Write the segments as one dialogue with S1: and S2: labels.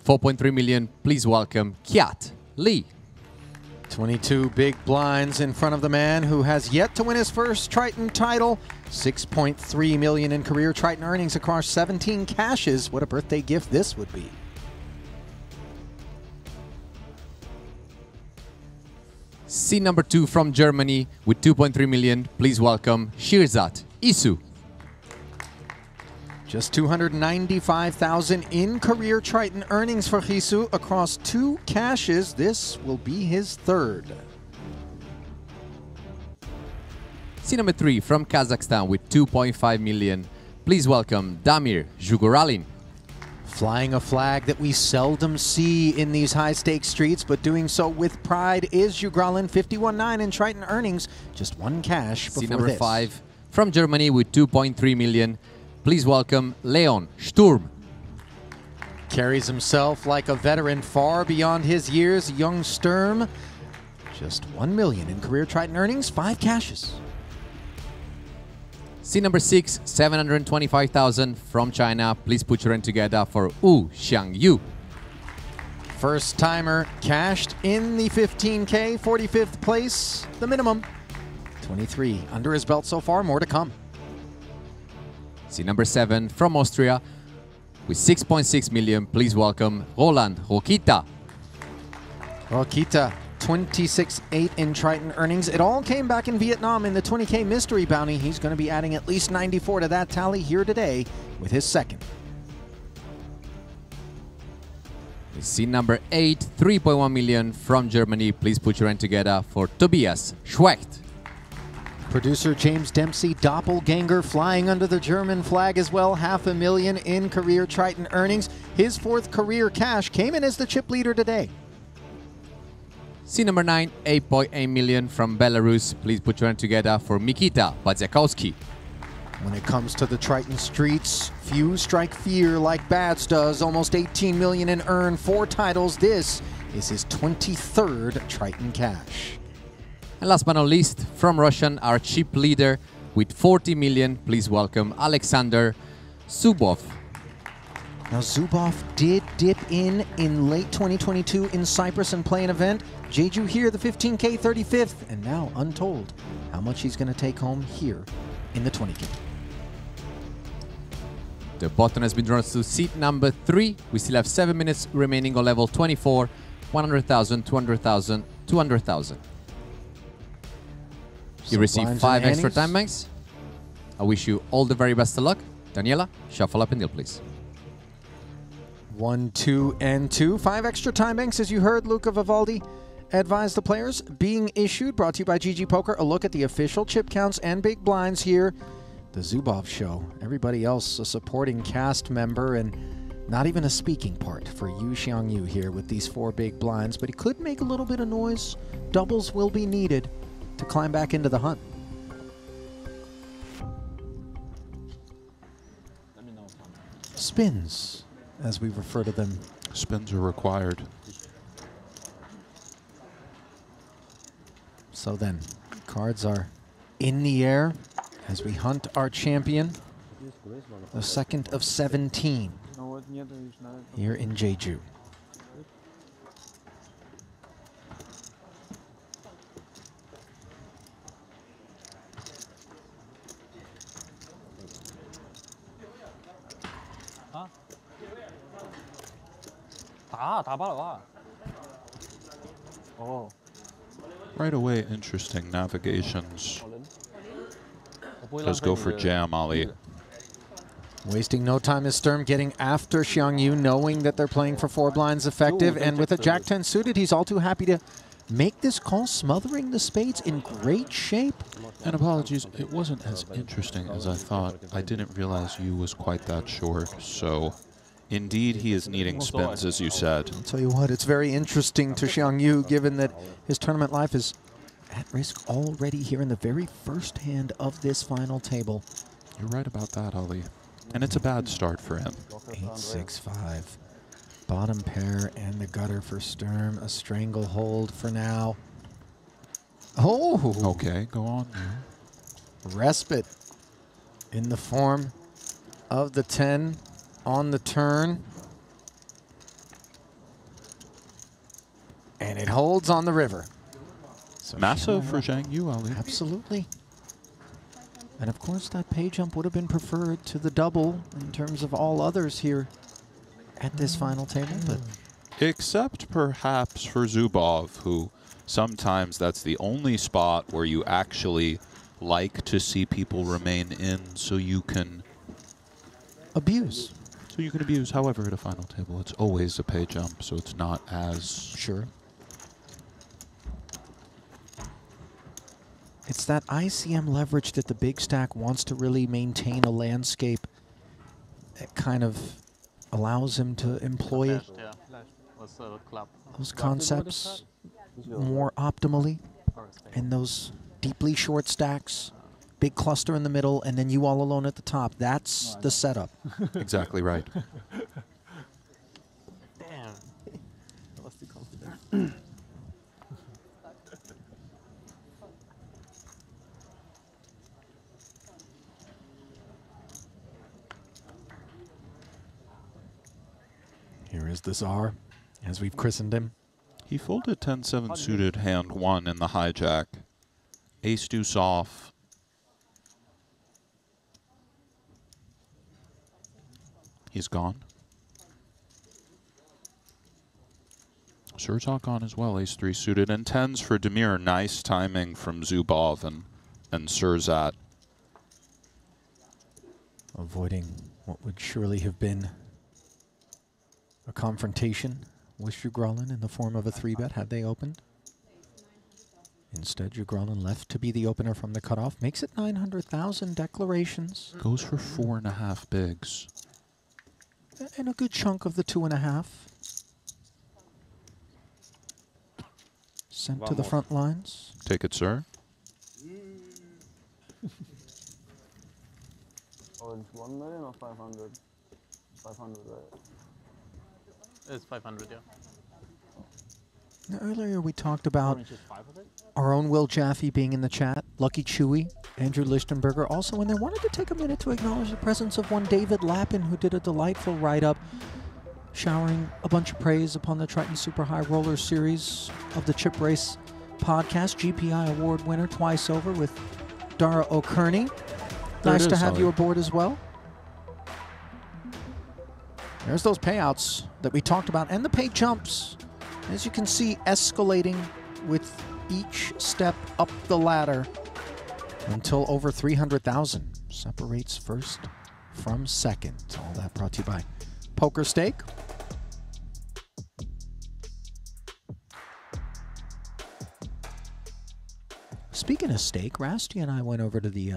S1: 4.3 million, please welcome Kiat Lee.
S2: 22 big blinds in front of the man who has yet to win his first Triton title. 6.3 million in career Triton earnings across 17 cashes. What a birthday gift this would be.
S1: Scene number 2 from Germany with 2.3 million, please welcome Shirzat Isu.
S2: Just 295,000 in career Triton earnings for Hisu across 2 cashes. This will be his third.
S1: Scene number 3 from Kazakhstan with 2.5 million, please welcome Damir Zhugoralin.
S2: Flying a flag that we seldom see in these high-stakes streets, but doing so with pride is Zhugoralin. 51.9 in Triton earnings, just 1 cash before
S1: Scene number
S2: this.
S1: 5 from Germany with 2.3 million, please welcome Leon Sturm.
S2: Carries himself like a veteran far beyond his years. Young Sturm, just 1 million in career Triton earnings, 5 cashes.
S1: Scene number 6, 725,000 from China. Please put your hand together for Wu Xiangyu.
S2: First timer cashed in the 15K, 45th place, the minimum. 23 under his belt so far, more to come.
S1: Scene number 7 from Austria with 6.6 million. Please welcome Roland Rokita.
S2: Rokita, 26.8 in Triton earnings. It all came back in Vietnam in the 20K mystery bounty. He's going to be adding at least 94 to that tally here today with his second.
S1: Scene number 8, 3.1 million from Germany. Please put your hand together for Tobias Schwecht.
S2: Producer James Dempsey, doppelganger, flying under the German flag as well. 500,000 in career Triton earnings. His 4th career cash came in as the chip leader today.
S1: Scene number 9, 8.8 million from Belarus. Please put your hand together for Mikita Badziakowski.
S2: When it comes to the Triton streets, few strike fear like Bats does. Almost 18 million in earn, 4 titles. This is his 23rd Triton cash.
S1: And last but not least, from Russian, our chip leader with 40 million. Please welcome Alexander Zubov.
S2: Now Zubov did dip in late 2022 in Cyprus and play an event. Jeju here, the 15K 35th, and now untold how much he's going to take home here in the 20K.
S1: The button has been drawn to seat number 3. We still have 7 minutes remaining on level 24, 100,000, 200,000, 200,000. You receive 5 extra time banks. I wish you all the very best of luck. Daniela, shuffle up and deal, please.
S2: 1, 2, and 2. 5 extra time banks, as you heard Luca Vivaldi advise the players, being issued. Brought to you by GG Poker. A look at the official chip counts and big blinds here. The Zubov show. Everybody else a supporting cast member and not even a speaking part for Yu Xiangyu here with these 4 big blinds. But he could make a little bit of noise. Doubles will be needed to climb back into the hunt. Spins, as we refer to them.
S3: Spins are required.
S2: So then, cards are in the air as we hunt our champion, the 2nd of 17 here in Jeju.
S3: Right away, interesting navigations. Let's go for jam, Ali.
S2: Wasting no time is Sturm getting after Xiangyu, knowing that they're playing for 4 blinds effective. And with a Jack-10 suited, he's all too happy to make this call, smothering the spades in great shape.
S3: And apologies, it wasn't as interesting as I thought. I didn't realize Yu was quite that short, so indeed he is needing spins, as you said.
S2: I'll tell you what, it's very interesting to Xiangyu, given that his tournament life is at risk already here in the very first hand of this final table.
S3: You're right about that, Ali. And it's a bad start for him.
S2: 8-6-5. Bottom pair and the gutter for Sturm. A stranglehold for now. Oh!
S3: Okay, go on.
S2: Respite in the form of the 10 on the turn. And it holds on the river. So
S3: Massive for Zhang Yu, Ali.
S2: Absolutely. And of course, that pay jump would have been preferred to the double in terms of all others here at this final table. But
S3: except perhaps for Zubov, who sometimes that's the only spot where you actually like to see people remain in so you can
S2: abuse.
S3: So you can abuse. However, at a final table, it's always a pay jump, so it's not as...
S2: Sure. It's that ICM leverage that the big stack wants to really maintain a landscape. It kind of allows him to employ those concepts more optimally. And those deeply short stacks, big cluster in the middle, and then you all alone at the top. That's the setup.
S3: Exactly right.
S4: Damn. That was too confident.
S2: Here is the Tsar, as we've christened him.
S3: He folded 10-7 suited hand 1 in the hijack. Ace deuce off. He's gone. Surzak on as well, ace 3 suited. And 10s for Demir. Nice timing from Zubov and Surzat.
S2: Avoiding what would surely have been a confrontation with Jugralin in the form of a 3-bet had they opened. Instead, Jugralin left to be the opener from the cutoff. Makes it 900,000 declarations.
S3: Goes for 4.5 bigs.
S2: And a good chunk of the 2.5. Sent to the front lines.
S3: Take it, sir.
S4: Oh, it's 1 million or 500? 500, right? It's 500, yeah.
S2: Now, earlier we talked about our own Will Jaffe being in the chat, Lucky Chewy, Andrew Lichtenberger. Also, when they wanted to take a minute to acknowledge the presence of one David Lappin, who did a delightful write-up, showering a bunch of praise upon the Triton Super High Roller Series of the Chip Race podcast, GPI Award winner twice over with Dara O'Kearney. Nice to have you aboard as well. There's those payouts that we talked about and the pay jumps. As you can see, escalating with each step up the ladder until over 300,000 separates first from second. All that brought to you by Poker Steak. Speaking of steak, Rasty and I went over to the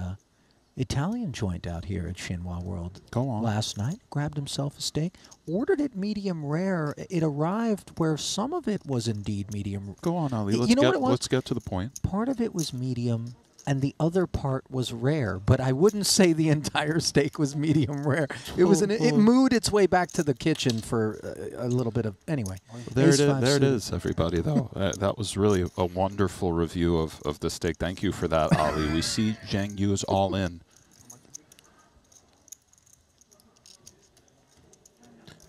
S2: Italian joint out here at Chinois World last night. Grabbed himself a steak, ordered it medium rare. It arrived where some of it was indeed medium.
S3: Go on, Ali. Let's get to the point.
S2: Part of it was medium, and the other part was rare. But I wouldn't say the entire steak was medium rare. It was it moved its way back to the kitchen for a little bit of anyway.
S3: There it is, everybody. Though that was really a wonderful review of the steak. Thank you for that, Ali. We see Zhang Yu is all in.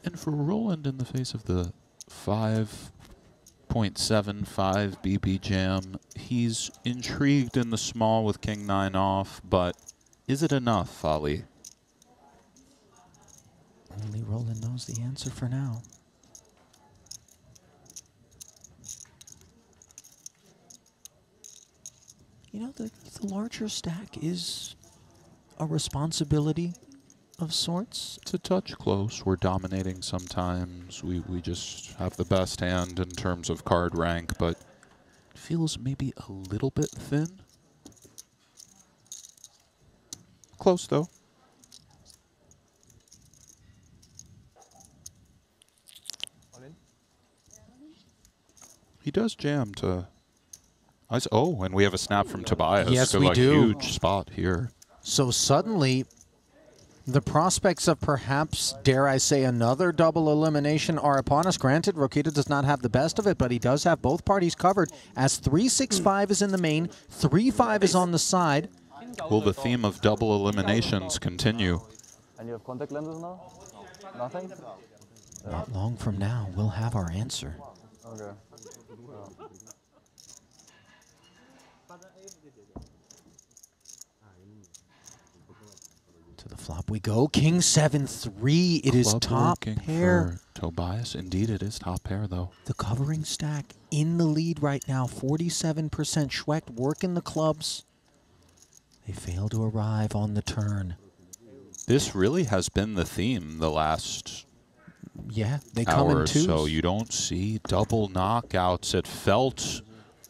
S3: And for Roland, in the face of the 5.75 BB jam, he's intrigued in the small with King 9 off, but is it enough, Ali?
S2: Only Roland knows the answer for now. You know, the larger stack is a responsibility of sorts.
S3: It's a touch close. We're dominating sometimes. We just have the best hand in terms of card rank, but it feels maybe a little bit thin. Close, though. He does jam to... Oh, and we have a snap from Tobias.
S2: Yes,
S3: to
S2: we
S3: a
S2: do.
S3: Huge spot here.
S2: So suddenly, the prospects of perhaps, dare I say, another double elimination are upon us. Granted, Rokita does not have the best of it, but he does have both parties covered, as 3-6-5 is in the main, 3-5 is on the side.
S3: Will the theme of double eliminations continue?
S4: And you have contact lenses now? Nothing?
S2: Not long from now, we'll have our answer.
S4: Okay.
S2: Flop we go. King 7-3. It is
S3: Club
S2: top
S3: working
S2: pair.
S3: for Tobias. Indeed, it is top pair, though.
S2: The covering stack in the lead right now. 47%. Schwecht working the clubs. They fail to arrive on the turn.
S3: This really has been the theme the last
S2: they come
S3: hour
S2: in twos.
S3: so. You don't see double knockouts. It felt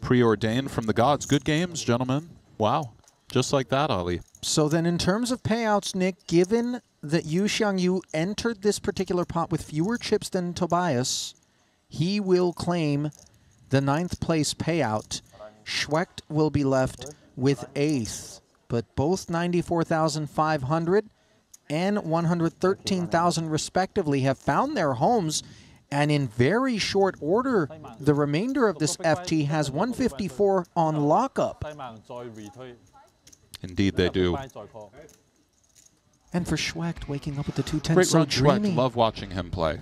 S3: preordained from the gods. Good games, gentlemen. Wow. Just like that, Ali.
S2: So then in terms of payouts, Nick, given that Yu Xiangyu entered this particular pot with fewer chips than Tobias, he will claim the 9th place payout. Schwecht will be left with 8th, but both 94,500 and 113,000 respectively have found their homes, and in very short order, the remainder of this FT has 154 on lockup.
S3: Indeed, they do.
S2: And for Schwecht, waking up with the 210,
S3: Great
S2: so
S3: run,
S2: dreamy.
S3: Schwecht. Love watching him play.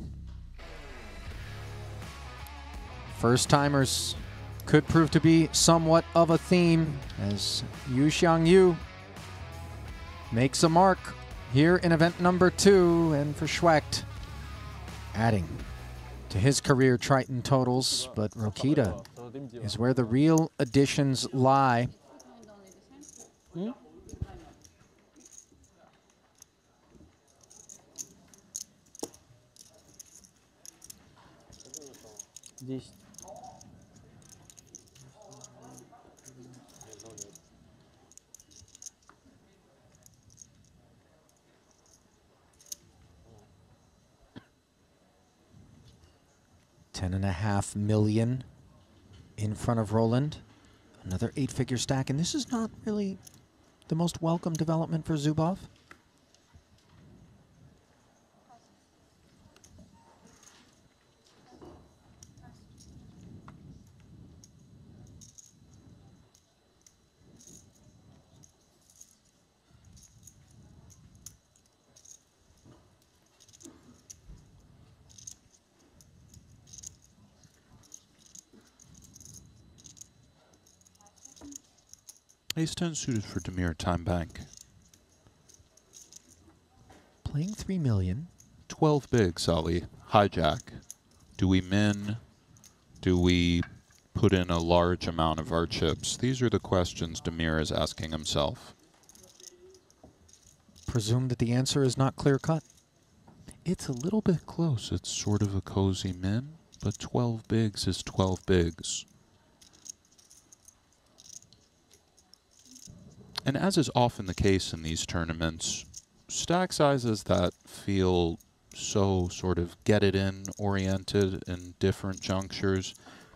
S2: First-timers could prove to be somewhat of a theme as Yu Xiangyu makes a mark here in event number 2, and for Schwecht, adding to his career Triton totals, but Rokita is where the real additions lie. $10.5 million in front of Roland. Another 8-figure stack, and this is not really the most welcome development for Zubov.
S3: Ace-10 suited for Demir Time Bank.
S2: Playing $3 million.
S3: 12 bigs, Ali. Hijack. Do we min? Do we put in a large amount of our chips? These are the questions Demir is asking himself.
S2: Presume that the answer is not clear-cut.
S3: It's a little bit close. It's sort of a cozy min, but 12 bigs is 12 bigs. And as is often the case in these tournaments, stack sizes that feel so sort of get-it-in oriented in different junctures,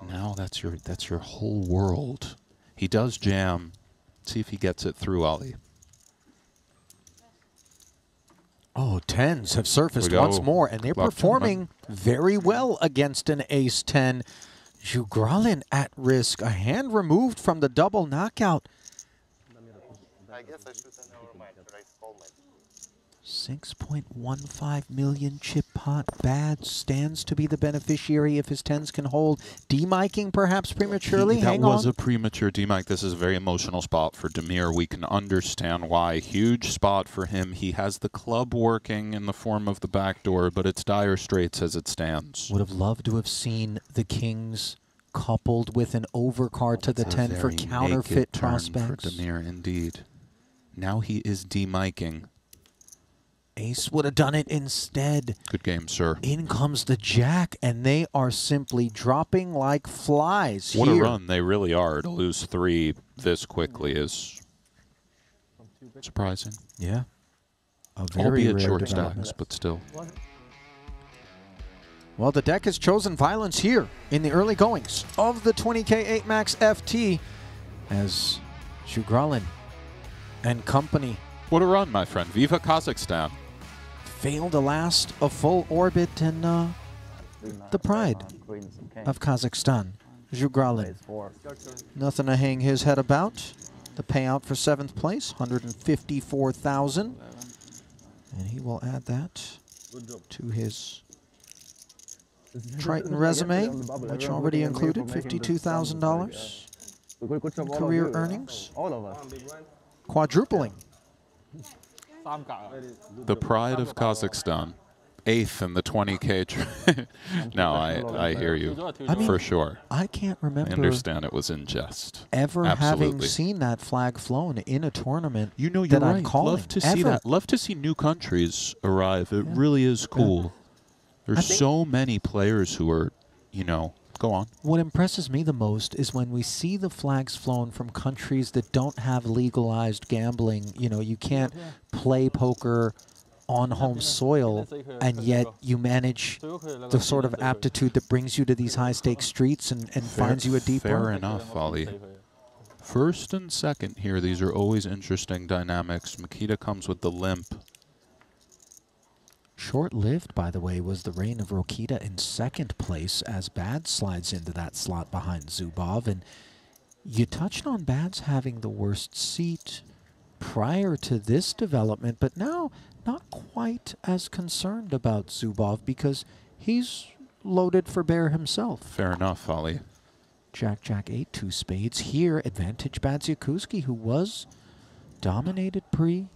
S3: now that's your whole world. He does jam. See if he gets it through, Ali.
S2: Oh, 10s have surfaced once more, and they're performing very well against an ace-10. Jugralin at risk, a hand removed from the double knockout.
S5: I guess I should never mind. Should I call my
S2: 6.15 million chip pot. Bad stands to be the beneficiary if his 10s can hold. D-miking perhaps prematurely.
S3: That was a premature D-mic. This is a very emotional spot for Demir. We can understand why. Huge spot for him. He has the club working in the form of the backdoor, but it's dire straits as it stands.
S2: Would have loved to have seen the kings coupled with an overcard to the 10 for counterfeit prospects.
S3: For Demir, indeed. Now he is D-miking.
S2: Ace would have done it instead.
S3: Good game, sir.
S2: In comes the jack, and they are simply dropping like flies
S3: What
S2: here.
S3: a run they really are. To lose 3 this quickly is surprising.
S2: Yeah. A very
S3: Albeit
S2: rare
S3: short
S2: development.
S3: stacks, but still.
S2: Well, the deck has chosen violence here in the early goings of the 20K 8 Max FT as Jugralin and company.
S3: What a run, my friend. Viva Kazakhstan.
S2: Failed to last a full orbit, and the pride of Kazakhstan, Jugralin. Nothing to hang his head about. The payout for 7th place, $154,000. And he will add that to his Triton resume, which already included $52,000 in career earnings. Quadrupling
S3: The pride of Kazakhstan. 8th in the 20K. No, I hear you.
S2: I mean,
S3: for sure.
S2: I can't remember.
S3: I understand it was in jest.
S2: Ever having
S3: Absolutely.
S2: seen that flag flown in a tournament.
S3: You know, you're
S2: that
S3: right.
S2: I'm calling.
S3: Love to see that. Love to see new countries arrive. It really is cool. There's so many players who are, you know, go on.
S2: What impresses me the most is when we see the flags flown from countries that don't have legalized gambling. You know, you can't play poker on home soil, and yet you manage the sort of aptitude that brings you to these high-stakes streets and finds you a deep
S3: Fair
S2: run.
S3: enough, Ali. First and second here, these are always interesting dynamics. Makita comes with the limp.
S2: Short-lived, by the way, was the reign of Rokita in second place as Bads slides into that slot behind Zubov. And you touched on Bads having the worst seat prior to this development, but now not quite as concerned about Zubov because he's loaded for bear himself.
S3: Fair enough, Ali.
S2: Jack, Jack, 8, 2 spades. Here, advantage Bads Yakuski, who was dominated pre.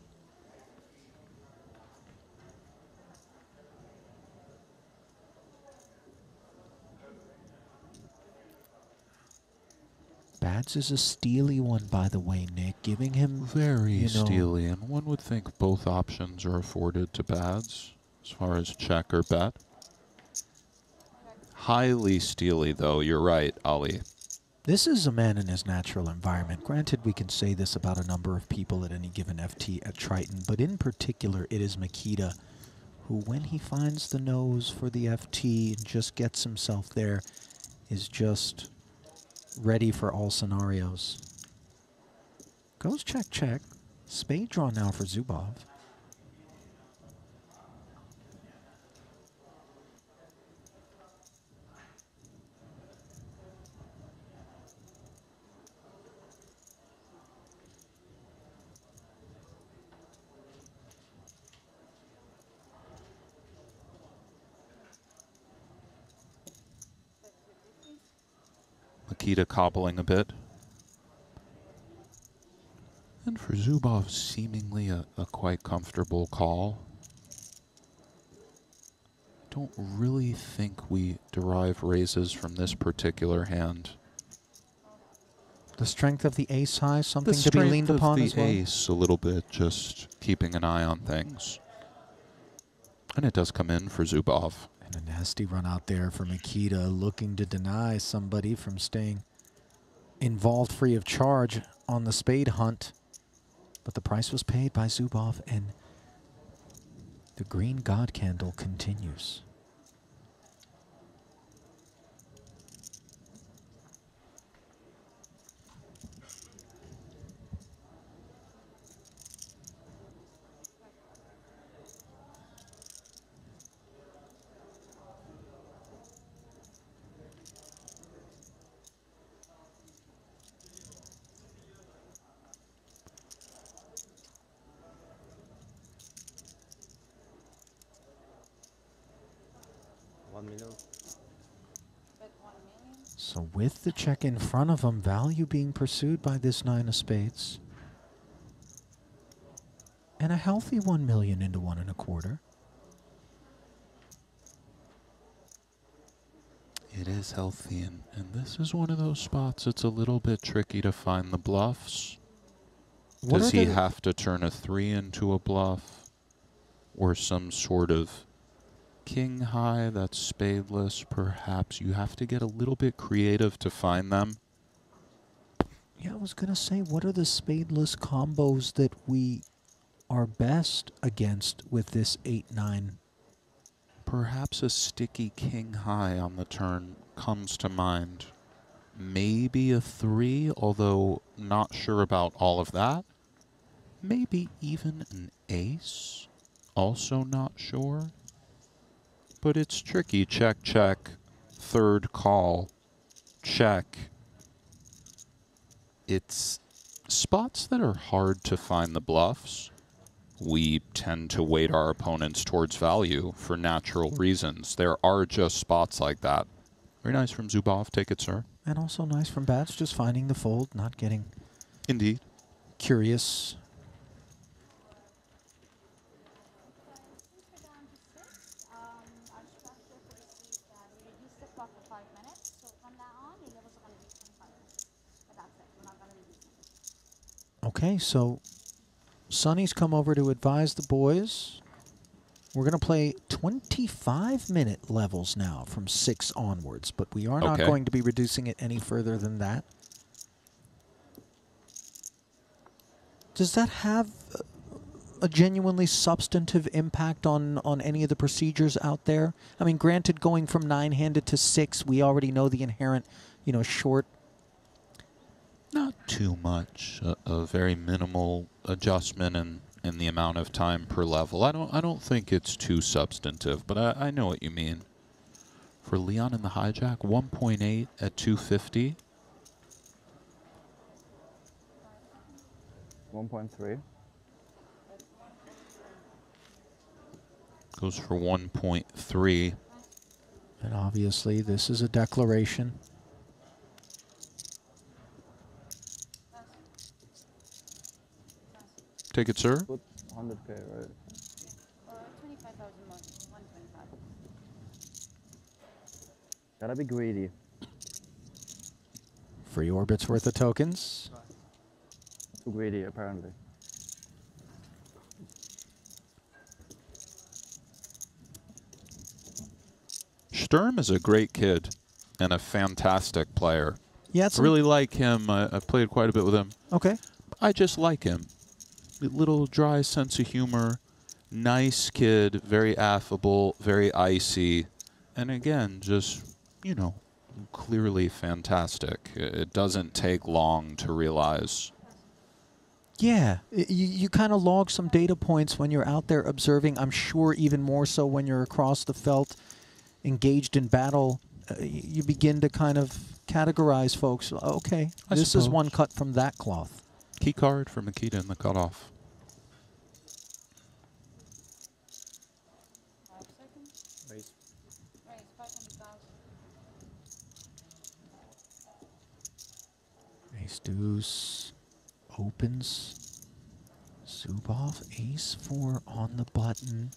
S2: Bads is a steely one, by the way, Nick, giving him
S3: very steely, and one would think both options are afforded to Bads as far as check or bet. Highly steely, though. You're right, Ali.
S2: This is a man in his natural environment. Granted, we can say this about a number of people at any given FT at Triton, but in particular, it is Makita, who, when he finds the nose for the FT and just gets himself there, is just ready for all scenarios. Goes check, check. Spade draw now for Zubov.
S3: Makita cobbling a bit. And for Zubov, seemingly a quite comfortable call. Don't really think we derive raises from this particular hand.
S2: The strength of the ace high, something to be leaned upon as well?
S3: The ace a little bit, just keeping an eye on things. And it does come in for Zubov.
S2: And a nasty run out there for Makita, looking to deny somebody from staying involved free of charge on the spade hunt. But the price was paid by Zubov, and the green god candle continues. So with the check in front of him, value being pursued by this 9 of spades. And a healthy 1 million into 1 1/4.
S3: It is healthy, and this is one of those spots it's a little bit tricky to find the bluffs. Does he have to turn a 3 into a bluff? Or some sort of king high that's spadeless, perhaps? You have to get a little bit creative to find them.
S2: Yeah, I was going to say, what are the spadeless combos that we are best against with this 8-9?
S3: Perhaps a sticky king high on the turn comes to mind. Maybe a 3, although not sure about all of that. Maybe even an ace, also not sure. But it's tricky. Check, check. Third call. Check. It's spots that are hard to find the bluffs. We tend to weight our opponents towards value for natural reasons. There are just spots like that. Very nice from Zubov. Take it, sir.
S2: And also nice from Bats, just finding the fold, not getting
S3: indeed
S2: curious.
S6: stop for 5 minutes. So from that on, your levels are going to be 25 minutes. But that's it. We're not going to reduce them.
S2: Okay, so Sonny's come over to advise the boys. We're going to play 25-minute levels now from 6 onwards, but we are not going to be reducing it any further than that. Does that have a genuinely substantive impact on any of the procedures out there? I mean, granted, going from 9-handed to 6, we already know the inherent, short.
S3: Not too much. A very minimal adjustment in the amount of time per level. I don't think it's too substantive, but I know what you mean. For Leon in the hijack, 1.8 at 250.
S4: 1.3.
S3: Goes for 1.3.
S2: And obviously, this is a declaration.
S3: Take it, sir.
S4: Put 100K, right?
S6: 25,000 more. 125.
S4: Gotta be greedy.
S2: Free orbits worth of tokens.
S4: Too greedy, apparently.
S3: Sturm is a great kid and a fantastic player.
S2: Yeah,
S3: I really like him. I've played quite a bit with him.
S2: Okay.
S3: I just like him. A little dry sense of humor. Nice kid, very affable, very icy. And again, just, clearly fantastic. It doesn't take long to realize.
S2: Yeah, you kind of log some data points when you're out there observing. I'm sure even more so when you're across the felt, engaged in battle. You begin to kind of categorize folks. Okay, this is one cut from that cloth.
S3: Key card for Makita in the cutoff.
S6: 5 seconds. Raise 500,000.
S2: Ace deuce opens. Zubov ace 4 on the button.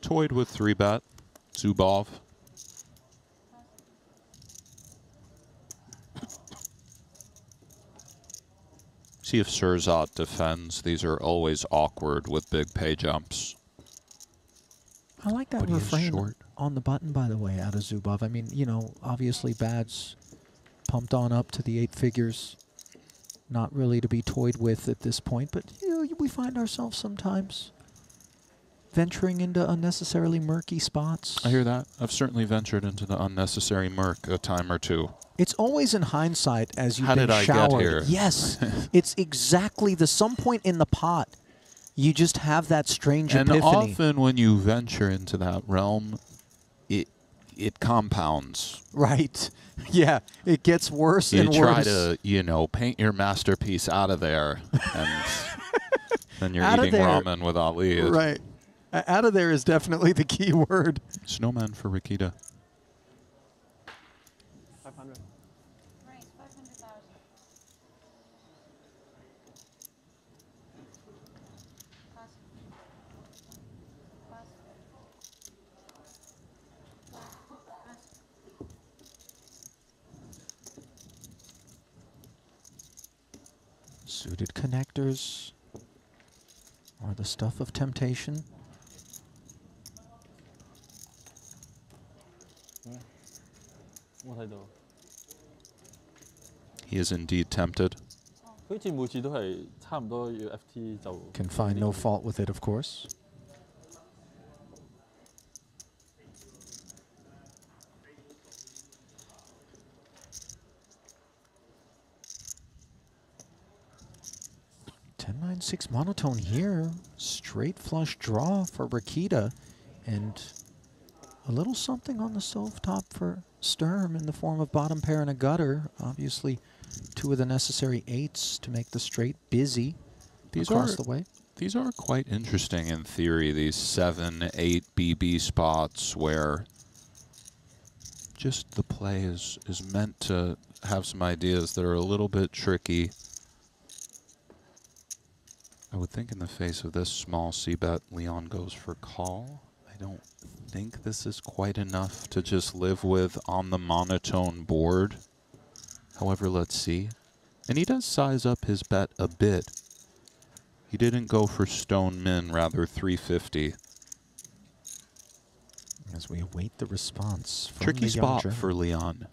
S3: Toyed with 3-bet. Zubov. See if Surzat defends. These are always awkward with big pay jumps.
S2: I like that
S3: But he is
S2: refrain
S3: short.
S2: on the button, by the way, out of Zubov. I mean, obviously Bad's pumped on up to the 8 figures. Not really to be toyed with at this point, but we find ourselves sometimes venturing into unnecessarily murky spots.
S3: I hear that. I've certainly ventured into the unnecessary murk a time or two.
S2: It's always in hindsight as you've
S3: How
S2: been
S3: did I
S2: showered.
S3: get here?
S2: Yes, it's exactly some point in the pot. You just have that strange
S3: And
S2: epiphany.
S3: often when you venture into that realm, it compounds.
S2: Right. Yeah, it gets worse and worse.
S3: You try to, paint your masterpiece out of there, and then you're eating ramen with Ali.
S2: Right. Out of there is definitely the key word.
S3: Snowman for Rikita.
S4: 500.
S6: Raise 500,000. Pass. Pass.
S2: Suited connectors are the stuff of temptation.
S3: He is indeed tempted.
S2: Can find no fault with it, of course. (10-9-6) monotone here. Straight flush draw for Rikita, and a little something on the stovetop for Sturm in the form of bottom pair and a gutter. Obviously, 2 of the necessary 8s to make the straight busy across the way.
S3: These are quite interesting in theory, these 7, 8 BB spots where just the play is meant to have some ideas that are a little bit tricky. I would think in the face of this small c-bet, Leon goes for call. I don't think this is quite enough to just live with on the monotone board. However, let's see. And he does size up his bet a bit. He didn't go for stone min, rather 350.
S2: As we await the response from
S3: Tricky
S2: the young
S3: spot
S2: German.
S3: for Leon.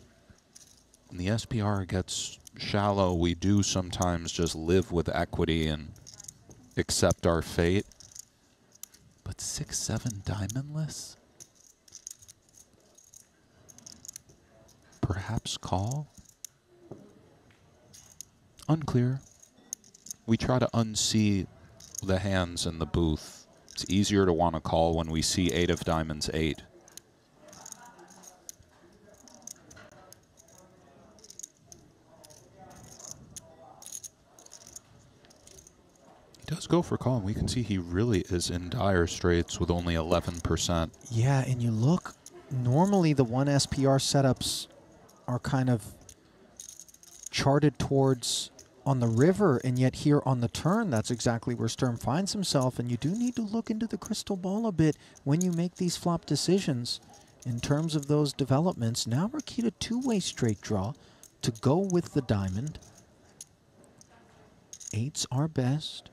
S3: When the SPR gets shallow, we do sometimes just live with equity and accept our fate. But 6-7 diamondless? Perhaps call? Unclear. We try to unsee the hands in the booth. It's easier to want to call when we see 8 of diamonds 8. He does go for call, and we can see he really is in dire straits with only 11%.
S2: Yeah, and you look, normally the 1 SPR setups are kind of charted towards on the river, and yet here on the turn, that's exactly where Sturm finds himself, and you do need to look into the crystal ball a bit when you make these flop decisions in terms of those developments. Now Rakita two-way straight draw to go with the diamond. 8s are best.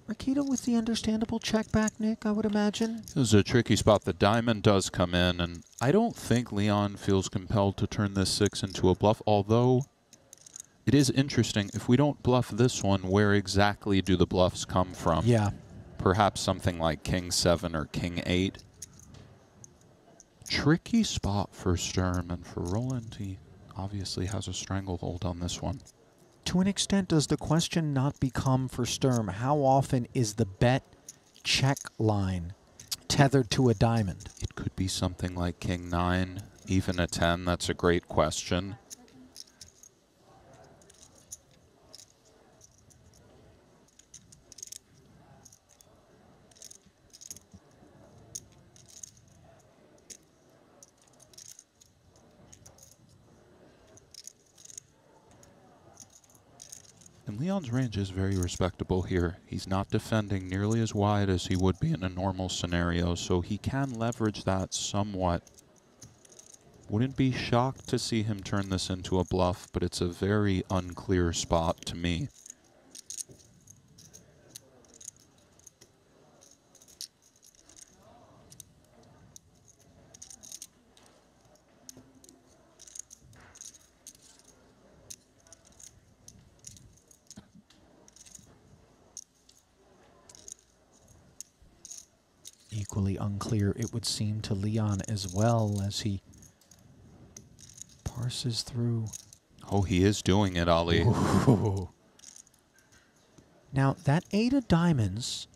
S2: Rakita with the understandable check back, Nick, I would imagine.
S3: This is a tricky spot. The diamond does come in, and I don't think Leon feels compelled to turn this 6 into a bluff, although it is interesting. If we don't bluff this one, where exactly do the bluffs come from?
S2: Yeah.
S3: Perhaps something like King 7 or King 8. Tricky spot for Sturm, and for Roland, he obviously has a stranglehold on this one.
S2: To an extent, does the question not become for Sturm, how often is the bet check line tethered to a diamond?
S3: It could be something like King 9, even a 10. That's a great question. And Leon's range is very respectable here. He's not defending nearly as wide as he would be in a normal scenario, so he can leverage that somewhat. Wouldn't be shocked to see him turn this into a bluff, but it's a very unclear spot to me.
S2: Equally unclear, it would seem, to Leon as well, as he parses through.
S3: Oh, he is doing it, Ali.
S2: Ooh. Now, that 8 of diamonds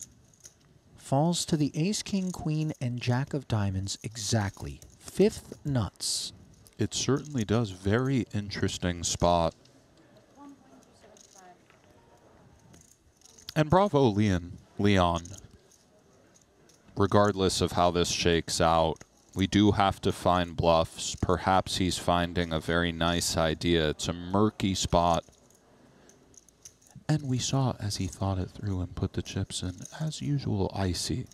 S2: falls to the ace, king, queen, and jack of diamonds exactly. 5th nuts.
S3: It certainly does. Very interesting spot. And bravo, Leon. Regardless of how this shakes out, we do have to find bluffs. Perhaps he's finding a very nice idea. It's a murky spot. And we saw, as he thought it through and put the chips in, as usual, Icy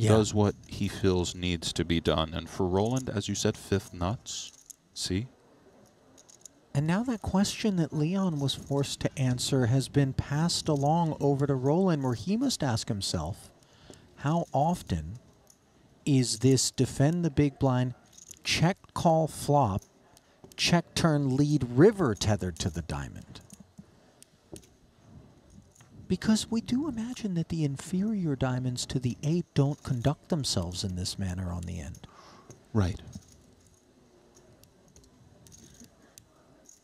S3: does what he feels needs to be done. And for Roland, as you said, 5th nuts. See?
S2: And now that question that Leon was forced to answer has been passed along over to Roland, where he must ask himself, how often is this defend the big blind, check, call, flop, check, turn, lead, river tethered to the diamond? Because we do imagine that the inferior diamonds to the 8 don't conduct themselves in this manner on the end.
S3: Right.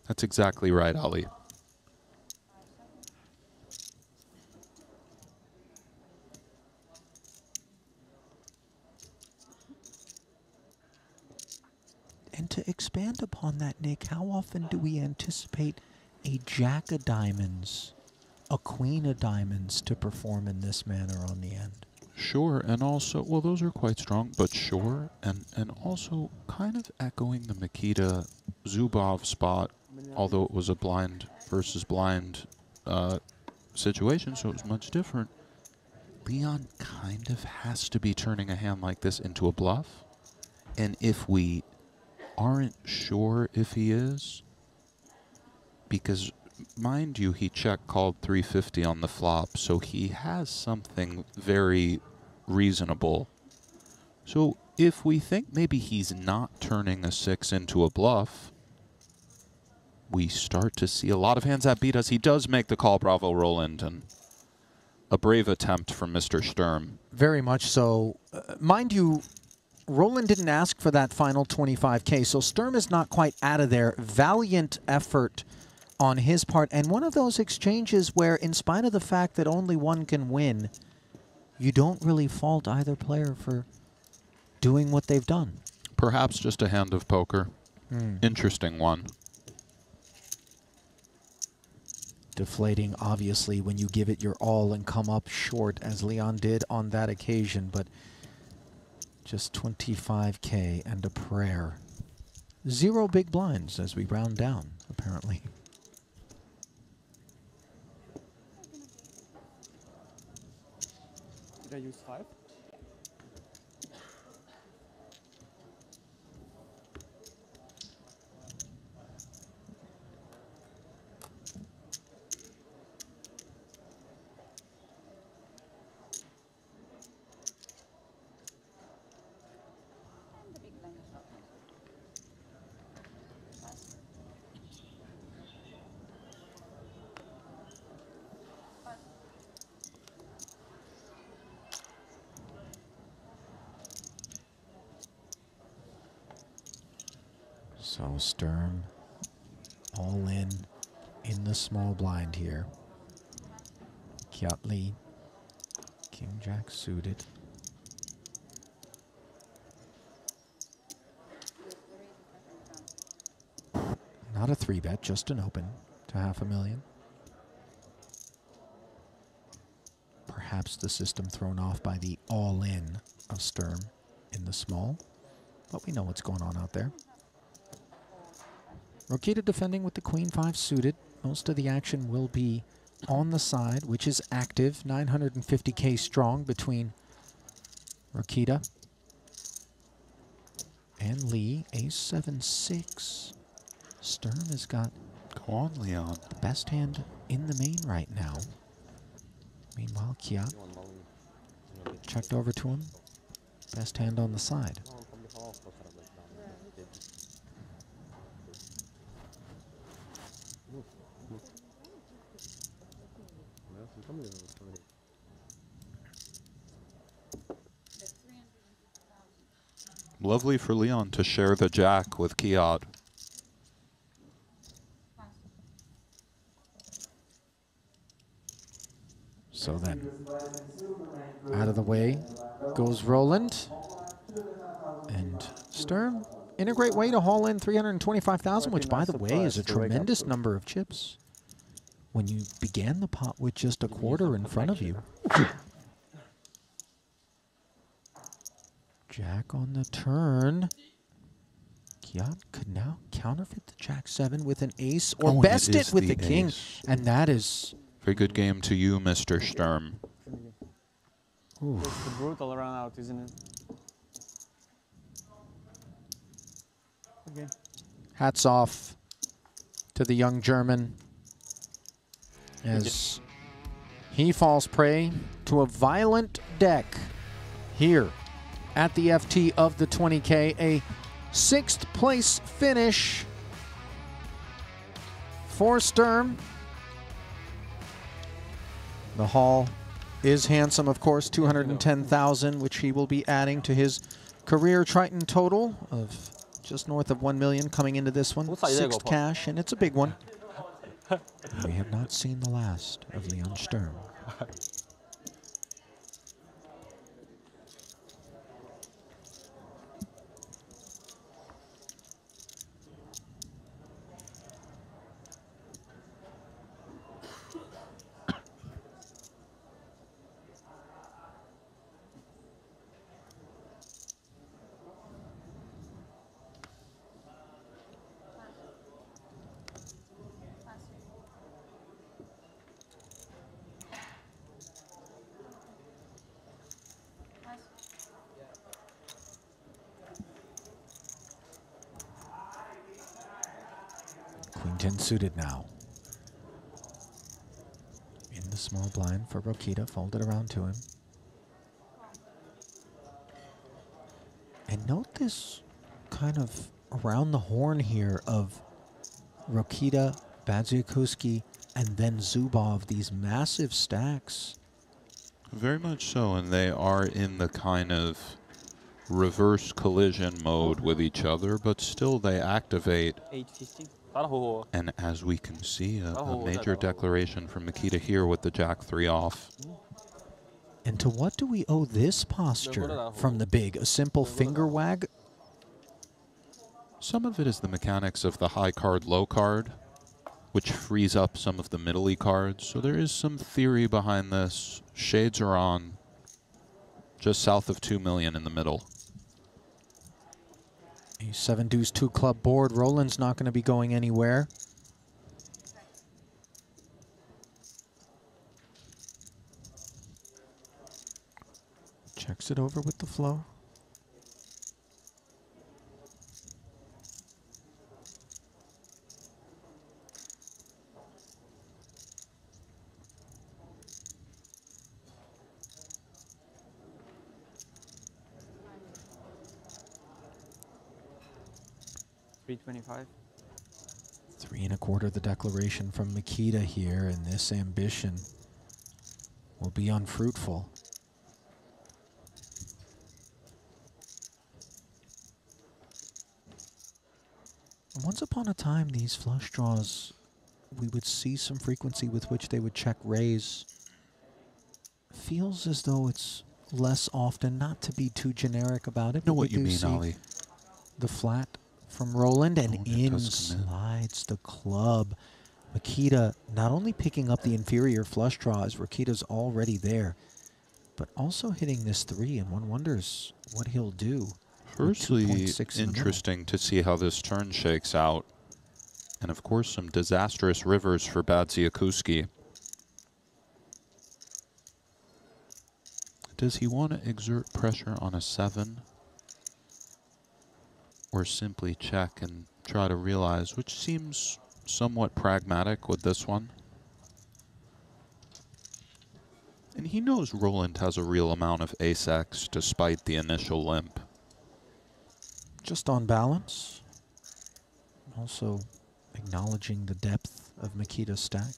S3: That's exactly right, Ali.
S2: And to expand upon that, Nick, how often do we anticipate a jack of diamonds, a queen of diamonds to perform in this manner on the end?
S3: Sure, and also, well, those are quite strong, but sure, and also kind of echoing the Mikita Zubov spot, although it was a blind versus blind situation, so it was much different. Leon kind of has to be turning a hand like this into a bluff, and if we aren't sure if he is, because mind you, he check called 350 on the flop, so he has something very reasonable. So if we think maybe he's not turning a 6 into a bluff, we start to see a lot of hands that beat us. He does make the call, bravo Roland, and a brave attempt from Mr. Sturm.
S2: Very much so. Mind you, Roland didn't ask for that final 25K, so Sturm is not quite out of there. Valiant effort on his part, and one of those exchanges where, in spite of the fact that only one can win, you don't really fault either player for doing what they've done.
S3: Perhaps just a hand of poker. Interesting one.
S2: Deflating, obviously, when you give it your all and come up short, as Leon did on that occasion, but just 25K and a prayer. 0 big blinds as we round down, apparently.
S4: Did I use 5?
S2: So Sturm all in the small blind here. Kiat-Lee, King Jack suited. Not a 3-bet, just an open to $500,000. Perhaps the system thrown off by the all-in of Sturm in the small, but we know what's going on out there. Rokita defending with the Queen 5 suited. Most of the action will be on the side, which is active. 950K strong between Rokita and Lee. Ace 7-6. Sturm has got
S3: Go on, Leon.
S2: the best hand in the main right now. Meanwhile, Kiat checked over to him. Best hand on the side.
S3: Lovely for Leon to share the jack with Kiat.
S2: So then, out of the way goes Roland. And Sturm in a great way to haul in 325,000, which, by the way, is a tremendous number of chips when you began the pot with just a quarter in front of you. Jack on the turn. Kiat could now counterfeit the Jack 7 with an ace, or best it with the king. And that is...
S3: Very good game to you, Mr. Sturm.
S4: It's a brutal run out, isn't it? Okay.
S2: Hats off to the young German as he falls prey to a violent deck here at the FT of the 20K. A 6th place finish for Sturm. The haul is handsome, of course, 210,000, which he will be adding to his career Triton total of just north of 1 million coming into this one. Sixth cash, and it's a big one. We have not seen the last of Leon Sturm. Queen 10 suited now. In the small blind for Rokita, folded around to him. And note this kind of around the horn here of Rokita, Badziakuski, and then Zubov, these massive stacks.
S3: Very much so, and they are in the kind of reverse collision mode with each other, but still they activate.
S4: 850.
S3: And as we can see, a major declaration from Mikita here with the Jack-3 off.
S2: And to what do we owe this posture from the big? A simple finger wag?
S3: Some of it is the mechanics of the high card, low card, which frees up some of the middle-y cards. So there is some theory behind this. Shades are on just south of 2 million in the middle.
S2: A 7 deuce 2 club board. Roland's not going to be going anywhere. Checks it over with the flow.
S4: $325.
S2: 3 1/4 the declaration from Mikita here, and this ambition will be unfruitful. Once upon a time, these flush draws, we would see some frequency with which they would check raise. Feels as though it's less often, not to be too generic about it.
S3: Know what you mean, Ali.
S2: The flat from Roland, and in slides the club. Mikita not only picking up the inferior flush draw as Rokita's already there, but also hitting this 3, and one wonders what he'll do.
S3: Firstly, interesting to see how this turn shakes out. And of course, some disastrous rivers for Badziakuski. Does he want to exert pressure on a 7? Or simply check and try to realize, which seems somewhat pragmatic with this one. And he knows Roland has a real amount of ace-x despite the initial limp.
S2: Just on balance. Also acknowledging the depth of Mikita's stack.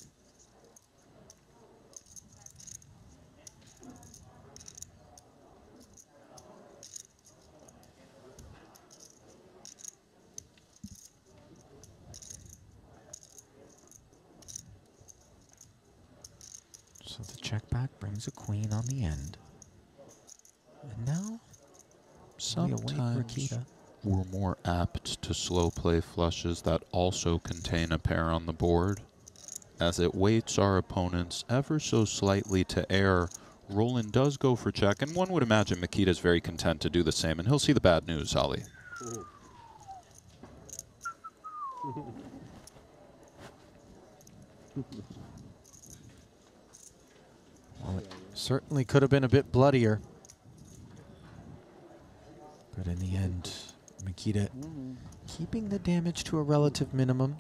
S2: So the check back brings a queen on the end. And now,
S3: sometimes we're more apt to slow play flushes that also contain a pair on the board, as it weights our opponents ever so slightly to air. Roland does go for check, and one would imagine Mikita's very content to do the same, and he'll see the bad news, Ali.
S2: Well, it certainly could have been a bit bloodier. But in the end, Mikita keeping the damage to a relative minimum.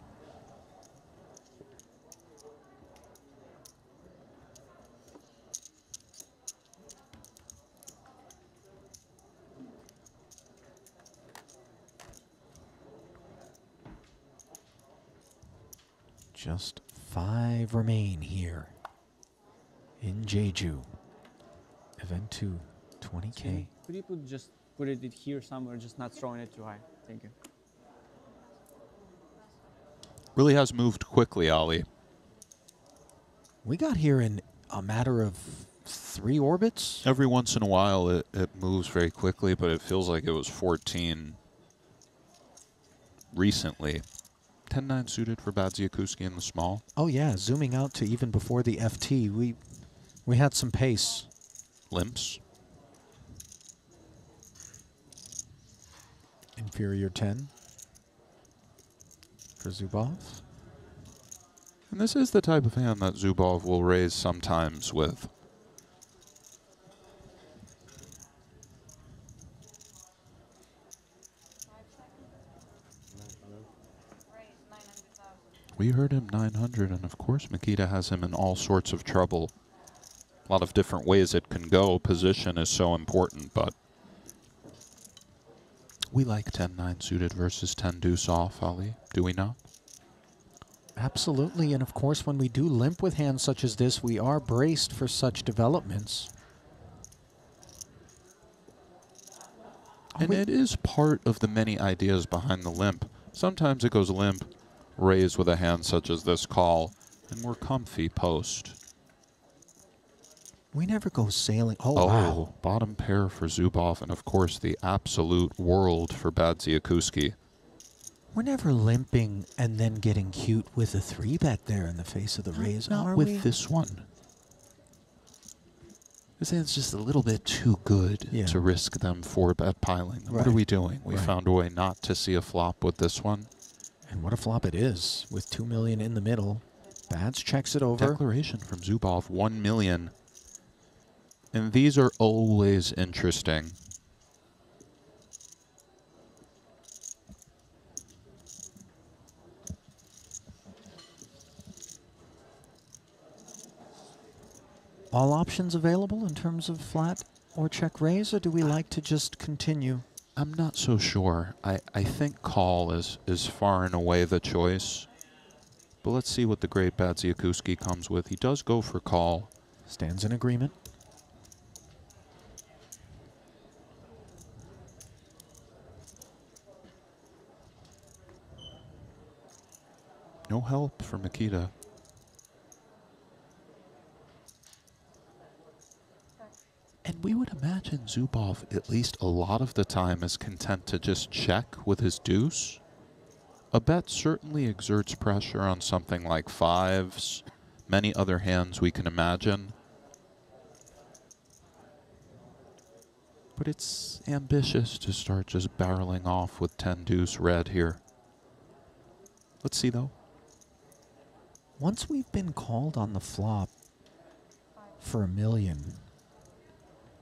S2: Just 5 remain here. in Jeju. Event 2, 20K.
S7: Could you just put it here somewhere, just not throwing it too high? Thank you.
S3: Really has moved quickly, Ali.
S2: We got here in a matter of 3 orbits.
S3: Every once in a while, it moves very quickly, but it feels like it was 14 recently. 10-9 suited for Badziakuski in the small.
S2: Oh yeah, zooming out to even before the FT, we had some pace.
S3: Limps.
S2: Inferior 10 for Zubov.
S3: And this is the type of hand that Zubov will raise sometimes with. We heard him 900, and of course Mikita has him in all sorts of trouble. A lot of different ways it can go. Position is so important, but we like 10-9 suited versus 10 deuce off, Ali, do we not?
S2: Absolutely, and of course when we do limp with hands such as this, we are braced for such developments.
S3: And it is part of the many ideas behind the limp. Sometimes it goes limp, raise with a hand such as this call, and we're comfy post.
S2: We never go sailing. Oh, wow.
S3: Bottom pair for Zubov, and of course the absolute world for Badziakuski.
S2: We're never limping and then getting cute with a 3-bet there in the face of the raise,
S3: Not
S2: are
S3: with
S2: we?
S3: this one. This hand's just a little bit too good to risk them 4-bet piling. Right. What are we doing? We found a way not to see a flop with this one.
S2: And what a flop it is, with 2 million in the middle. Bads checks it over.
S3: Declaration from Zubov, 1 million. And these are always interesting.
S2: All options available in terms of flat or check raise, or do we like to just continue?
S3: I'm not so sure. I think call is far and away the choice. But let's see what the great Badziakuski comes with. He does go for call.
S2: Stands in agreement.
S3: No help for Mikita. And we would imagine Zubov, at least a lot of the time, is content to just check with his deuce. A bet certainly exerts pressure on something like 5s, many other hands we can imagine. But it's ambitious to start just barreling off with 10 deuce red here. Let's see though.
S2: Once we've been called on the flop for $1 million.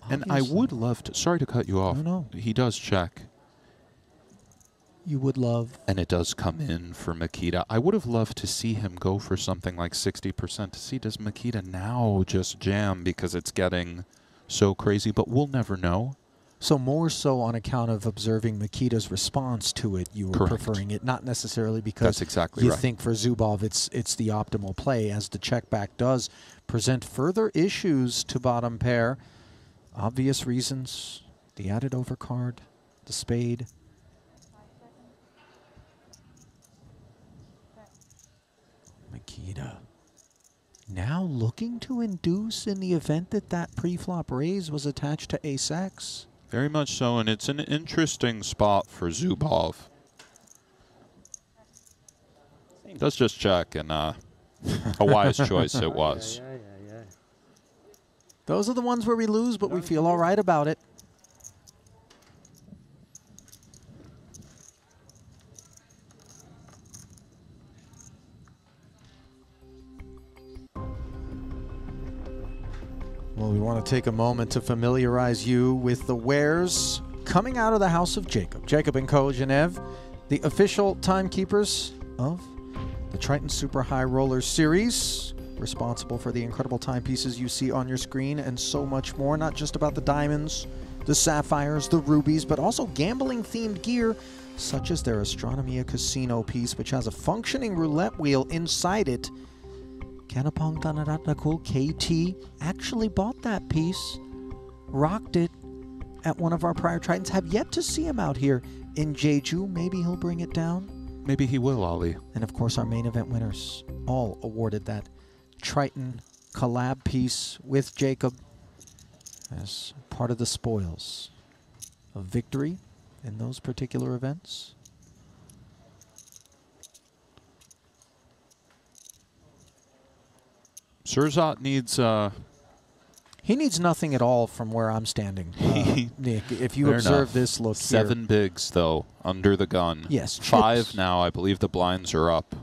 S3: And I would love to, sorry to cut you off.
S2: No.
S3: He does check.
S2: You would love.
S3: And it does come in for Mikita. I would have loved to see him go for something like 60% to see, does Mikita now just jam because it's getting so crazy, but we'll never know.
S2: So more so on account of observing Mikita's response to it, you were preferring it, not necessarily because
S3: that's exactly
S2: you
S3: right.
S2: think for Zubov it's the optimal play, as the check back does present further issues to bottom pair. Obvious reasons, the added overcard, the spade. Mikita now looking to induce in the event that that pre-flop raise was attached to ace-x.
S3: Very much so, and it's an interesting spot for Zubov. Does just check, and a wise choice it was.
S2: Those are the ones where we lose, but we feel all right about it. Well, we want to take a moment to familiarize you with the wares coming out of the house of Jacob. Jacob & Co. Genève, the official timekeepers of the Triton Super High Roller Series, responsible for the incredible timepieces you see on your screen and so much more, not just about the diamonds, the sapphires, the rubies, but also gambling-themed gear, such as their Astronomia Casino piece, which has a functioning roulette wheel inside it, Kanapong Tanaratakul KT actually bought that piece, rocked it at one of our prior Tritons. Have yet to see him out here in Jeju. Maybe he'll bring it down.
S3: Maybe he will, Ali.
S2: And of course, our main event winners all awarded that Triton collab piece with Jacob as part of the spoils of victory in those particular events.
S3: Surzat needs...
S2: He needs nothing at all from where I'm standing. Nick, if you observe this look
S3: 7
S2: here.
S3: bigs, though, under the gun.
S2: Yes.
S3: 5
S2: chips.
S3: now. I believe the blinds are up.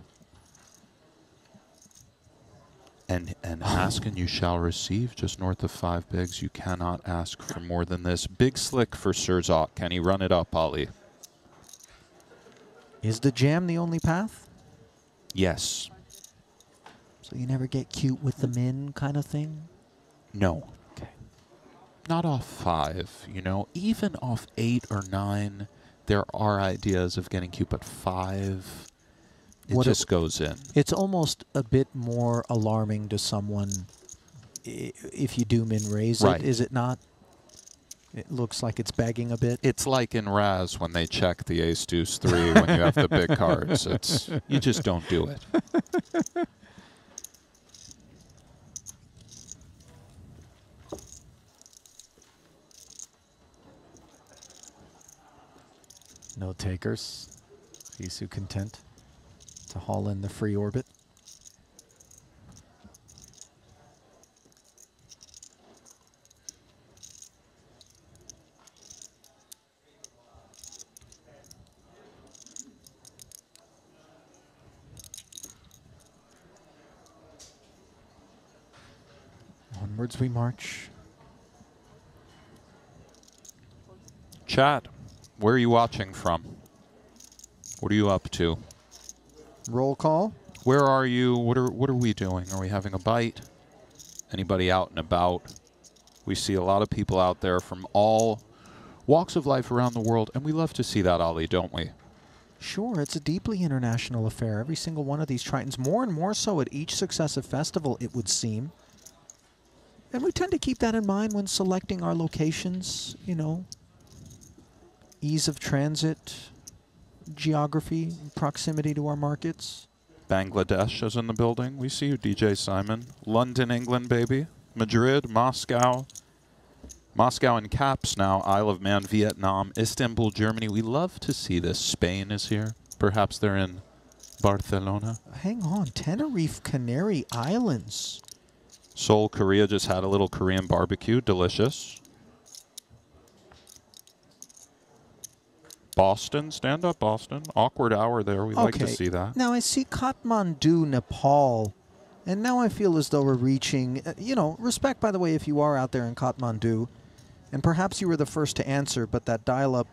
S3: And ask and you shall receive. Just north of 5 bigs. You cannot ask for more than this. Big slick for Surzat. Can he run it up, Ali?
S2: Is the jam the only path?
S3: Yes.
S2: So you never get cute with the min kind of thing?
S3: No.
S2: Okay.
S3: Not off 5, you know. Even off 8 or 9, there are ideas of getting cute, but 5, it just goes in.
S2: It's almost a bit more alarming to someone if you do min raise it, is it not? It looks like it's begging a bit.
S3: It's like in Raz when they check the ace deuce 3 when you have the big cards. It's you just don't do it.
S2: No takers. Isu content to haul in the free orbit. Onwards we march.
S3: Chat, where are you watching from? What are you up to?
S2: Roll call.
S3: Where are you? What are we doing? Are we having a bite? Anybody out and about? We see a lot of people out there from all walks of life around the world, and we love to see that, Ali, don't we?
S2: Sure, it's a deeply international affair. Every single one of these Tritons, more and more so at each successive festival, it would seem. And we tend to keep that in mind when selecting our locations, you know. Ease of transit, geography, proximity to our markets.
S3: Bangladesh is in the building. We see you, DJ Simon. London, England, baby. Madrid, Moscow. Moscow in caps now. Isle of Man, Vietnam. Istanbul, Germany. We love to see this. Spain is here. Perhaps they're in Barcelona.
S2: Hang on. Tenerife, Canary Islands.
S3: Seoul, Korea just had a little Korean barbecue. Delicious. Boston, stand up, Boston. Awkward hour there. We like to see that.
S2: Now I see Kathmandu, Nepal, and now I feel as though we're reaching, you know, respect, by the way, if you are out there in Kathmandu, and perhaps you were the first to answer, but that dial-up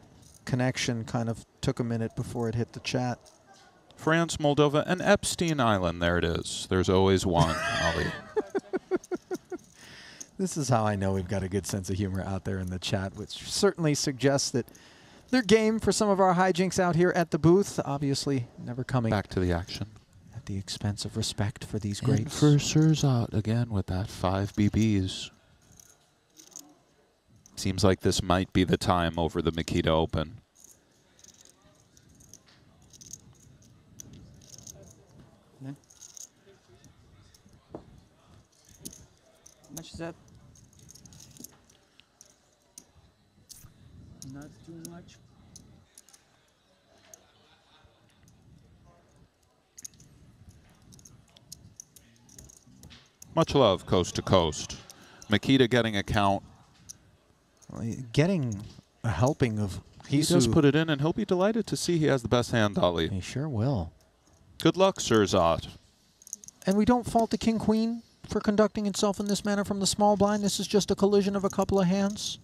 S2: connection kind of took a minute before it hit the chat.
S3: France, Moldova, and Epstein Island. There it is. There's always one, Ali.
S2: This is how I know we've got a good sense of humor out there in the chat, which certainly suggests that they're game for some of our hijinks out here at the booth. Obviously, never coming
S3: back to the action
S2: at the expense of respect for these greats.
S3: And for Surzat again with that 5 BBs. Seems like this might be the time over the Makita Open.
S7: How much is that? Not too much.
S3: Much love, coast to coast. Makita getting a count.
S2: Getting a helping of
S3: He does put it in, and he'll be delighted to see he has the best hand, Ali.
S2: He sure will.
S3: Good luck, Surzat.
S2: And we don't fault the King-Queen for conducting itself in this manner from the small blind. This is just a collision of a couple of hands.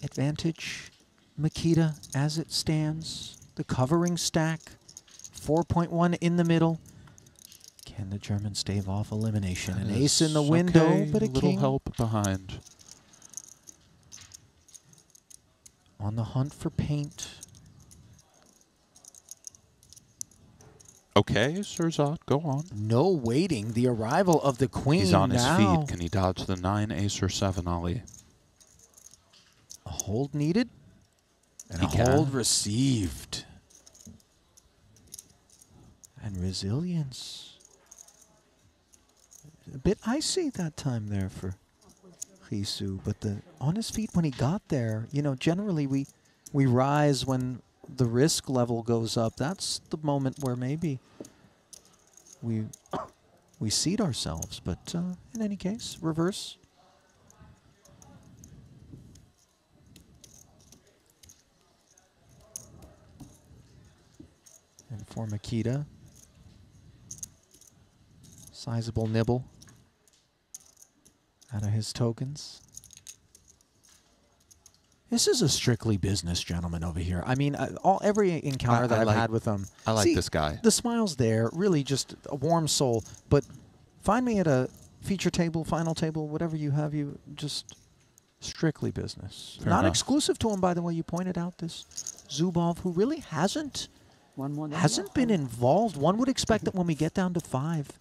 S2: Advantage, Makita as it stands. The covering stack, 4.1 in the middle. Can the Germans stave off elimination? An ace in the window,
S3: okay,
S2: but a
S3: little
S2: king.
S3: help behind.
S2: On the hunt for paint.
S3: Okay, Sirzat, go on.
S2: No waiting. The arrival of the queen.
S3: He's on his
S2: now.
S3: feet. Can he dodge the 9, ace, or 7, Ali?
S2: A hold needed. And
S3: He
S2: a
S3: can.
S2: hold received. And resilience. A bit icy that time there for Risu, but on his feet when he got there, you know, generally we rise when the risk level goes up. That's the moment where maybe we seat ourselves, but in any case, reverse. And for Makita, sizable nibble out of his tokens. This is a strictly business gentleman over here. I mean, every encounter that I've had with him.
S3: I like this guy.
S2: The smile's there, really just a warm soul. But find me at a feature table, final table, whatever you have, you just strictly business.
S3: Fair
S2: Not
S3: enough.
S2: exclusive to him, by the way. You pointed out this Zubov, who really hasn't been involved. One would expect that when we get down to 5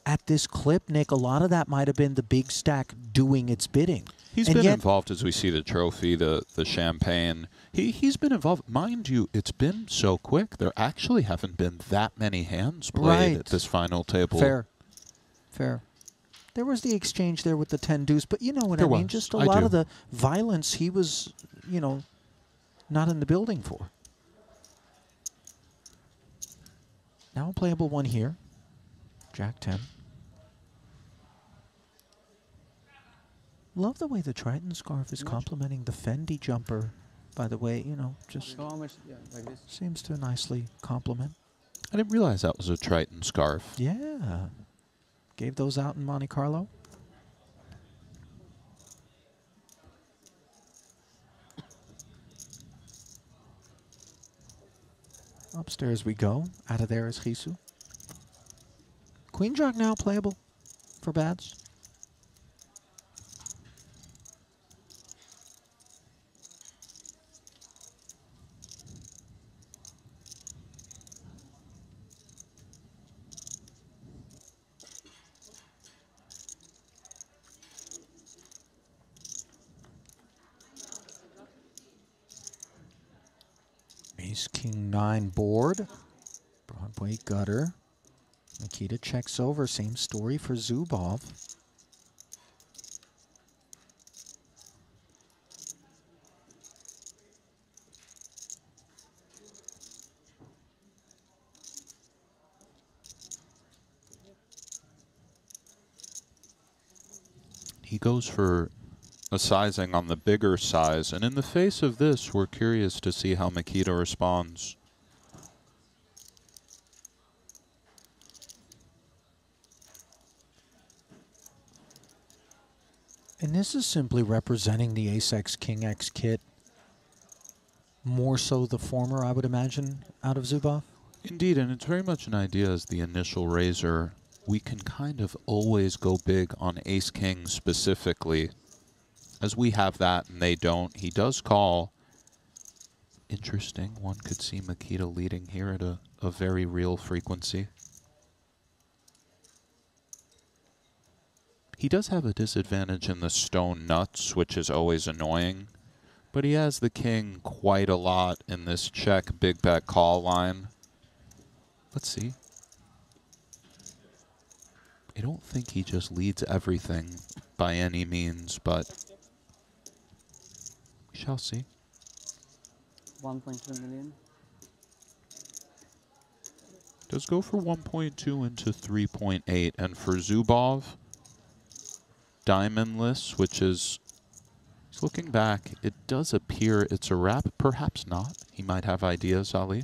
S2: at this clip, Nick, a lot of that might have been the big stack doing its bidding.
S3: He's been involved as we see the trophy, the champagne. He's been involved. Mind you, it's been so quick. There actually haven't been that many hands played at this final table.
S2: Fair. Fair. There was the exchange there with the 10 deuce, but you know what I mean? Just a lot of the violence he was, you know, not in the building for. Now a playable one here. Jack 10. Love the way the Triton scarf is complementing the Fendi jumper. By the way, you know, just
S7: like this.
S2: Seems to nicely complement.
S3: I didn't realize that was a Triton scarf.
S2: Yeah. Gave those out in Monte Carlo. Upstairs we go. Out of there is Risu. Queen Jack now playable for Bads. Ace King 9 board. Broadway gutter. Makita checks over. Same story for Zubov.
S3: He goes for a sizing on the bigger size, and in the face of this, we're curious to see how Makita responds.
S2: And this is simply representing the Ace X King X kit. More so the former, I would imagine, out of Zubov.
S3: Indeed, and it's very much an idea as the initial raiser. We can kind of always go big on Ace King specifically. As we have that and they don't, he does call. Interesting. One could see Makita leading here at a very real frequency. He does have a disadvantage in the stone nuts, which is always annoying. But he has the king quite a lot in this check big bet call line. Let's see. I don't think he just leads everything by any means, but we shall see.
S7: 1.2 million.
S3: Does go for 1.2 into 3.8, and for Zubov, diamondless, which is, looking back, it does appear it's a wrap. Perhaps not. He might have ideas, Ali.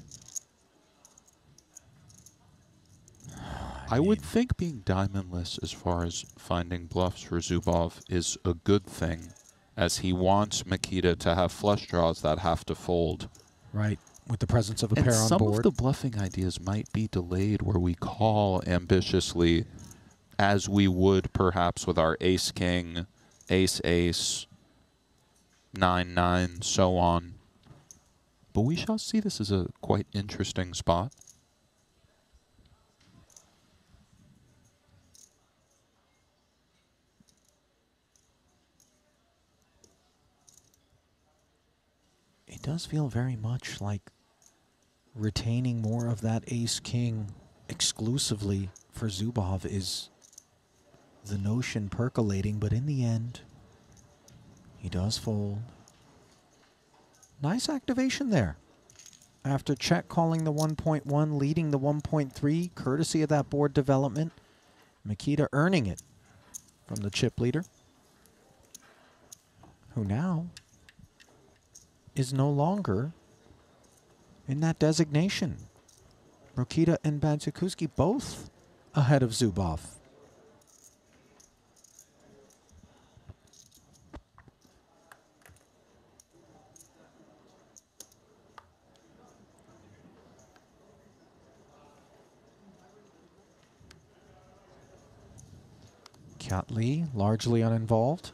S3: I would think being diamondless as far as finding bluffs for Zubov is a good thing, as he wants Makita to have flush draws that have to fold.
S2: Right, with the presence of a pair on board.
S3: Some of the bluffing ideas might be delayed where we call ambitiously, as we would perhaps with our ace-king, ace-ace, 9-9, so on. But we shall see. This is a quite interesting spot.
S2: does feel very much like retaining more of that ace-king exclusively for Zubov is the notion percolating, but in the end, he does fold. Nice activation there. After check calling the 1.1, leading the 1.3, courtesy of that board development, Mikita earning it from the chip leader, who now is no longer in that designation. Rokita and Badziakuski both ahead of Zubov. Kat Lee, largely uninvolved.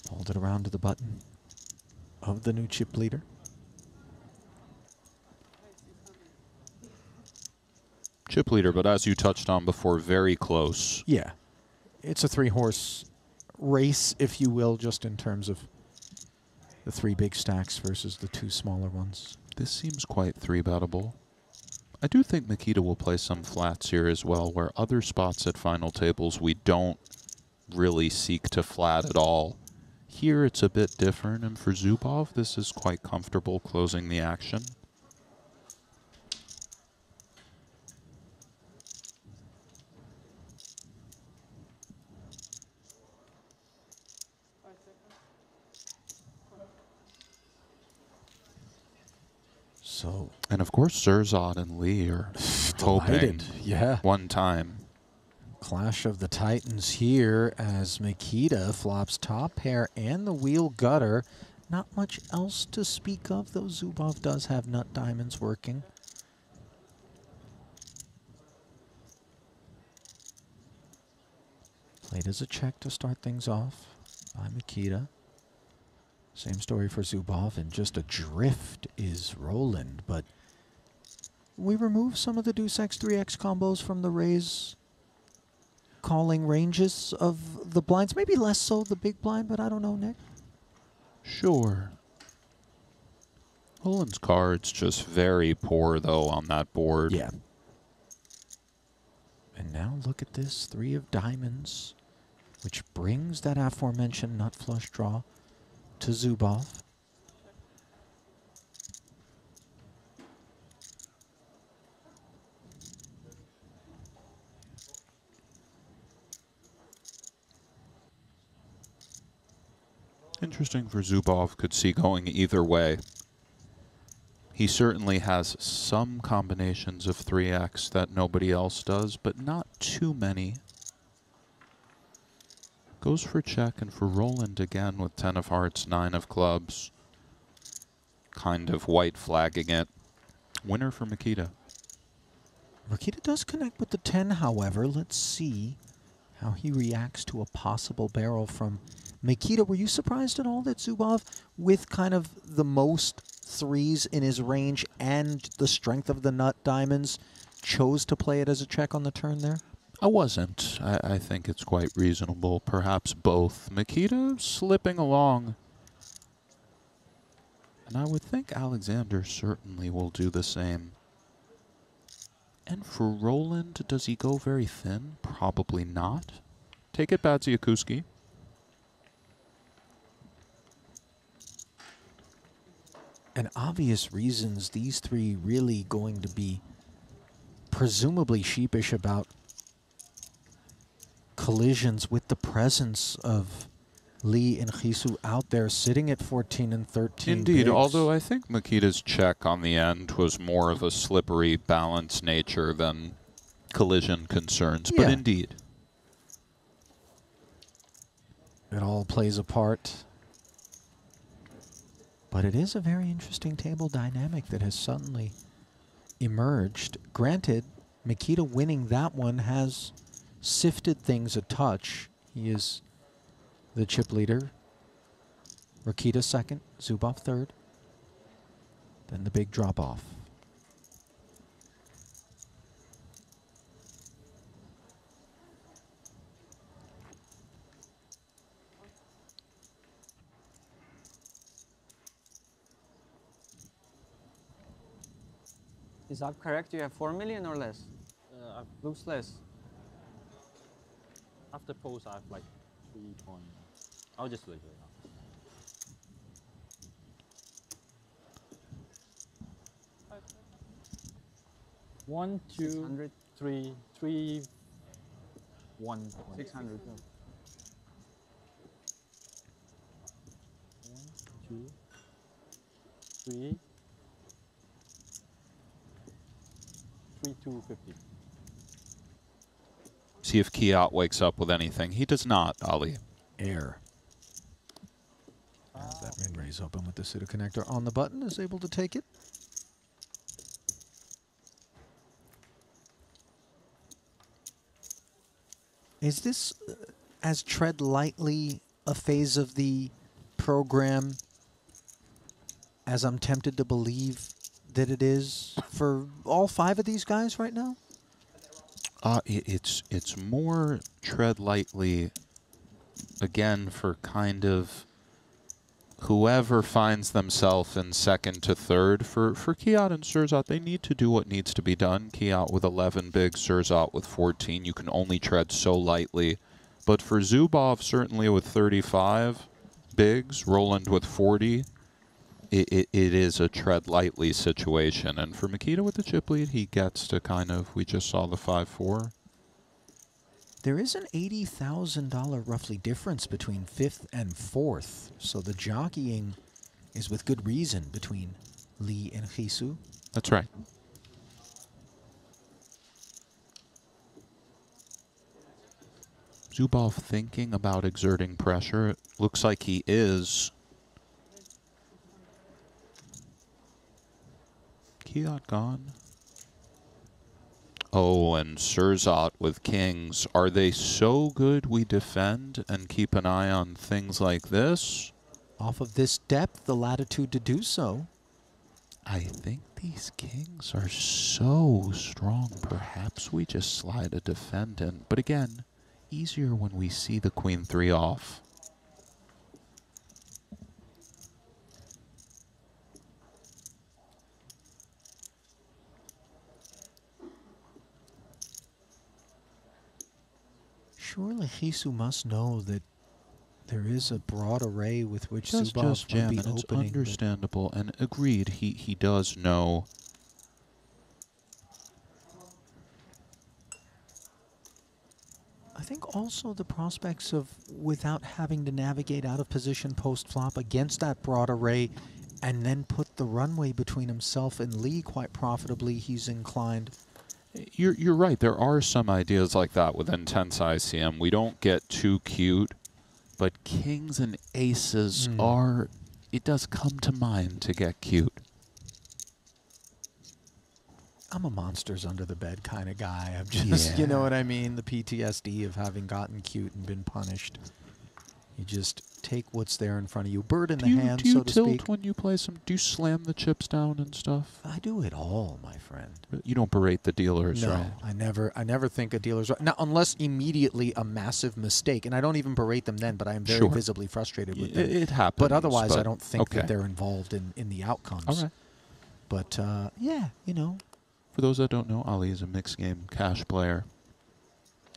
S2: Hold it around to the button of the new chip leader.
S3: Chip leader, but as you touched on before, very close.
S2: Yeah. It's a three-horse race, if you will, just in terms of the three big stacks versus the two smaller ones.
S3: This seems quite three-bettable. I do think Mikita will play some flats here as well, where other spots at final tables we don't really seek to flat at all. Here it's a bit different, and for Zubov, this is quite comfortable closing the action.
S2: So,
S3: and of course, Surzad and Lee are hoping one time.
S2: Clash of the Titans here as Mikita flops top pair and the wheel gutter. Not much else to speak of, though Zubov does have nut diamonds working. Played as a check to start things off by Mikita. Same story for Zubov, and just adrift is Roland, but we remove some of the deuce x 3x combos from the raise calling ranges of the blinds. Maybe less so the big blind, but I don't know, Nick.
S3: Sure. Roland's card's just very poor, though, on that board.
S2: Yeah. And now look at this, 3 of diamonds, which brings that aforementioned nut flush draw to Zubov.
S3: Interesting for Zubov, could see going either way. He certainly has some combinations of 3x that nobody else does, but not too many. Goes for check, and for Roland again with 10 of hearts, 9 of clubs. Kind of white flagging it. Winner for Mikita.
S2: Mikita does connect with the 10, however. Let's see how he reacts to a possible barrel from Mikita. Were you surprised at all that Zubov, with kind of the most threes in his range and the strength of the nut diamonds, chose to play it as a check on the turn there?
S3: I wasn't. I think it's quite reasonable. Perhaps both. Mikita slipping along. And I would think Alexander certainly will do the same. And for Roland, does he go very thin? Probably not. Take it, Badziakuski.
S2: And obvious reasons, these three really going to be presumably sheepish about collisions with the presence of Lee and Chisu out there sitting at 14 and 13.
S3: Indeed,
S2: bigs.
S3: although I think Mikita's check on the end was more of a slippery balance nature than collision concerns, but indeed.
S2: It all plays a part. But it is a very interesting table dynamic that has suddenly emerged. Granted, Mikita winning that one has sifted things a touch. He is the chip leader. Rokita second, Zubov third. Then the big drop off.
S7: Is that correct? You have 4 million or less? Looks less.
S8: After post, I have like 3 point. I'll just leave it out. 1, 2,
S7: 600.
S8: 3, 3, 1.
S7: 600.
S8: 1, 2, 3, 250.
S3: See if Kiat wakes up with anything. He does not, Ali.
S2: Air. As that mid-raise open with the pseudo connector on the button, is able to take it. Is this, as tread lightly, a phase of the program as I'm tempted to believe that it is for all 5 of these guys right now?
S3: It's more tread lightly, again, for kind of whoever finds themselves in second to third. For Kiat and Surzat, they need to do what needs to be done. Kiat with 11 big, Surzat with 14. You can only tread so lightly. But for Zubov, certainly with 35 bigs, Roland with 40, it is a tread lightly situation. And for Makita with the chip lead, he gets to kind of, we just saw the 5-4.
S2: There is an $80,000 roughly difference between 5th and 4th. So the jockeying is with good reason between Lee and Hisu.
S3: That's right. Zubov thinking about exerting pressure. It looks like he is. Kiat gone. Oh, and Surzat with kings. Are they so good we defend and keep an eye on things like this?
S2: Off of this depth, the latitude to do so.
S3: I think these kings are so strong. Perhaps we just slide a defendant. But again, easier when we see the queen 3 off.
S2: Surely Hisu must know that there is a broad array with which
S3: Just
S2: Zubov
S3: jam,
S2: will be
S3: and it's
S2: opening.
S3: understandable, and agreed, he does know.
S2: I think also the prospects of, without having to navigate out of position post-flop against that broad array and then put the runway between himself and Lee quite profitably, he's inclined.
S3: You're right. There are some ideas like that within Tense ICM. We don't get too cute, but kings and aces are. It does come to mind to get cute.
S2: I'm a monsters under the bed kind of guy. I'm just, you know what I mean? The PTSD of having gotten cute and been punished. You just take what's there in front of you. Bird in the hand, so to speak.
S3: Do you tilt when you play some? Do you slam the chips down and stuff?
S2: I do it all, my friend.
S3: You don't berate the dealers,
S2: no,
S3: right?
S2: I never think a dealer's right. Now, unless immediately a massive mistake, and I don't even berate them then, but I am very visibly frustrated with them.
S3: It happens.
S2: But otherwise, I don't think that they're involved in the outcomes.
S3: All right.
S2: But, yeah, you know.
S3: For those that don't know, Ali is a mixed game cash player.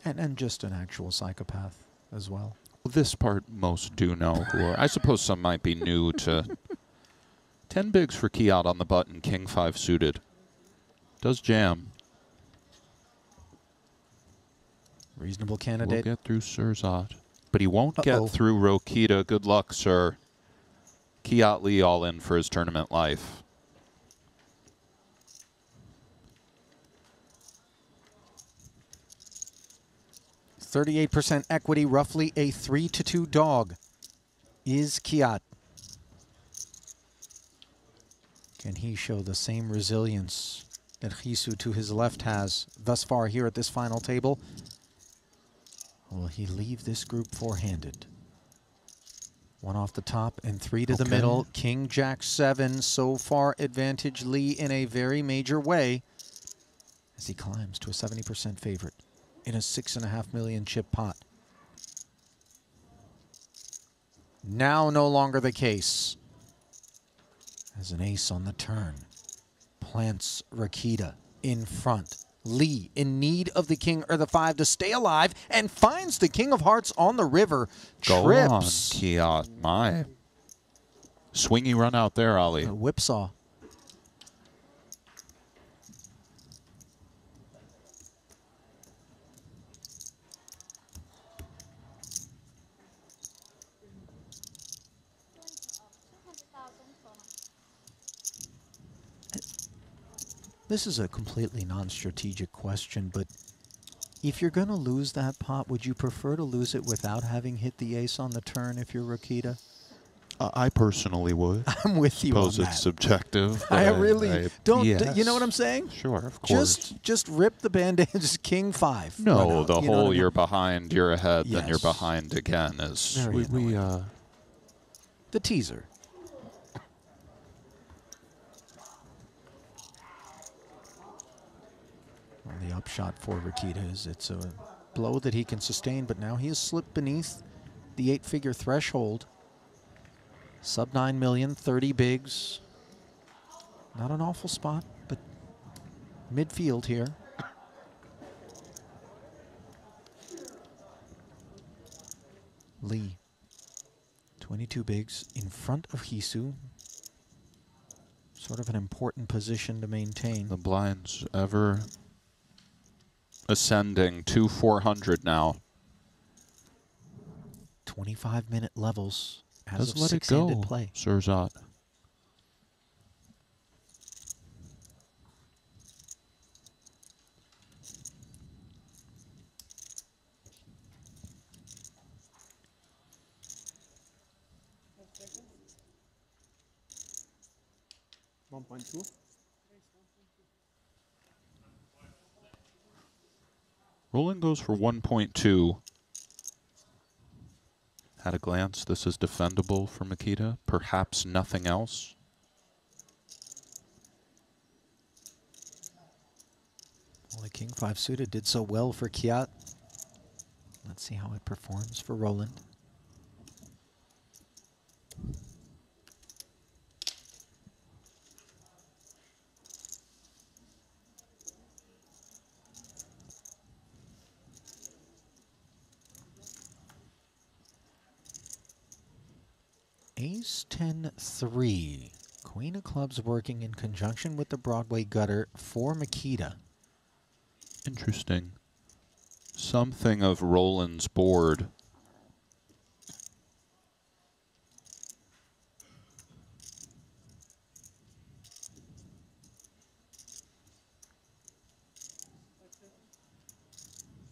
S2: And just an actual psychopath as well.
S3: Well, this part most do know who are. I suppose some might be new to. 10 bigs for Kiat on the button, king 5 suited. Does jam.
S2: Reasonable candidate.
S3: Will get through Surzat. But he won't get through Rokita. Good luck, sir. Kiat Lee all in for his tournament life.
S2: %38 equity, roughly a 3-2 dog, is Kiat. Can he show the same resilience that Hisu to his left has thus far here at this final table? Will he leave this group four-handed? 1 off the top and 3 to the middle. King, Jack, 7. So far, advantage Lee in a very major way as he climbs to a 70% favorite in a $6.5 million chip pot. Now no longer the case, as an ace on the turn plants Rakita in front. Lee in need of the king or the 5 to stay alive and finds the king of hearts on the river.
S3: Go
S2: Trips.
S3: on, Kiat. My. Swingy run out there, Ali.
S2: A whipsaw. This is a completely non-strategic question, but if you're going to lose that pot, would you prefer to lose it without having hit the ace on the turn if you're Rakita?
S3: I personally would.
S2: I'm with you on
S3: Suppose
S2: that.
S3: it's subjective.
S2: I really don't.
S3: Yes.
S2: You know what I'm saying?
S3: Sure, of course.
S2: Just rip the band-aid. Just king 5.
S3: No, the
S2: you know
S3: whole
S2: what I mean?
S3: you're behind, you're ahead, then you're
S2: Yes.
S3: behind again is
S2: Very
S3: we
S2: the teaser. Well, the upshot for Rakita is it's a blow that he can sustain, but now he has slipped beneath the 8-figure threshold. Sub 9 million, 30 bigs. Not an awful spot, but midfield here. Lee, 22 bigs in front of Hisu. Sort of an important position to maintain.
S3: the blinds ever ascending to 400 now.
S2: 25-minute levels as
S3: Does
S2: of
S3: let it
S2: six-handed
S3: go,
S2: play.
S3: Surzat.
S7: $1.2.
S3: Roland goes for 1.2. At a glance, this is defendable for Makita. Perhaps nothing else.
S2: Well, the king 5 suited did so well for Kiat. Let's see how it performs for Roland. Ace 10-3. Queen of clubs working in conjunction with the Broadway gutter for Makita.
S3: Interesting. Something of Roland's board.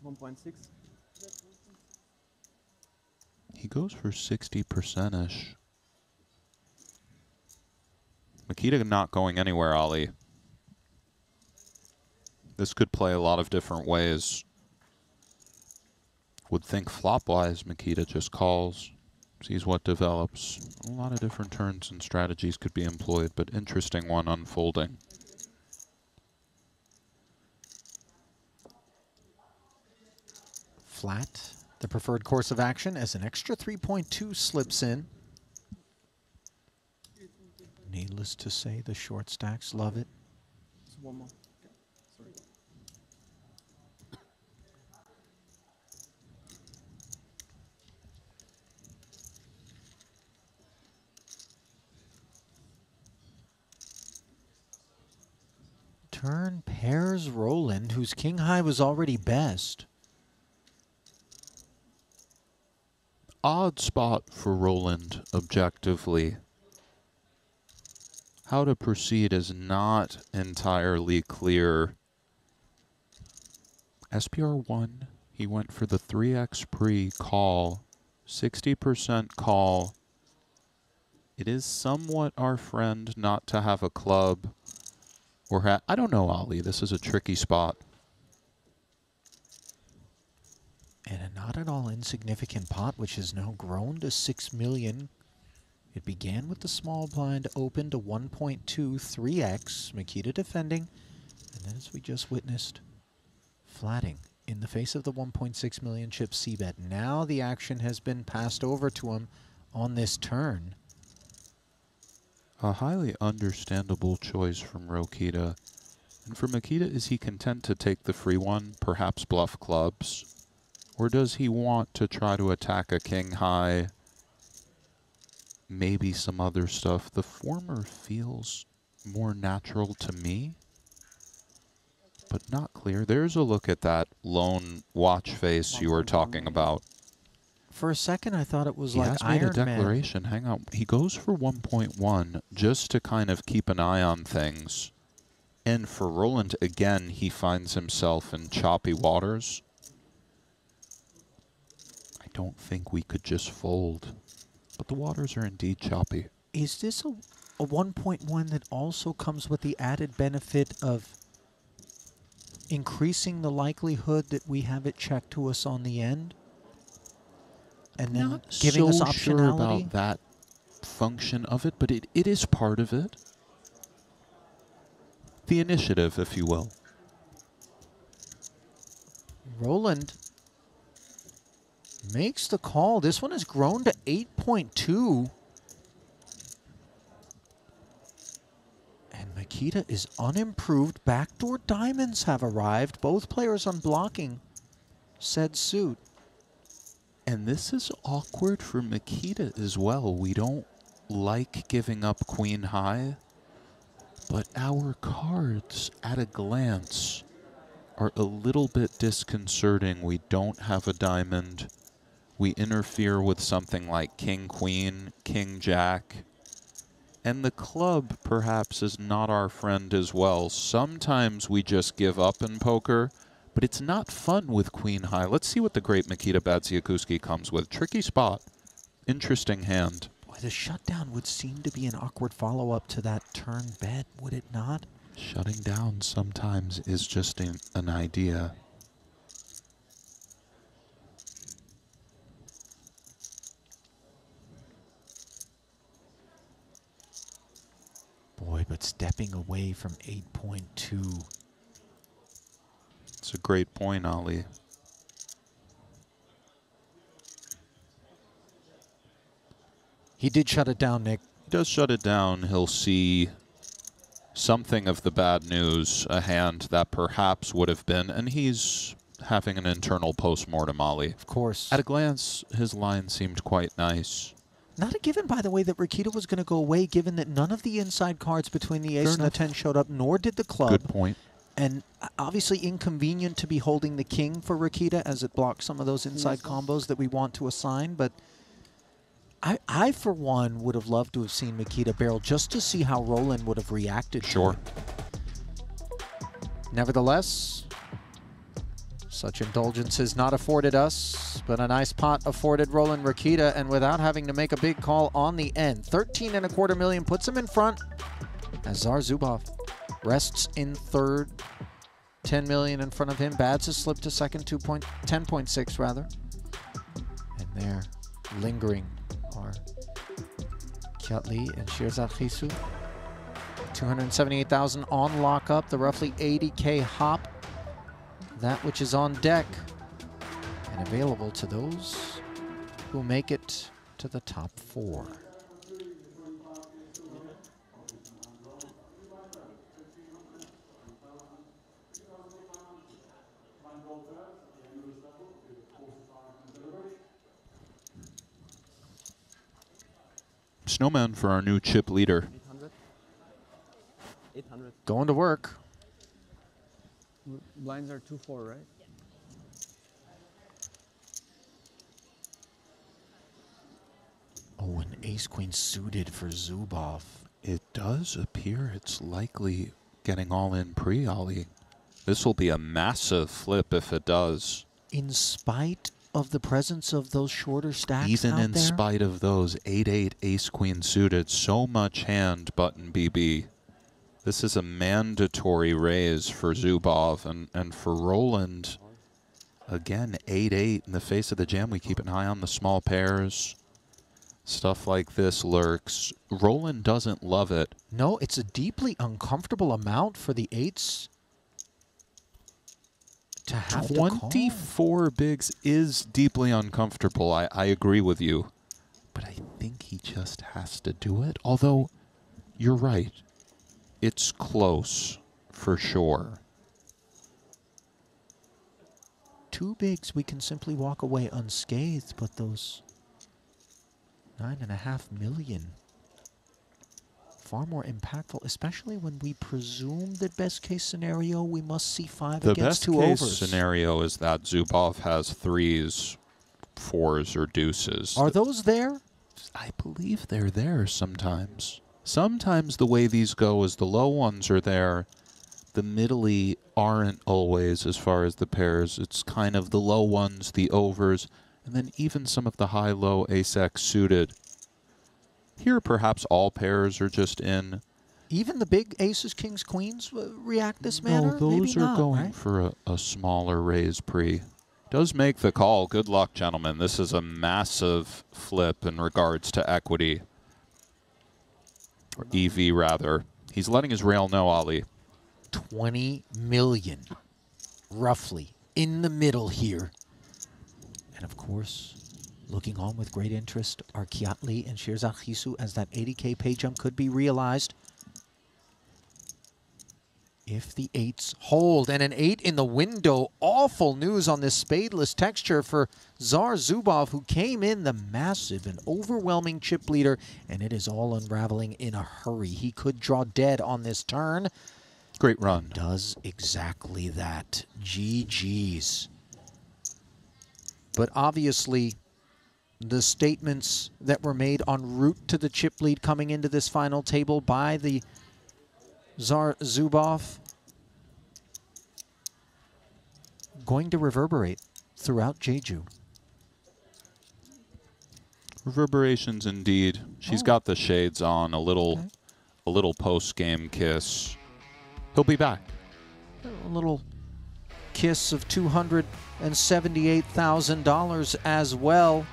S7: $1.6.
S3: He goes for 60%-ish. Makita not going anywhere, Ali. This could play a lot of different ways. Would think flop-wise, Makita just calls, sees what develops. A lot of different turns and strategies could be employed, but interesting one unfolding.
S2: Flat, the preferred course of action, as an extra 3.2 slips in. Needless to say, the short stacks love it.
S7: Just one more. Okay. Sorry.
S2: Turn pairs Roland, whose king high was already best.
S3: Odd spot for Roland, objectively. How to proceed is not entirely clear. SPR 1, he went for the 3x pre-call, 60% call. It is somewhat our friend not to have a club. Or I don't know, Ali. This is a tricky spot.
S2: And a not at all insignificant pot, which has now grown to 6 million. It began with the small blind open to 1.2, 3x. Makita defending. And then, as we just witnessed, flatting in the face of the 1.6 million chip c-bet. Now the action has been passed over to him on this turn.
S3: A highly understandable choice from Rokita. And for Makita, is he content to take the free one, perhaps bluff clubs? Or does he want to try to attack a king high? Maybe some other stuff. The former feels more natural to me, but not clear. There's a look at that lone watch face you were talking about.
S2: For a second, I thought it was
S3: He
S2: like
S3: has made a
S2: Iron Man.
S3: declaration. Hang on. He goes for 1.1 just to kind of keep an eye on things. And for Roland, again, he finds himself in choppy waters. I don't think we could just fold. But the waters are indeed choppy.
S2: Is this a 1.1 that also comes with the added benefit of increasing the likelihood that we have it checked to us on the end? And then
S3: Not
S2: giving us
S3: so
S2: optionality?
S3: sure about that function of it, but it is part of it. The initiative, if you will.
S2: Roland makes the call. This one has grown to 8.2. And Makita is unimproved. Backdoor diamonds have arrived. Both players unblocking said suit.
S3: And this is awkward for Makita as well. We don't like giving up queen high, but our cards at a glance are a little bit disconcerting. We don't have a diamond. We interfere with something like king queen, king jack. And the club perhaps is not our friend as well. Sometimes we just give up in poker, but it's not fun with queen high. Let's see what the great Makita Badziakuski comes with. Tricky spot. Interesting hand.
S2: Boy, the shutdown would seem to be an awkward follow-up to that turn bet, would it not?
S3: Shutting down sometimes is just an idea.
S2: Boy, but stepping away from 8.2.
S3: It's a great point, Ali.
S2: He did shut it down, Nick.
S3: He does shut it down. He'll see something of the bad news, a hand that perhaps would have been, and he's having an internal post-mortem, Ali.
S2: Of course.
S3: At a glance, his line seemed quite nice.
S2: Not a given, by the way, that Rokita was going to go away, given that none of the inside cards between the ace and the 10 showed up, nor did the club.
S3: Good point.
S2: And obviously inconvenient to be holding the king for Rokita, as it blocks some of those inside combos that we want to assign. But I for one, would have loved to have seen Makita barrel just to see how Roland would have reacted to it. Nevertheless, such indulgences not afforded us, but a nice pot afforded Roland Rokita, and without having to make a big call on the end. 13.25 million puts him in front, as Tsar Zubov rests in third. 10 million in front of him. Bads has slipped to second, 10.6 rather. And there, lingering, are Kiatli and Shirzad Khisu. 278,000 on lockup, the roughly 80K hop. That which is on deck and available to those who make it to the top 4.
S3: Snowman for our new chip leader.
S7: 800. 800.
S2: Going to work.
S7: Blinds are 2-4, right?
S2: Oh, an ace-queen suited for Zubov.
S3: It does appear it's likely getting all in pre-Ali. This will be a massive flip if it does.
S2: In spite of the presence of those shorter stacks
S3: Even
S2: out
S3: in
S2: there?
S3: spite of those 8-8 ace-queen suited, so much hand button BB. This is a mandatory raise for Zubov, and for Roland, again, 8-8 in the face of the jam. We keep an eye on the small pairs. Stuff like this lurks. Roland doesn't love it.
S2: No, it's a deeply uncomfortable amount for the eights to have
S3: 24 bigs is deeply uncomfortable. I agree with you. But I think he just has to do it. Although, you're right. It's close, for sure.
S2: Two bigs, we can simply walk away unscathed, but those 9.5 million, far more impactful, especially when we presume that best case scenario we must see 5 against 2 overs.
S3: The best case scenario is that Zubov has 3s, 4s, or deuces.
S2: Are those there?
S3: I believe they're there sometimes. Sometimes the way these go is the low ones are there. The middly aren't always as far as the pairs. It's kind of the low ones, the overs, and then even some of the high-low ace-x suited. Here, perhaps all pairs are just in.
S2: Even the big aces, kings, queens react this manner?
S3: No, those
S2: Maybe
S3: are
S2: not,
S3: going
S2: right?
S3: for a smaller raise pre. Does make the call. Good luck, gentlemen. This is a massive flip in regards to equity. Or EV, rather. He's letting his rail know, Ali.
S2: 20 million, roughly, in the middle here. And of course, looking on with great interest are Kiatli and Shirzad Khisu as that 80K pay jump could be realized. If the 8s hold, and an 8 in the window, awful news on this spadeless texture for Tsar Zubov, who came in the massive and overwhelming chip leader, and it is all unraveling in a hurry. He could draw dead on this turn.
S3: Great run.
S2: Does exactly that. GG's. But obviously, the statements that were made en route to the chip lead coming into this final table by the Tsar Zubov going to reverberate throughout Jeju.
S3: Reverberations indeed. She's got the shades on, a little post-game kiss. He'll be back.
S2: A little kiss of $278,000 as well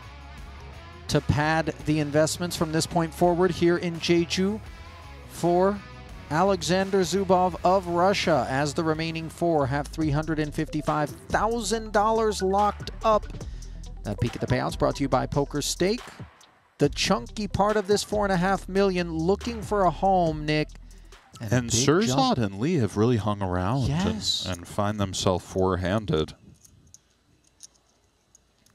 S2: to pad the investments from this point forward here in Jeju for Alexander Zubov of Russia, as the remaining 4 have $355,000 locked up. That peek at the payouts brought to you by Poker Stake. The chunky part of this $4.5 million looking for a home, Nick.
S3: And Shirzad and Lee have really hung around
S2: yes.
S3: and find themselves four-handed.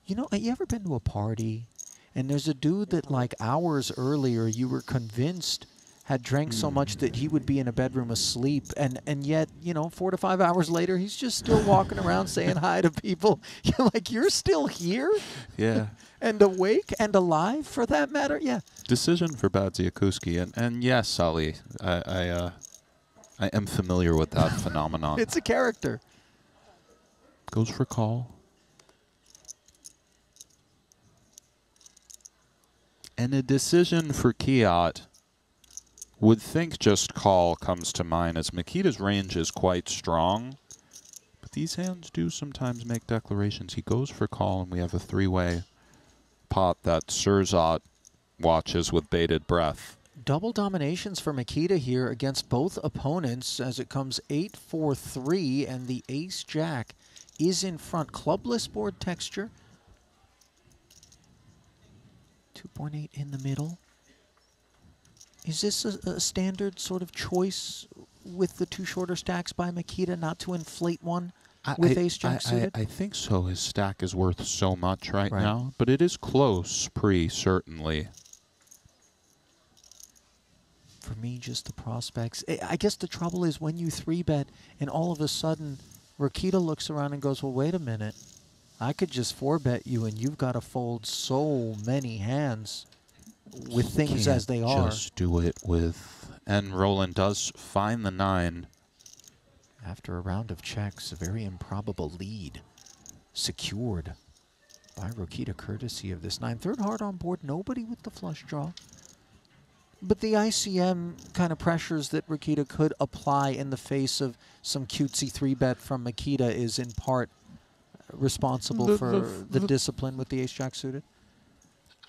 S2: You know, you ever been to a party and there's a dude that like hours earlier you were convinced had drank so much that he would be in a bedroom asleep, and yet, you know, 4 to 5 hours later, he's just still walking around saying hi to people. You're like, you're still here?
S3: Yeah.
S2: And awake and alive, for that matter? Yeah.
S3: Decision for Badziakuski. And yes, Sally, I am familiar with that phenomenon.
S2: It's a character.
S3: Goes for call. And a decision for Kiat. Would think just call comes to mind, as Makita's range is quite strong. But these hands do sometimes make declarations. He goes for call, and we have a 3-way pot that Shirzad watches with bated breath.
S2: Double dominations for Makita here against both opponents as it comes 8-4-3, and the ace-jack is in front. Clubless board texture. 2.8 in the middle. Is this a standard sort of choice with the 2 shorter stacks by Makita, not to inflate one with ace-jack suited?
S3: I think so. His stack is worth so much right now, but it is close certainly.
S2: For me, just the prospects. I guess the trouble is when you 3-bet and all of a sudden Rakita looks around and goes, well, wait a minute. I could just 4-bet you and you've got to fold so many hands with things as they are.
S3: Just do it with. And Roland does find the 9.
S2: After a round of checks, a very improbable lead secured by Rokita, courtesy of this 9. Third hard on board, nobody with the flush draw. But the ICM kind of pressures that Rokita could apply in the face of some cutesy 3-bet from Makita is in part responsible for the discipline with the ace-jack suited.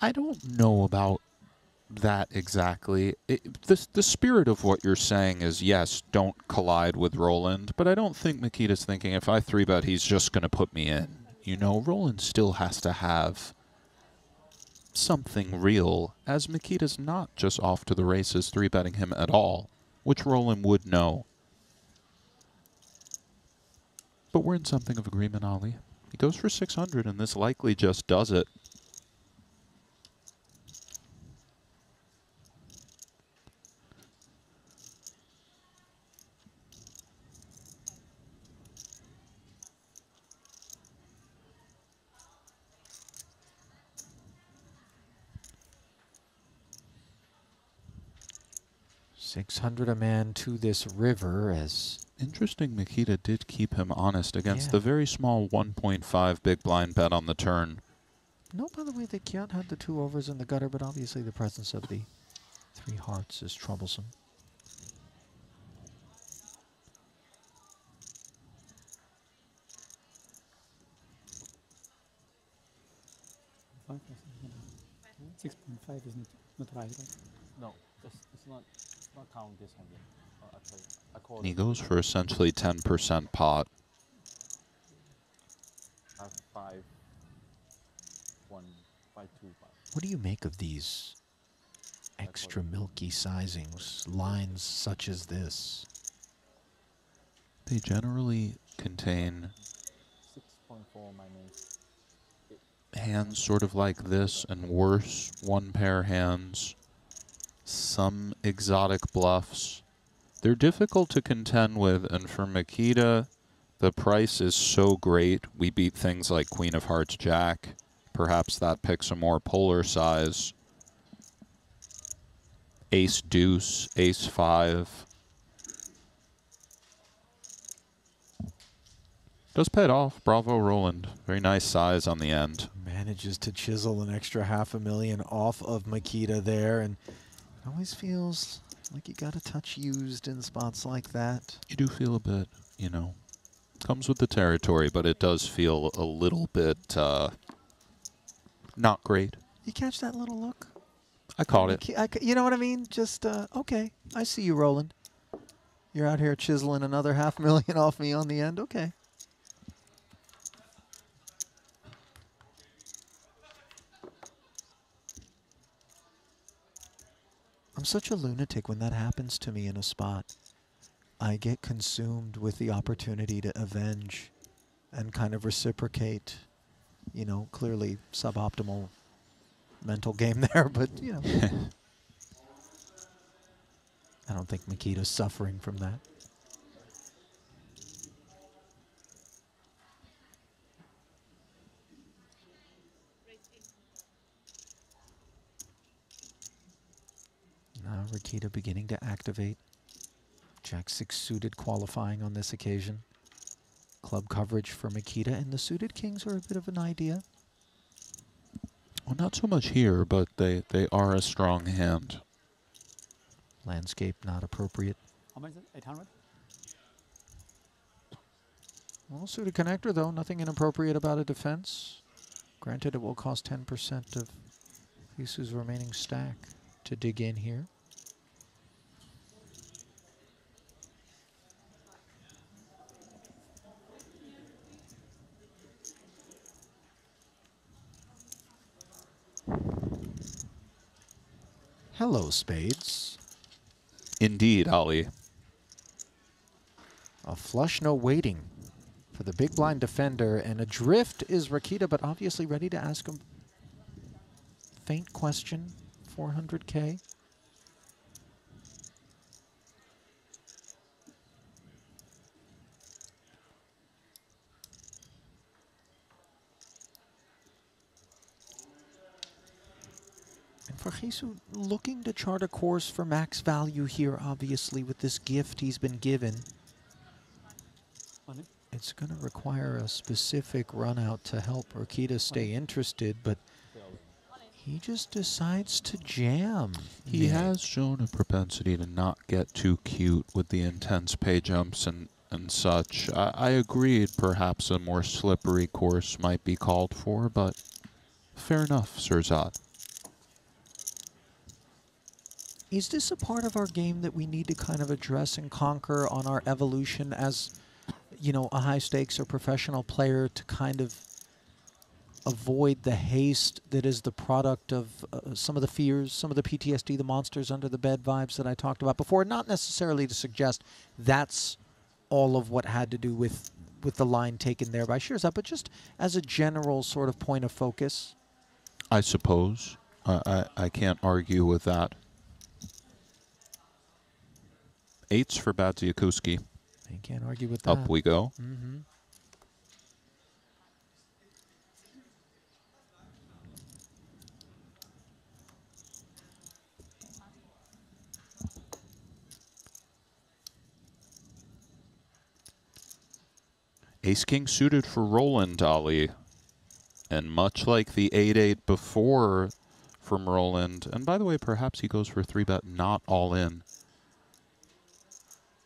S3: I don't know about that exactly. The spirit of what you're saying is, yes, don't collide with Roland, but I don't think Makita's thinking if I 3-bet, he's just going to put me in. You know, Roland still has to have something real, as Mikita's not just off to the races 3-betting him at all, which Roland would know. But we're in something of agreement, Ali. He goes for 600, and this likely just does it.
S2: $600 a man to this river as...
S3: Interesting, Mikita did keep him honest against the very small 1.5 big blind bet on the turn.
S2: No, by the way, the Kiat had the 2 overs in the gutter, but obviously the presence of the 3 hearts is troublesome.
S7: $5,000. 6.5 is not right, right?
S8: No, it's not count this one yet.
S3: And he goes for essentially 10% pot.
S8: 5, 1, 5, 2, 5.
S2: What do you make of these extra milky sizings, lines such as this?
S3: They generally contain
S8: 6.4 minus
S3: hands sort of like this and worse, 1-pair hands, some exotic bluffs. They're difficult to contend with, and for Mikita, the price is so great. We beat things like Queen of Hearts Jack. Perhaps that picks a more polar size. Ace Deuce, Ace 5. Does pay it off. Bravo, Roland. Very nice size on the end.
S2: Manages to chisel an extra $500,000 off of Mikita there, and it always feels like you got a touch used in spots like that.
S3: You do feel a bit, you know, comes with the territory, but it does feel a little bit not great.
S2: You catch that little look?
S3: I caught it.
S2: You know what I mean? Just, okay, I see you, Roland. You're out here chiseling another $500,000 off me on the end? Okay. I'm such a lunatic when that happens to me in a spot. I get consumed with the opportunity to avenge and kind of reciprocate. You know, clearly suboptimal mental game there, but, you know. I don't think Mikita's suffering from that. Now Rakita beginning to activate. Jack-6 suited qualifying on this occasion. Club coverage for Mikita, and the suited kings are a bit of an idea.
S3: Well, not so much here, but they are a strong hand.
S2: Landscape not appropriate.
S7: How much is it? 800?
S2: Well, suited connector, though. Nothing inappropriate about a defense. Granted, it will cost 10% of Isu's remaining stack to dig in here. Hello, spades.
S3: Indeed, Ali.
S2: A flush, no waiting for the big blind defender, and adrift is Rakita, but obviously ready to ask him. Faint question, 400K. And for Jesus, looking to chart a course for max value here, obviously, with this gift he's been given. It's going to require a specific run out to help Rakita stay interested, but he just decides to jam.
S3: He has shown a propensity to not get too cute with the intense pay jumps and such. I agreed perhaps a more slippery course might be called for, but fair enough, Sirzat.
S2: Is this a part of our game that we need to kind of address and conquer on our evolution as, you know, a high stakes or professional player, to kind of avoid the haste that is the product of some of the fears, some of the PTSD, the monsters under the bed vibes that I talked about before. Not necessarily to suggest that's all of what had to do with the line taken there by Shirzad, but just as a general sort of point of focus.
S3: I suppose. I can't argue with that. Eights for Badziakuski.
S2: You can't argue with that.
S3: Up we go.
S2: Mm-hmm.
S3: Ace-King suited for Roland, Ali. And much like the 8-8 before from Roland, and by the way, perhaps he goes for 3-bet, not all in.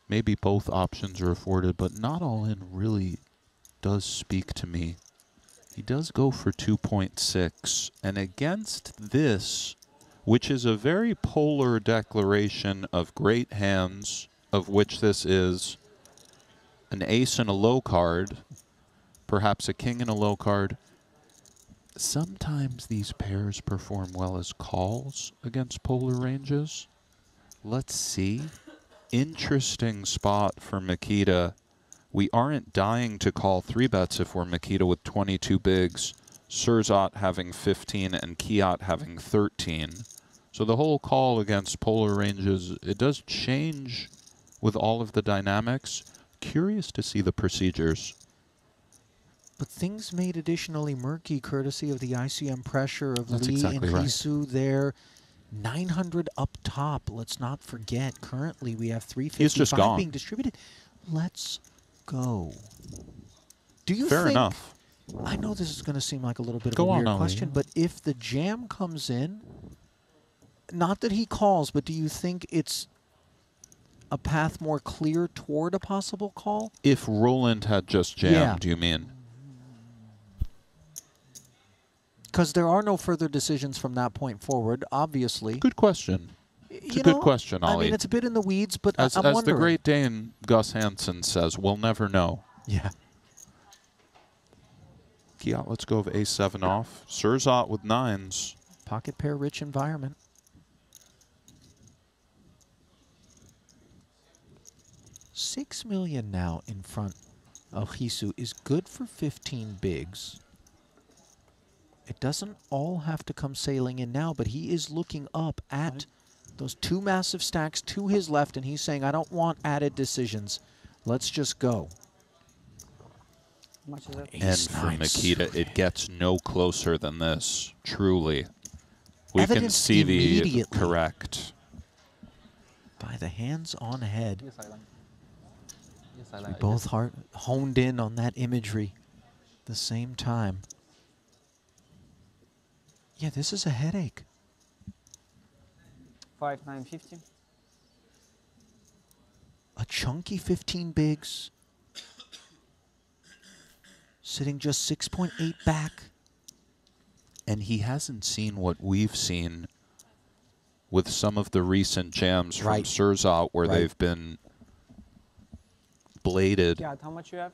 S3: Maybe both options are afforded, but not all in really does speak to me. He does go for 2.6, and against this, which is a very polar declaration of great hands, of which this is an ace and a low card, perhaps a king and a low card. Sometimes these pairs perform well as calls against polar ranges. Let's see. Interesting spot for Makita. We aren't dying to call 3-bets if we're Makita with 22 bigs, Shirzad having 15 and Kiat having 13. So the whole call against polar ranges, it does change with all of the dynamics. Curious to see the procedures.
S2: But things made additionally murky courtesy of the ICM pressure of
S3: That's
S2: Lee
S3: exactly
S2: and
S3: right.
S2: Hisu there. 900 up top. Let's not forget, currently we have
S3: He's just
S2: 355
S3: gone.
S2: being distributed. Let's go. Do you
S3: Fair
S2: think,
S3: enough.
S2: I know this is going to seem like a little bit of
S3: Go
S2: a
S3: on,
S2: weird
S3: Ali.
S2: question, but if the jam comes in, not that he calls, but do you think it's a path more clear toward a possible call?
S3: If Roland had just jammed, you mean?
S2: Because there are no further decisions from that point forward, obviously.
S3: Good question. It's
S2: You
S3: a good
S2: know,
S3: question,
S2: I
S3: Ollie.
S2: mean, it's a bit in the weeds, but
S3: As
S2: I'm
S3: the
S2: wondering.
S3: great Dane Gus Hansen says, we'll never know.
S2: Yeah.
S3: Kiat, let's go of A7 off. Shirzad with 9s.
S2: Pocket pair rich environment. $6 million now in front of Hisu is good for 15 bigs. It doesn't all have to come sailing in now, but he is looking up at those two massive stacks to his left, and he's saying, I don't want added decisions. Let's just go.
S7: How much is it?
S3: And for Makita, it gets no closer than this, truly. We can
S2: Evidence
S3: see the
S2: immediately.
S3: correct.
S2: By the hands on head.
S8: Yes, I like. Yes, I
S2: We
S8: like.
S2: both honed in on that imagery at the same time. Yeah, this is a headache.
S7: 5,950.
S2: A chunky 15 bigs. Sitting just 6.8 back.
S3: And he hasn't seen what we've seen with some of the recent jams from Shirzad where they've been bladed.
S7: Yeah, how much you have?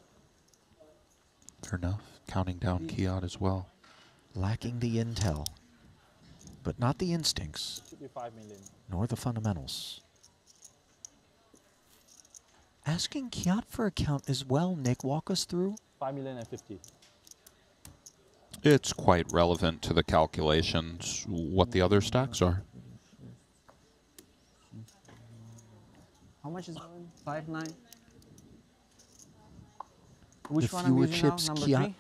S3: Fair enough. Counting down Kiat as well.
S2: Lacking the intel, but not the instincts,
S8: Should be 5 million.
S2: nor the fundamentals. Asking Kiat for a count as well, Nick. Walk us through.
S8: 5,050,000.
S3: It's quite relevant to the calculations what the other stacks are.
S7: How much is going? 5,900. Which
S2: The
S7: one I'm
S2: fewer
S7: using
S2: chips
S7: now? Number
S2: Kiat.
S7: 3?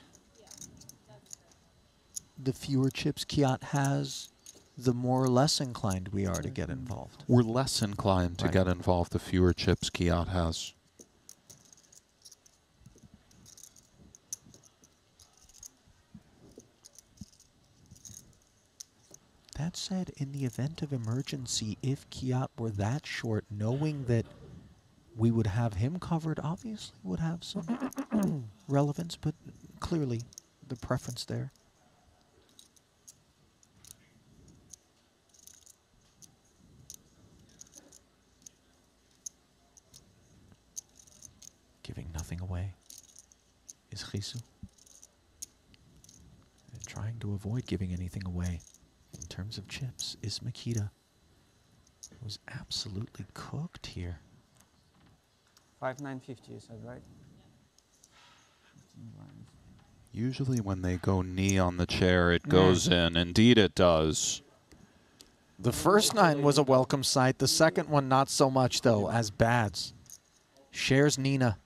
S2: The fewer chips Kiat has, the more or less inclined we are to get involved.
S3: We're less inclined to get involved the fewer chips Kiat has.
S2: That said, in the event of emergency, if Kiat were that short, knowing that we would have him covered, obviously would have some relevance, but clearly the preference there. Giving nothing away is Risu. And to avoid giving anything away. In terms of chips, is Makita. Was absolutely cooked here.
S7: 5,950, you said, right?
S3: Usually when they go knee on the chair, it goes in. Indeed, it does.
S2: The first 9 was a welcome sight. The second one, not so much, though, as Bads shares Nina.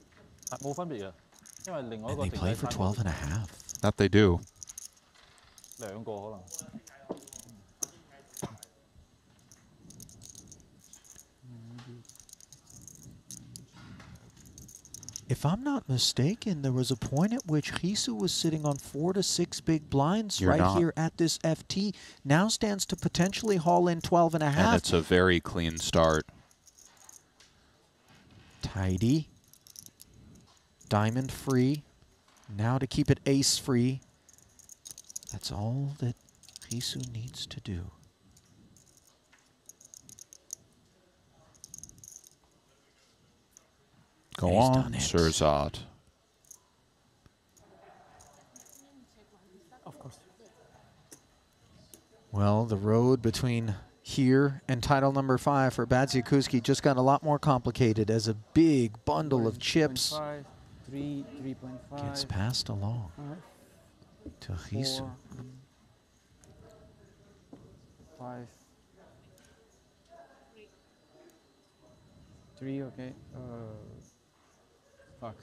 S2: And they play for 12.5.
S3: That they do.
S2: If I'm not mistaken, there was a point at which Risu was sitting on 4 to 6 big blinds here at this FT. Now stands to potentially haul in 12.5.
S3: And it's a very clean start.
S2: Tidy. Diamond free. Now to keep it ace free. That's all that Risu needs to do.
S3: Go on, Surzat.
S7: Of course.
S2: Well, the road between here and title number 5 for Badziakuski just got a lot more complicated as a big bundle of chips
S7: 3.5
S2: gets passed along to Risu.
S7: 5. 3, okay. Fuck.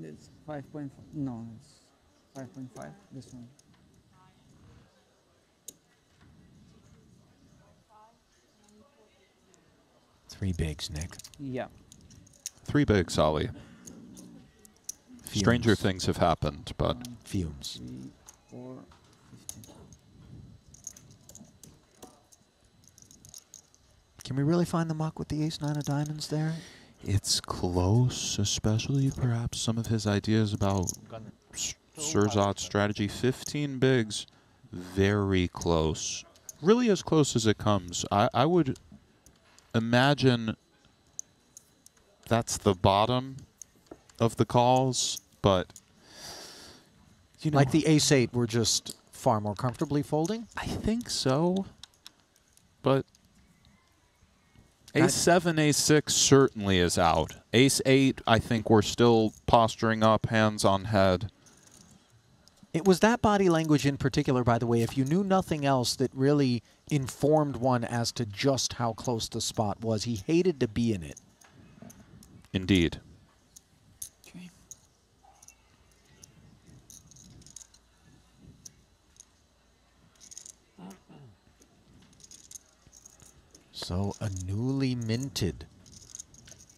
S7: It's 5.5. No, it's 5.5. This one.
S2: Three bigs, Nick.
S7: Yeah.
S3: 3 bigs, Ali.
S2: Fumes.
S3: Stranger things have happened, but
S2: fumes.
S7: 3, 4, 15.
S2: Can we really find the muck with the ace-9 of diamonds there?
S3: it's close, especially perhaps some of his ideas about Surzat's strategy. 15 bigs, very close. Really as close as it comes. I would imagine that's the bottom of the calls, but you know,
S2: like the ace-8, we're just far more comfortably folding?
S3: I think so, but ace-7, ace-6 certainly is out. Ace-8, I think we're still posturing up, hands on head.
S2: It was that body language in particular, by the way, if you knew nothing else, that really informed one as to just how close the spot was. He hated to be in it.
S3: Indeed.
S2: Okay. So a newly minted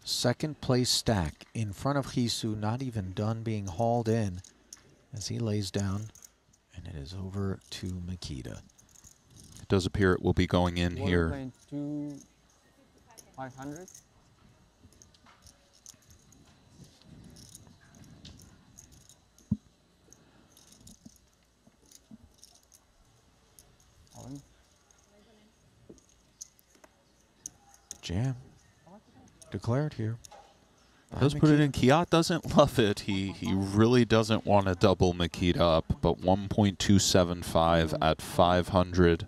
S2: second place stack in front of Hisu, not even done being hauled in as he lays down, and it is over to Makita.
S3: It does appear it will be going in here.
S7: Playing 2,500.
S2: Jam declared here.
S3: Does put it in. Kiat doesn't love it. He really doesn't want to double Makita up, but 1.275 at 500.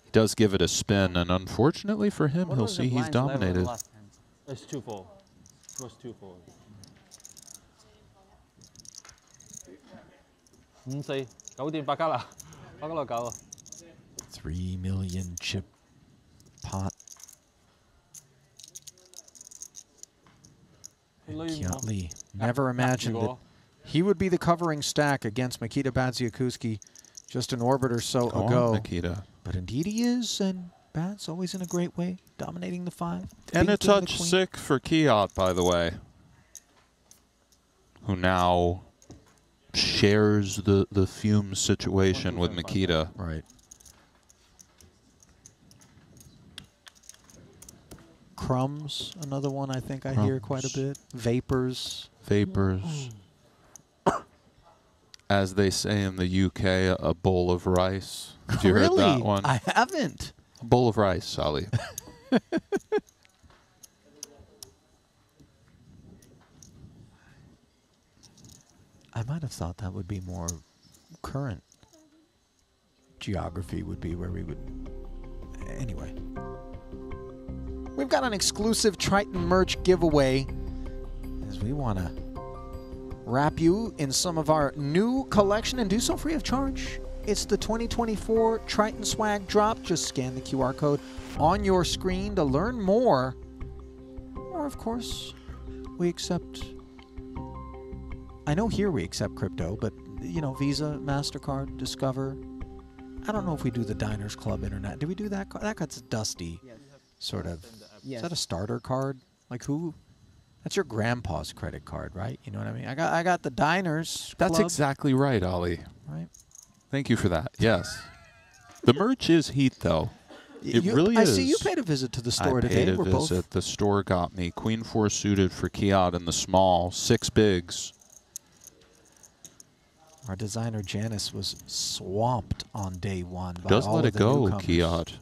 S3: He does give it a spin, and unfortunately for him, he'll see he's dominated.
S8: It's 2-4. It was 2-4. 5-4 9點8加啦，8加9啊。
S2: 3 million chip pot. Kiat Lee never imagined that he would be the covering stack against Makita Badziakuski just an orbit or so ago.
S3: Makita.
S2: But indeed he is, and Bad's always in a great way, dominating the 5.
S3: And a touch sick for Kiat, by the way, who now shares the fume situation with Makita.
S2: Right. Crumbs, another one I think I hear quite a bit. Vapors.
S3: Vapors. As they say in the UK, a bowl of rice. Have you heard that one?
S2: I haven't.
S3: A bowl of rice, Sally.
S2: I might have thought that would be more current geography would be where we would... Anyway. We've got an exclusive Triton merch giveaway as we want to wrap you in some of our new collection and do so free of charge. It's the 2024 Triton Swag Drop. Just scan the QR code on your screen to learn more. Or, of course, we accept... I know here we accept crypto, but, you know, Visa, MasterCard, Discover. I don't know if we do the Diners Club Internet. Do we do that? That gets dusty, sort of.
S7: Yes.
S2: Is that a starter card? Like who? That's your grandpa's credit card, right? You know what I mean? I got the Diners Club.
S3: That's exactly right, Ollie.
S2: Right.
S3: Thank you for that. Yes. The merch is heat, though. It really is.
S2: I see you paid a visit to the store today.
S3: I paid a visit. The store got me Queen 4 suited for Kiat in the small, 6 bigs.
S2: Our designer Janice was swamped on day one by
S3: Does
S2: all
S3: let
S2: of
S3: it
S2: the
S3: go,
S2: newcomers.
S3: Kiat.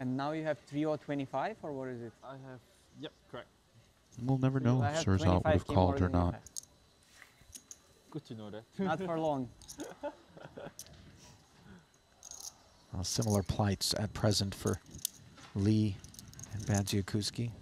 S7: And now you have 3 or 25, or what is it?
S8: I have, yep, correct.
S3: We'll never know
S7: I
S3: if
S7: have
S3: Sirzat would have
S7: 25K
S3: called
S7: more
S3: or
S7: than you
S3: not.
S7: have.
S8: Good to know that.
S7: Not for long.
S2: Well, similar plights at present for Lee and Badziakuski.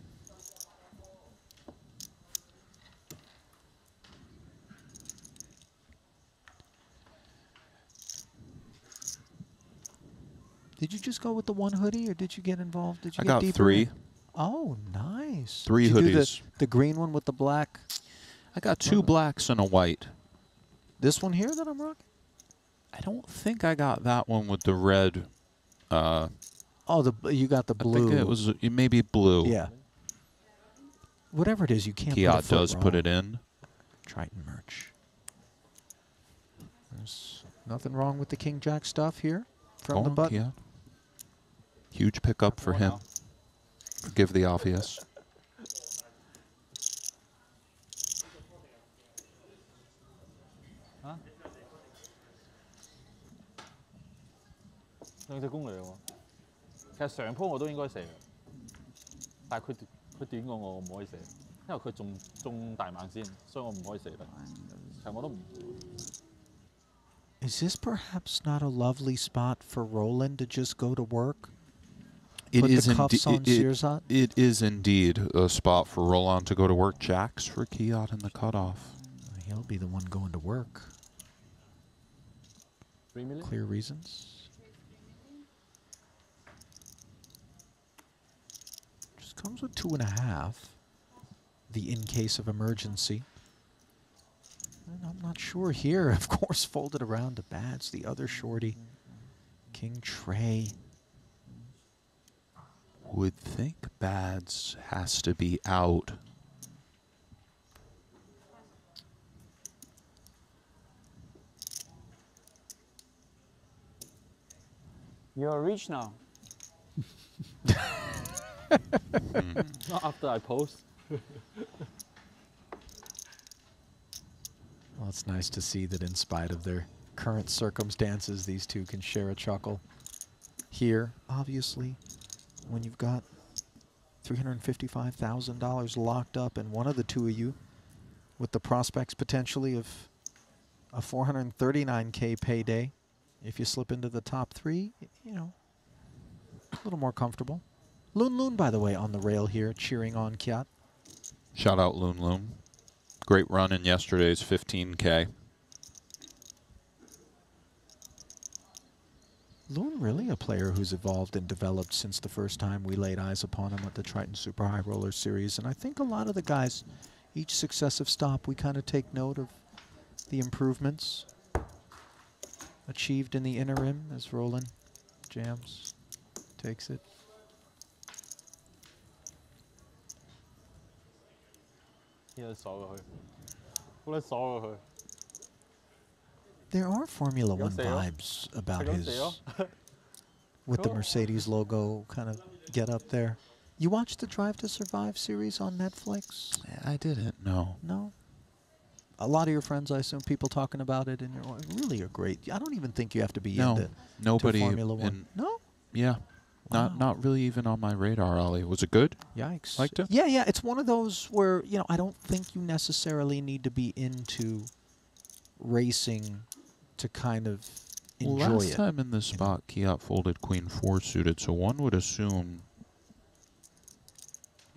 S2: Did you just go with the one hoodie, or did you get involved? Did you
S3: I
S2: get
S3: got
S2: deeper
S3: 3.
S2: in? Oh, nice.
S3: 3
S2: Did you do
S3: hoodies.
S2: the green one with the black?
S3: I got 2 blacks and a white.
S2: This one here that I'm rocking?
S3: I don't think I got that one with the red.
S2: Oh, you got the blue.
S3: I think it was maybe blue.
S2: Yeah. Whatever it is, you can't.
S3: Kiat does put it in.
S2: Triton merch. There's nothing wrong with the King Jack stuff here from
S3: Go
S2: the
S3: on,
S2: button.
S3: Kiat. Huge pickup for him. Forgive the obvious.
S8: 嚇？兩隻公嚟喎。其實上鋪我都應該射嘅，但係佢短過我，我唔可以射，因為佢中大猛先，所以我唔可以射得。其實我都唔。
S2: Is this perhaps not a lovely spot for Roland to just go to work?
S3: It
S2: Put
S3: is
S2: the cuffs on Sirzat?
S3: it is indeed a spot for Roland to go to work. Jacks for Kiat in the cutoff.
S2: He'll be the one going to work.
S8: 3 million?
S2: Clear reasons. Just comes with 2.5. The in case of emergency. And I'm not sure here. Of course, folded around to bats. The other shorty, King Trey.
S3: Would think Bads has to be out.
S7: You're rich now.
S8: Not after I post.
S2: Well, it's nice to see that in spite of their current circumstances, these two can share a chuckle. Here, obviously, when you've got $355,000 locked up and one of the two of you with the prospects potentially of a $439K payday, if you slip into the top 3, you know, a little more comfortable. Loon Loon, by the way, on the rail here, cheering on Kiat.
S3: Shout out Loon Loon. Great run in yesterday's 15K.
S2: Loon really a player who's evolved and developed since the first time we laid eyes upon him at the Triton Super High Roller Series. And I think a lot of the guys, each successive stop, we kind of take note of the improvements achieved in the inner rim as Roland jams, takes it. There are Formula One vibes about his, with the Mercedes logo kind of get up there. You watched the Drive to Survive series on Netflix?
S3: I didn't, no.
S2: No? A lot of your friends, I assume, people talking about it, and you're really a great. I don't even think you have to be into
S3: nobody
S2: to Formula One. No?
S3: Yeah. Not really even on my radar, Ali. Was it good?
S2: Yikes.
S3: Liked it?
S2: Yeah, yeah. It's one of those where, you know, I don't think you necessarily need to be into racing to kind of enjoy
S3: Last
S2: it.
S3: time in this spot, Kiat folded queen 4 suited, so one would assume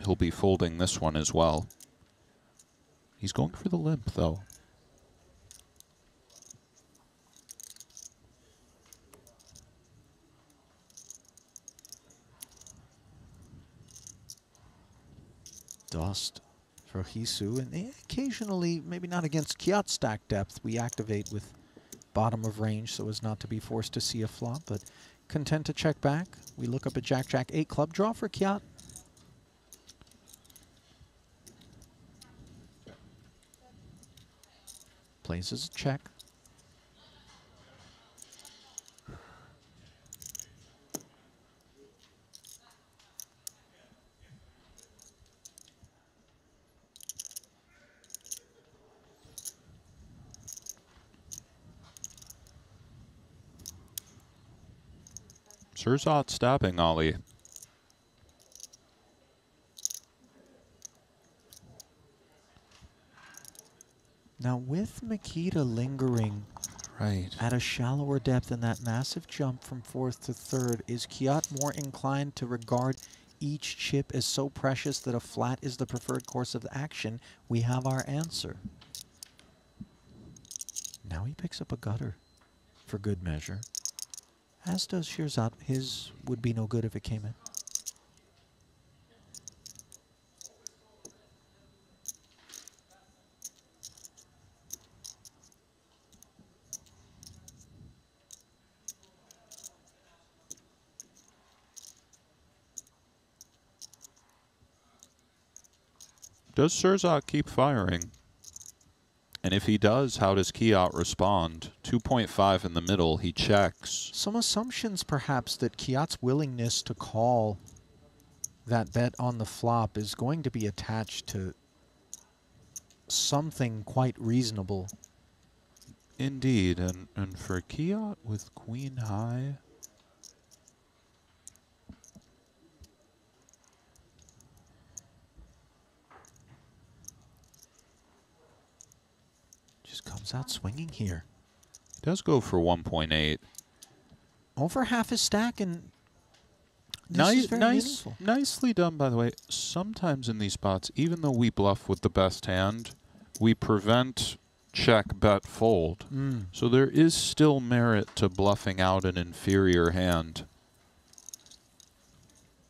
S3: he'll be folding this one as well. He's going for the limp, though.
S2: Dust for Hisu, and occasionally, maybe not against Kiat stack depth, we activate with bottom of range so as not to be forced to see a flop, but content to check back. We look up a Jack-Jack 8 club draw for Kiat. Plays as a check.
S3: Surzat stabbing Ali.
S2: Now with Makita lingering at a shallower depth in that massive jump from 4th to 3rd, is Kiat more inclined to regard each chip as so precious that a flat is the preferred course of action? We have our answer. Now he picks up a gutter for good measure. As does Shirzat. His would be no good if it came in.
S3: Does Surzat keep firing? And if he does, how does Kiat respond? 2.5 in the middle, he checks.
S2: Some assumptions, perhaps, that Kiat's willingness to call that bet on the flop is going to be attached to something quite reasonable.
S3: Indeed, and for Kiat with queen high,
S2: comes out swinging here.
S3: He does go for 1.8.
S2: Over half his stack, and this is very meaningful.
S3: Nicely done, by the way. Sometimes in these spots, even though we bluff with the best hand, we prevent check, bet, fold. So there is still merit to bluffing out an inferior hand.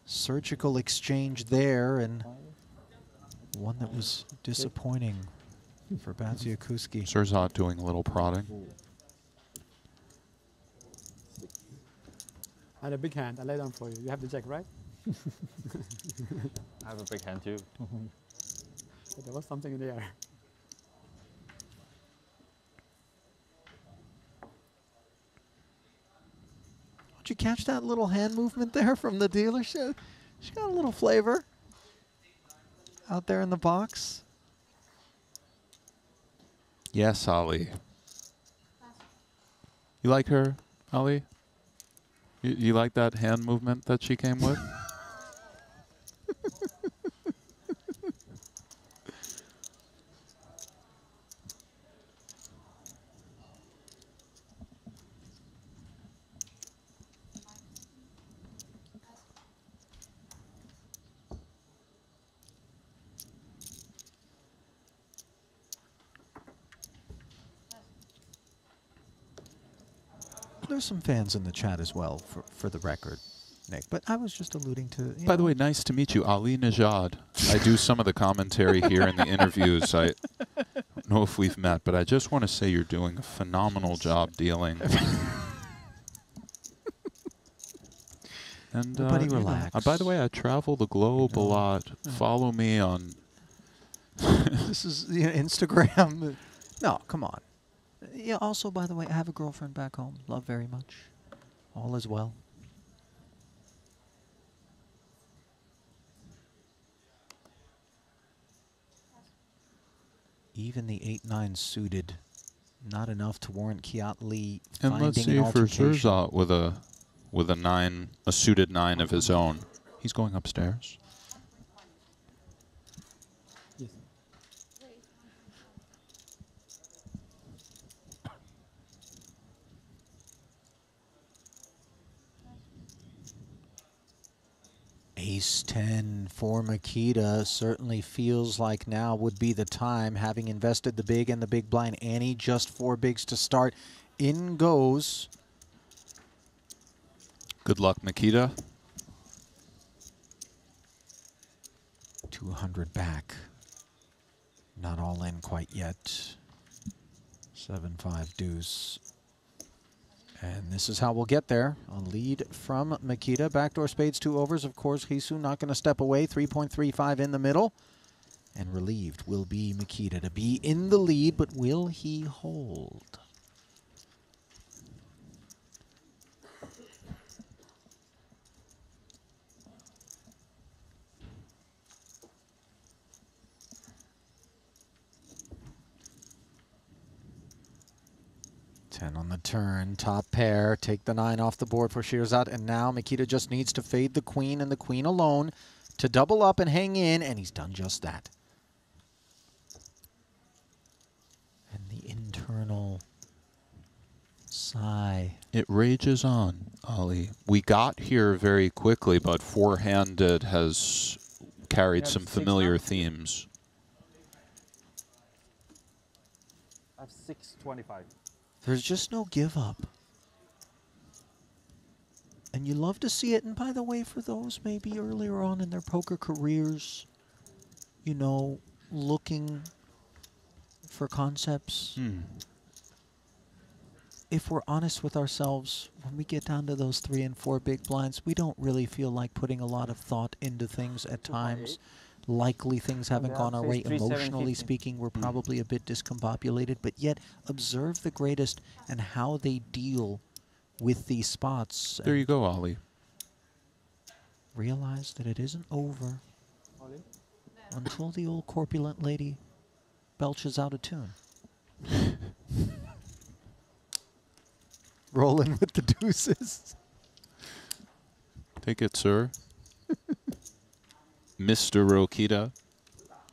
S2: Surgical exchange there, and one that was disappointing for Batsiakuski.
S3: Surzat doing a little prodding.
S9: I had a big hand. I lay down for you. You have the jack, right?
S8: I have a big hand too.
S9: But there was something in the air.
S2: Did you catch that little hand movement there from the dealer? She got a little flavor out there in the box.
S3: Yes, Ali. You like her, Ali? You like that hand movement that she came with?
S2: There's some fans in the chat as well, for the record, Nick. But I was just alluding to...
S3: By the way, nice to meet you, Ali Najad. I do some of the commentary here in the interviews. I don't know if we've met, but I just want to say you're doing a phenomenal job dealing. And
S2: everybody relax.
S3: By the way, I travel the globe a lot. Follow me on...
S2: This is Instagram. No, come on. Yeah, also, by the way, I have a girlfriend back home. Love very much. All is well. Even the 8-9 suited, not enough to warrant Kiat Lee finding
S3: and let's see
S2: an
S3: for
S2: altercation.
S3: Surzat with with a suited 9 of his own. He's going upstairs.
S9: Yes.
S2: Ace 10 for Makita certainly feels like now would be the time, having invested the big and the big blind ante, just 4 bigs to start. In goes.
S3: Good luck, Makita.
S2: 200 back. Not all in quite yet. 7-5 deuce. And this is how we'll get there. A lead from Makita. Backdoor spades, 2 overs. Of course, Hisu not going to step away. 3.35 in the middle. And relieved will be Makita to be in the lead, but will he hold? On the turn, top pair, take the 9 off the board for Shirzad, and now Makita just needs to fade the queen and the queen alone to double up and hang in, and he's done just that. And the internal sigh.
S3: It rages on, Ali. We got here very quickly, but four-handed has carried some familiar themes.
S8: I have 625.
S2: There's just no give up. And you love to see it. And by the way, for those maybe earlier on in their poker careers, you know, looking for concepts, if we're honest with ourselves, when we get down to those 3 and 4 big blinds, we don't really feel like putting a lot of thought into things at times. Likely things haven't gone our way. Emotionally speaking, we're probably a bit discombobulated, but yet observe the greatest and how they deal with these spots.
S3: There you go, Ali.
S2: Realize that it isn't over until the old corpulent lady belches out a tune. Rolling with the deuces.
S3: Take it, sir. Mr. Rokita.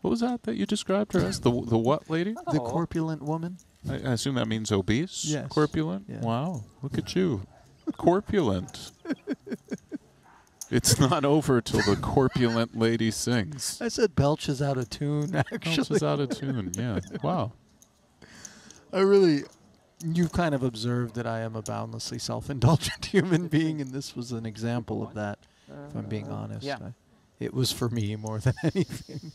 S3: What was that you described her as? The what lady?
S2: The corpulent woman.
S3: I assume that means obese?
S2: Yes.
S3: Corpulent?
S2: Yeah.
S3: Wow. Look at you. Corpulent. It's not over till the corpulent lady sings.
S2: I said belches out a tune, actually.
S3: Belches out a tune, yeah. Wow.
S2: You've kind of observed that I am a boundlessly self-indulgent human being, and this was an example of that, if I'm being honest.
S7: Yeah.
S2: It was for me more than anything.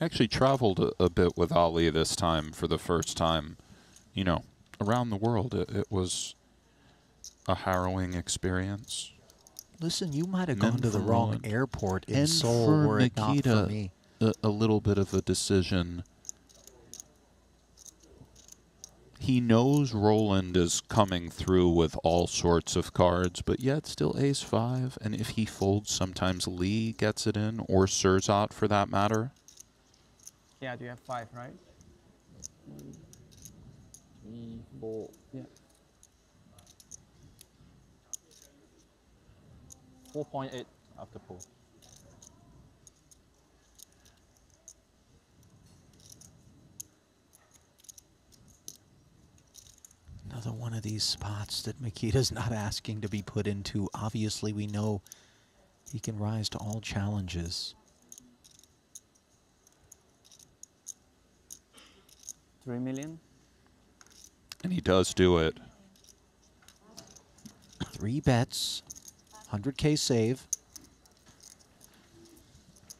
S3: Actually traveled a bit with Ali this time for the first time. You know, around the world. It was a harrowing experience.
S2: Listen, you might have gone to the wrong airport in Seoul
S3: for
S2: were it not for me.
S3: A little bit of a decision. He knows Roland is coming through with all sorts of cards, but yet still ace-5. And if he folds, sometimes Lee gets it in, or Sirzat for that matter.
S7: Yeah, you have 5, right?
S8: 3, 4.
S7: Yeah.
S8: 4.8 after pull.
S2: Another one of these spots that Makita's not asking to be put into. Obviously, we know he can rise to all challenges.
S7: 3 million.
S3: And he does do it.
S2: 3 bets, 100K save.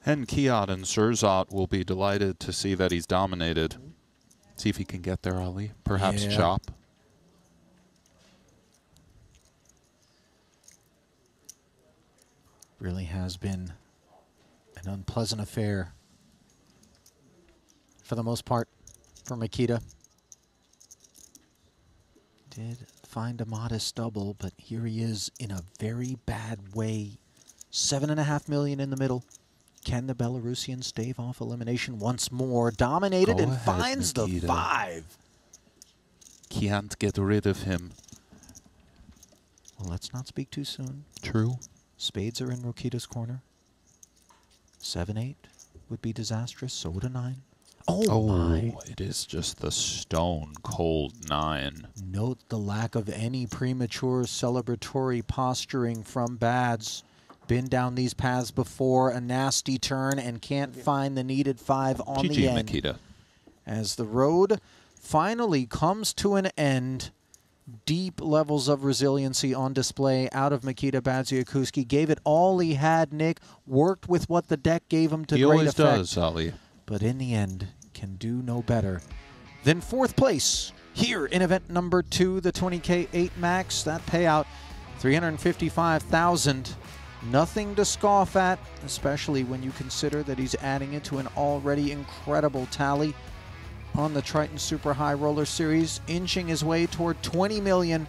S3: And Kiat and Sirzat will be delighted to see that he's dominated. See if he can get there, Ali. Perhaps chop.
S2: Really has been an unpleasant affair for the most part for Makita. Did find a modest double, but here he is in a very bad way. 7.5 million in the middle. Can the Belarusian stave off elimination once more? Dominated and finds the 5.
S3: can't get rid of him.
S2: Well, let's not speak too soon.
S3: True.
S2: Spades are in Rokita's corner. 7-8 would be disastrous. So would a 9. Oh my.
S3: It is just the stone cold 9.
S2: Note the lack of any premature celebratory posturing from Bads. Been down these paths before, a nasty turn, and can't find the needed 5 on the end.
S3: Makita.
S2: As the road finally comes to an end, deep levels of resiliency on display out of Mikita Badziakuski. Gave it all he had, Nick. Worked with what the deck gave him to great effect.
S3: He always does, Ali.
S2: But in the end, can do no better than 4th place here in event number 2, the 20K 8 max. That payout, $355,000. Nothing to scoff at, especially when you consider that he's adding it to an already incredible tally on the Triton Super High Roller Series, inching his way toward $20 million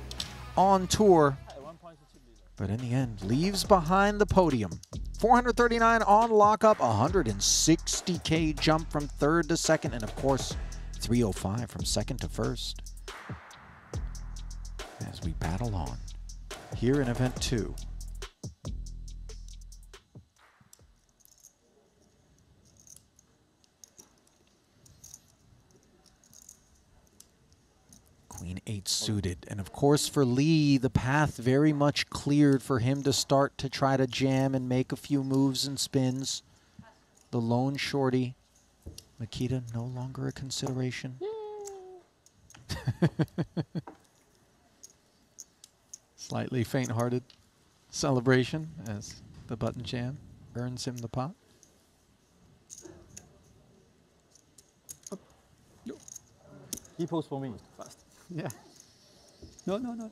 S2: on tour. But in the end, leaves behind the podium. 439 on lockup, 160K jump from 3rd to 2nd, and of course, 305 from 2nd to 1st. As we battle on here in event 2. Queen 8 suited. And of course for Lee, the path very much cleared for him to start to try to jam and make a few moves and spins. The lone shorty. Makita no longer a consideration. Slightly faint-hearted celebration as the button jam earns him the pot.
S8: He posed for me fast.
S9: Yeah. No, no, no.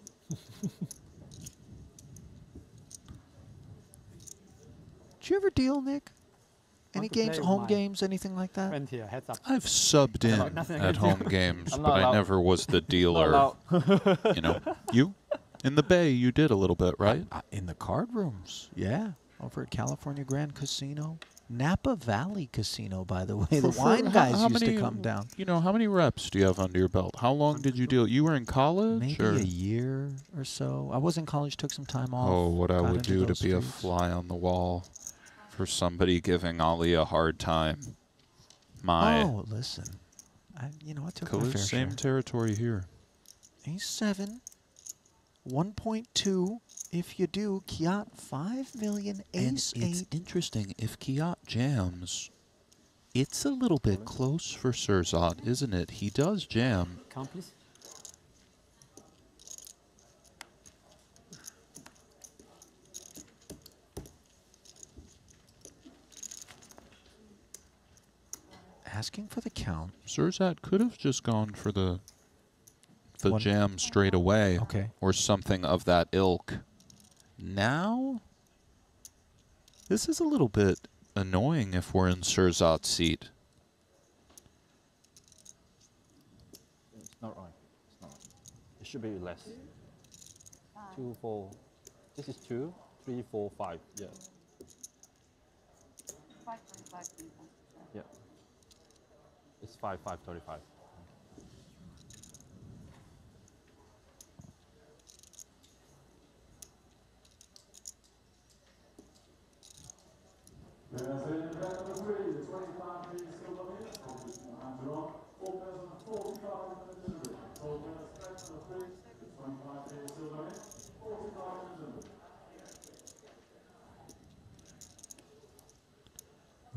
S2: Did you ever deal, Nick? Any
S9: Want to
S2: games,
S9: play
S2: home
S9: my
S2: games, anything like that?
S9: Friend here, heads up.
S3: I've subbed in
S9: Nothing
S3: at
S9: against
S3: home
S9: you.
S3: games,
S8: I'm
S3: but
S8: not
S3: I
S8: allowed.
S3: never was the dealer. You know, you? In the Bay, you did a little bit, right?
S2: In the card rooms, yeah. Over at California Grand Casino. Napa Valley Casino, by the way. The wine guys used to come down.
S3: You know, how many reps do you have under your belt? How long did you deal? You were in college?
S2: Maybe
S3: or?
S2: a year or so. I was in college, took some time off.
S3: Oh, what I
S2: got
S3: would
S2: into
S3: do
S2: those
S3: to be a
S2: streets.
S3: fly on the wall for somebody giving Ali a hard time. My.
S2: Oh, listen. I took my fair
S3: Same
S2: share.
S3: territory here.
S2: A7, 1.2. If you do, Kiat 5 million, ace
S3: And it's
S2: 8.
S3: interesting, if Kiat jams, it's a little bit close for Surzat, isn't it? He does jam.
S9: Count, please.
S2: Asking for the count.
S3: Surzat could have just gone for the
S2: One.
S3: jam straight away.
S2: Okay.
S3: Or something of that ilk. Now, this is a little bit annoying if we're in Surzat's seat.
S8: It's not right. It's not right. It should be less. 2, 4. This is 2, 3, 4, 5. Yeah.
S6: 525 people.
S8: Yeah. It's 5, 5, 35.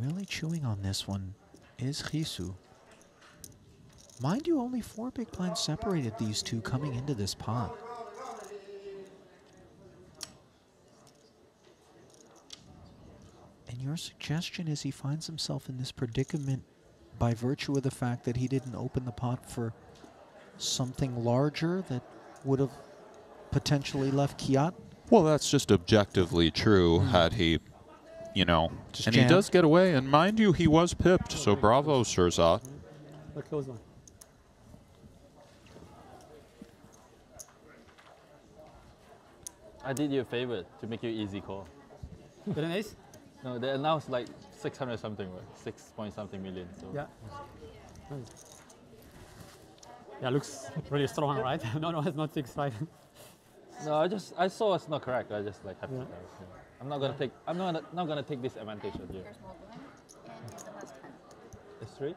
S2: Really chewing on this one is Risu. Mind you, only 4 big blinds separated these two coming into this pot. And your suggestion is he finds himself in this predicament by virtue of the fact that he didn't open the pot for something larger that would have potentially left Kiat?
S3: Well, that's just objectively true had he, you know.
S2: Just
S3: and
S2: jammed.
S3: he does get away. And mind you, he was pipped, so bravo, Surzat.
S9: A close one.
S8: I did you a favor to make you easy call.
S9: With an ace?
S8: No, they announced like 600 something, right? 6 point something million. So.
S9: Yeah. Nice. Yeah, looks really strong, right? No, no, it's not 6, right?
S8: No, I saw it's not correct. I just like have to correct. I'm not gonna take this advantage of you.
S6: Your small blind, and the last 10.
S8: It's 3?
S6: No,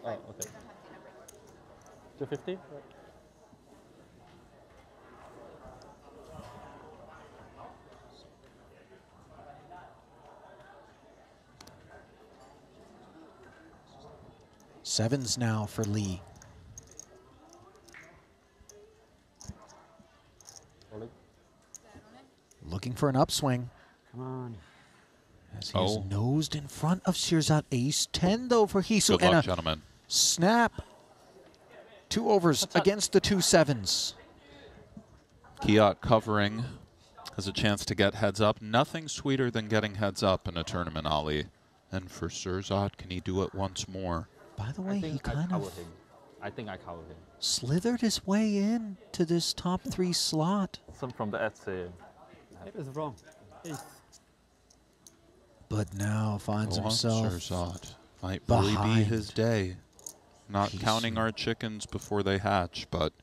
S6: 255.
S8: Oh, okay.
S6: You don't have the number.
S8: 250?
S2: Sevens now for Lee. Looking for an upswing.
S9: Come on.
S2: As he's nosed in front of Sirzat. Ace 10 though for Hisu.
S3: Good luck, gentlemen.
S2: Snap. 2 overs against the 2 sevens.
S3: Kiat covering has a chance to get heads up. Nothing sweeter than getting heads up in a tournament, Ali. And for Sirzat, can he do it once more?
S2: By the way, he kind of
S8: I think I covered him.
S2: slithered his way in to this top 3 slot.
S8: Some from the ad say.
S9: It was wrong. Ace.
S2: But now finds himself
S3: Sirzat might really be
S2: behind
S3: his day. Not
S2: Hisu.
S3: counting our chickens before they hatch, but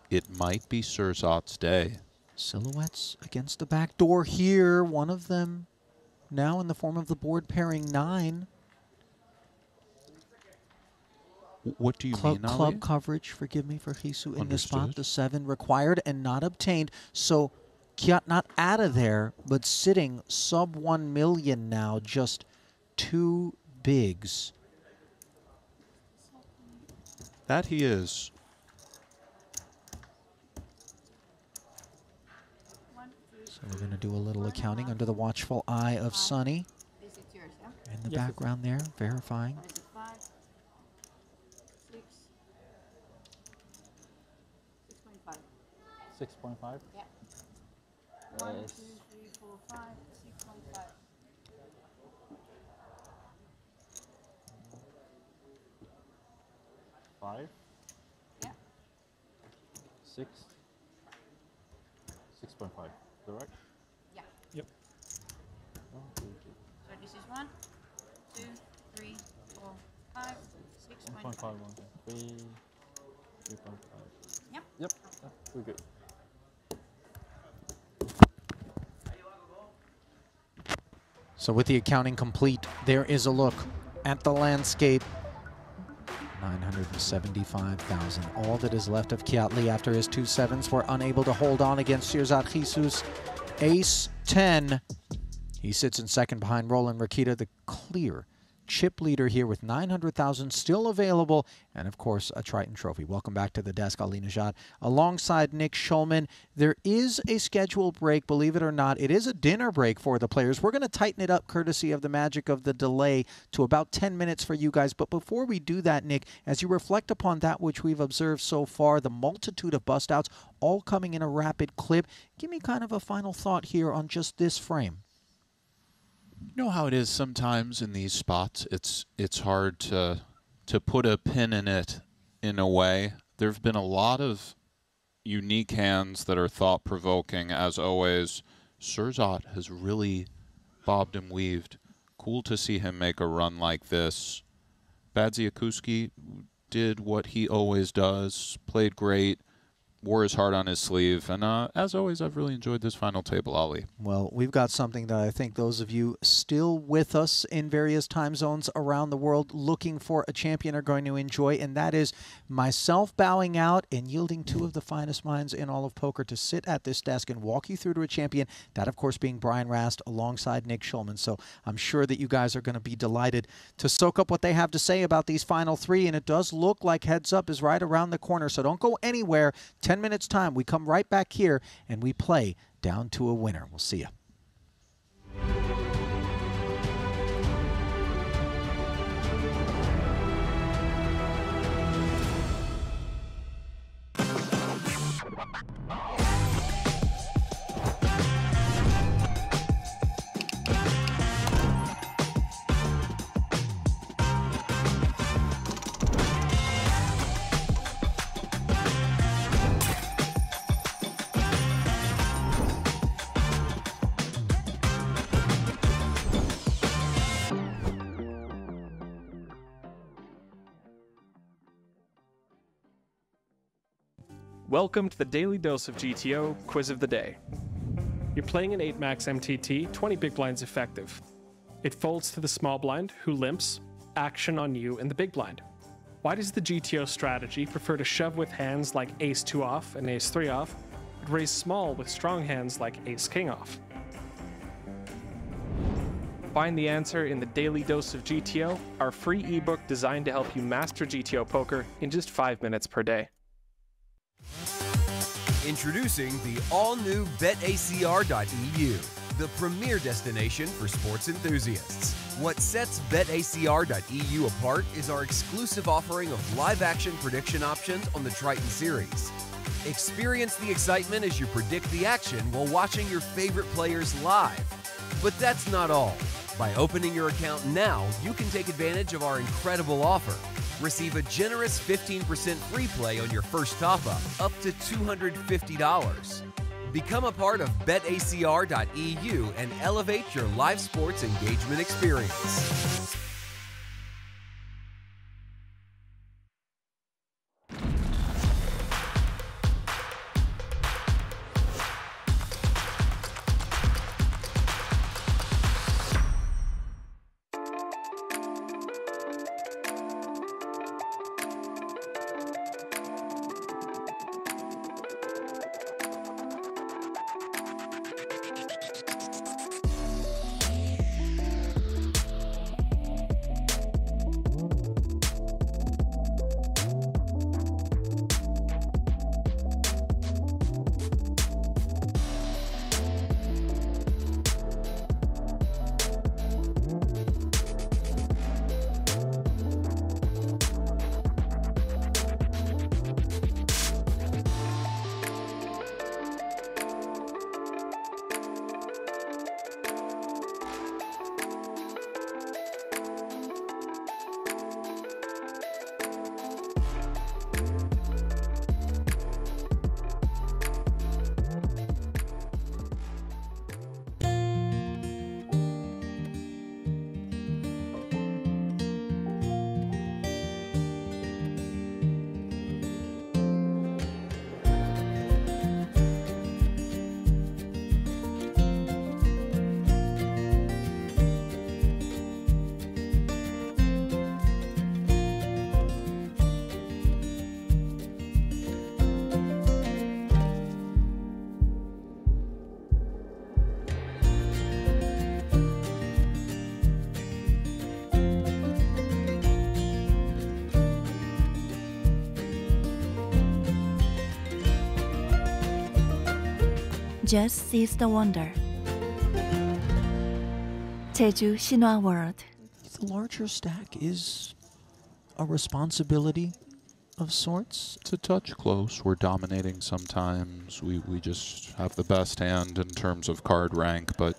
S3: it might be Sirzat's day.
S2: Silhouettes against the back door here. One of them now in the form of the board pairing 9.
S3: What do you mean, Ali?
S2: Club coverage, forgive me, for Hisu in this spot.
S3: Understood.
S2: The 7 required and not obtained. So Kiat not out of there, but sitting sub 1 million now. Just 2 bigs.
S3: That he is.
S2: So we're going to do a little accounting under the watchful eye of Sonny
S6: This is yours, yeah?
S2: in the
S9: Yes,
S2: background there, verifying.
S6: What is it, 5, 6, 6.5.
S8: 6.5?
S6: Yeah. 1, 2,
S8: Yes.
S6: 3, 4, 5, 6.5.
S8: 5?
S6: Yeah.
S8: 6? 6.5, correct?
S6: Yeah.
S9: Yep.
S8: Oh,
S6: So this is 1, 2, 3, 4, 5, 6.5.
S8: 1.5, 1.3, 3.5.
S6: Yep.
S8: Yep, we're good.
S2: So with the accounting complete, there is a look at the landscape. 975,000. All that is left of Kiat Lee after his 2 sevens were unable to hold on against Sirzat Hisu's ace 10. He sits in second behind Roland Rakita, the clear chip leader here with 900,000 still available, and of course a Triton trophy. Welcome back to the desk, Ali Najad, alongside Nick Schulman. There is a scheduled break, believe it or not. It is a dinner break for the players. We're going to tighten it up courtesy of the magic of the delay to about 10 minutes for you guys. But before we do that, Nick, as you reflect upon that which we've observed so far, the multitude of bust outs all coming in a rapid clip, give me kind of a final thought here on just this frame.
S3: You know how it is sometimes in these spots. It's hard to put a pin in it in a way. There have been a lot of unique hands that are thought-provoking, as always. Sirzat has really bobbed and weaved. Cool to see him make a run like this. Badziakuski did what he always does, played great, wore his heart on his sleeve, and as always, I've really enjoyed this final table, Ali.
S2: Well, we've got something that I think those of you still with us in various time zones around the world looking for a champion are going to enjoy, and that is myself bowing out and yielding 2 of the finest minds in all of poker to sit at this desk and walk you through to a champion, that of course being Brian Rast alongside Nick Schulman. So I'm sure that you guys are going to be delighted to soak up what they have to say about these final 3, and it does look like heads up is right around the corner, so don't go anywhere. 10 minutes time, we come right back here and we play down to a winner. We'll see you.
S10: Welcome to the Daily Dose of GTO Quiz of the Day. You're playing an 8 max MTT, 20 big blinds effective. It folds to the small blind, who limps, action on you and the big blind. Why does the GTO strategy prefer to shove with hands like ace-2 off and ace-3 off, but raise small with strong hands like ace-king off? Find the answer in the Daily Dose of GTO, our free ebook designed to help you master GTO poker in just 5 minutes per day.
S11: Introducing the all-new betacr.eu, the premier destination for sports enthusiasts. What sets betacr.eu apart is our exclusive offering of live-action prediction options on the Triton series. Experience the excitement as you predict the action while watching your favorite players live. But that's not all. By opening your account now, you can take advantage of our incredible offer. Receive a generous 15% free play on your first top-up, up to $250. Become a part of betacr.eu and elevate your live sports engagement experience.
S12: Just seize the wonder. Jeju Shinhwa World.
S2: The larger stack is a responsibility of sorts.
S3: It's a touch close. We're dominating sometimes. We just have the best hand in terms of card rank, but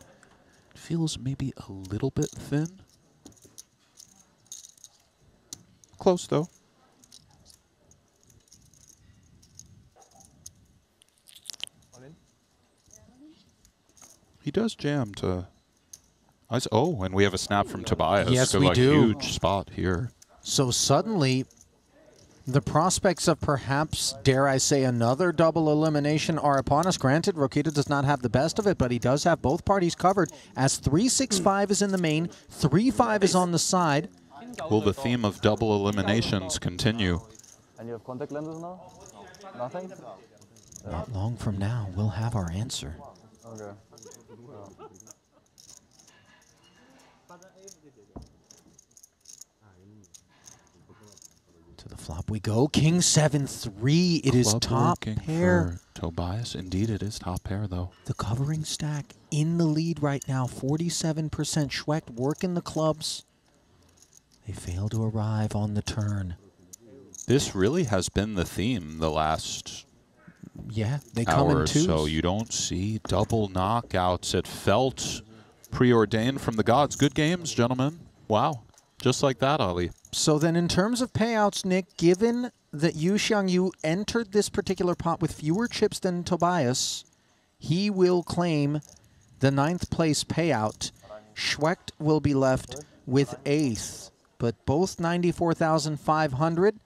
S3: it feels maybe a little bit thin. Close, though. He does jam to... Oh, and we have a snap from Tobias.
S2: Yes,
S3: so
S2: we do.
S3: Huge spot here.
S2: So suddenly, the prospects of perhaps, dare I say, another double elimination are upon us. Granted, Rokita does not have the best of it, but he does have both parties covered, as 3-6-5 is in the main, 3-5 is on the side.
S3: Will the theme of double eliminations continue?
S4: And you have contact lenses now? Nothing?
S2: Not long from now, we'll have our answer.
S4: Okay.
S2: To the flop we go. King 7-3. It is top pair.
S3: For Tobias. Indeed, it is top pair, though.
S2: The covering stack in the lead right now. 47%. Schwecht working the clubs. They fail to arrive on the turn.
S3: This really has been the theme the last
S2: they come in twos.
S3: So you don't see double knockouts. It felt preordained from the gods. Good games, gentlemen. Wow. Just like that, Ali.
S2: So then in terms of payouts, Nick, given that Yu Xiangyu entered this particular pot with fewer chips than Tobias, he will claim the 9th place payout. Schwecht will be left with 8th, but both 94,500.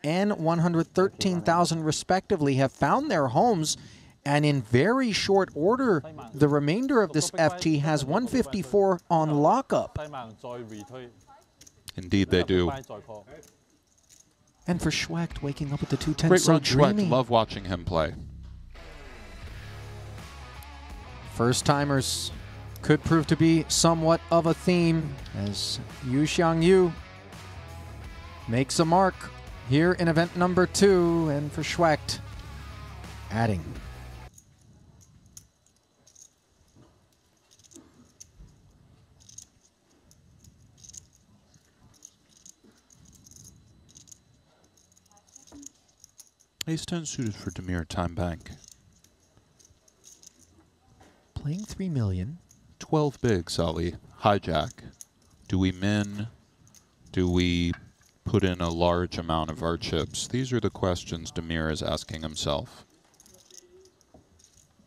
S2: and 113,000 respectively have found their homes. And in very short order, the remainder of this FT has 154 on lockup.
S3: Indeed they do.
S2: And for Schwecht, waking up with the 210,
S3: Great
S2: so
S3: run,
S2: dreamy.
S3: Schwecht. Love watching him play.
S2: First-timers could prove to be somewhat of a theme as Yu Xiangyu makes a mark here in event number 2, and for Schwecht, adding.
S3: Ace-10 suited for Demir Time Bank.
S2: Playing 3 million.
S3: 12 bigs, Ali. Hijack. Do we min? Do we put in a large amount of our chips? These are the questions Demir is asking himself.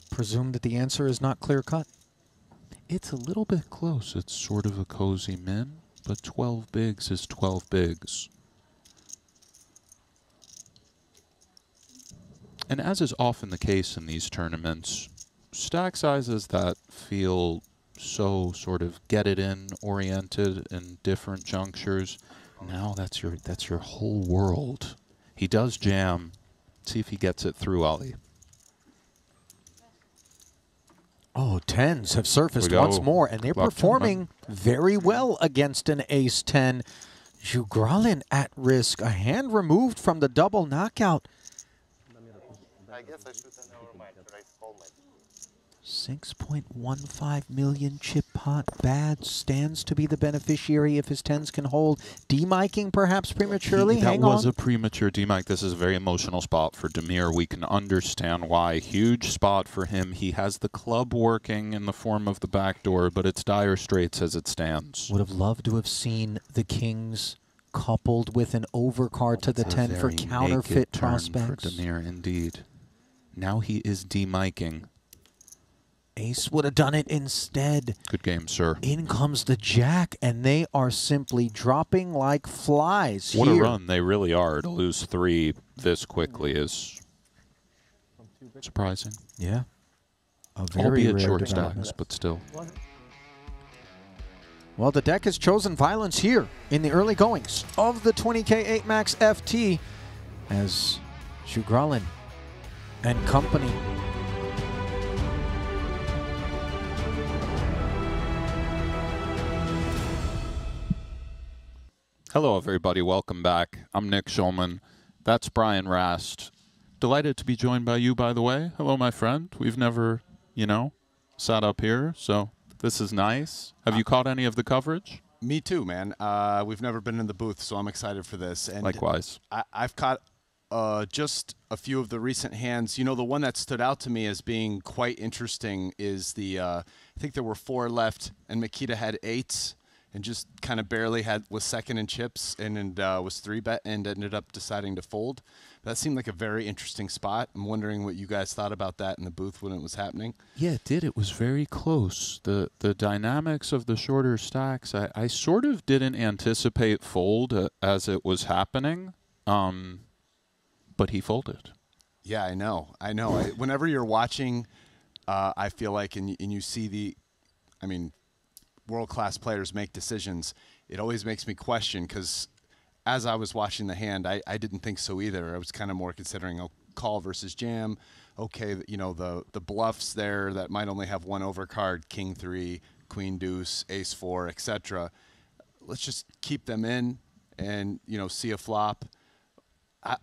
S2: Presume that the answer is not clear-cut.
S3: It's a little bit close. It's sort of a cozy min, but 12 bigs is 12 bigs. And as is often the case in these tournaments, stack sizes that feel so sort of get-it-in oriented in different junctures, now that's your whole world. He does jam. See if he gets it through, Ali.
S2: Oh, 10s have surfaced once more, and they're performing very well against an ace-10. Zhu Gralin at risk, a hand removed from the double knockout.
S5: I guess I should never mind. Should I call my
S2: 6.15 million chip pot. Bad stands to be the beneficiary if his 10s can hold. D-miking perhaps prematurely.
S3: That was a premature D-mic. This is a very emotional spot for Demir. We can understand why. Huge spot for him. He has the club working in the form of the backdoor, but it's dire straits as it stands.
S2: Would have loved to have seen the kings coupled with an overcard to the 10 for counterfeit prospects.
S3: For Demir, indeed. Now he is D-miking.
S2: Ace would have done it instead.
S3: Good game, sir.
S2: In comes the jack, and they are simply dropping like flies
S3: What
S2: here.
S3: a run they really are. To lose 3 this quickly is surprising.
S2: Yeah. A very
S3: Albeit
S2: rare
S3: short
S2: development.
S3: stacks, but still.
S2: Well, the deck has chosen violence here in the early goings of the 20K 8 Max FT as Zhu Gralin and company.
S3: Hello, everybody. Welcome back. I'm Nick Schulman. That's Brian Rast. Delighted to be joined by you, by the way. Hello, my friend. We've never, sat up here, so this is nice. Have you caught any of the coverage?
S13: Me too, man. We've never been in the booth, so I'm excited for this. And
S3: Likewise.
S13: I've caught just a few of the recent hands. You know, the one that stood out to me as being quite interesting is the, I think there were 4 left, and Makita had 8s. And just kind of barely was second in chips and was 3-bet and ended up deciding to fold. That seemed like a very interesting spot. I'm wondering what you guys thought about that in the booth when it was happening.
S3: Yeah, it did. It was very close. The dynamics of the shorter stacks, I sort of didn't anticipate fold as it was happening, but he folded.
S13: Yeah, I know. Whenever you're watching, I feel like, and you see world-class players make decisions, it always makes me question, because as I was watching the hand, I didn't think so either. I was kind of more considering a call versus jam. Okay, the bluffs there that might only have 1 overcard, king 3, queen deuce, ace 4, etc. Let's just keep them in and, see a flop.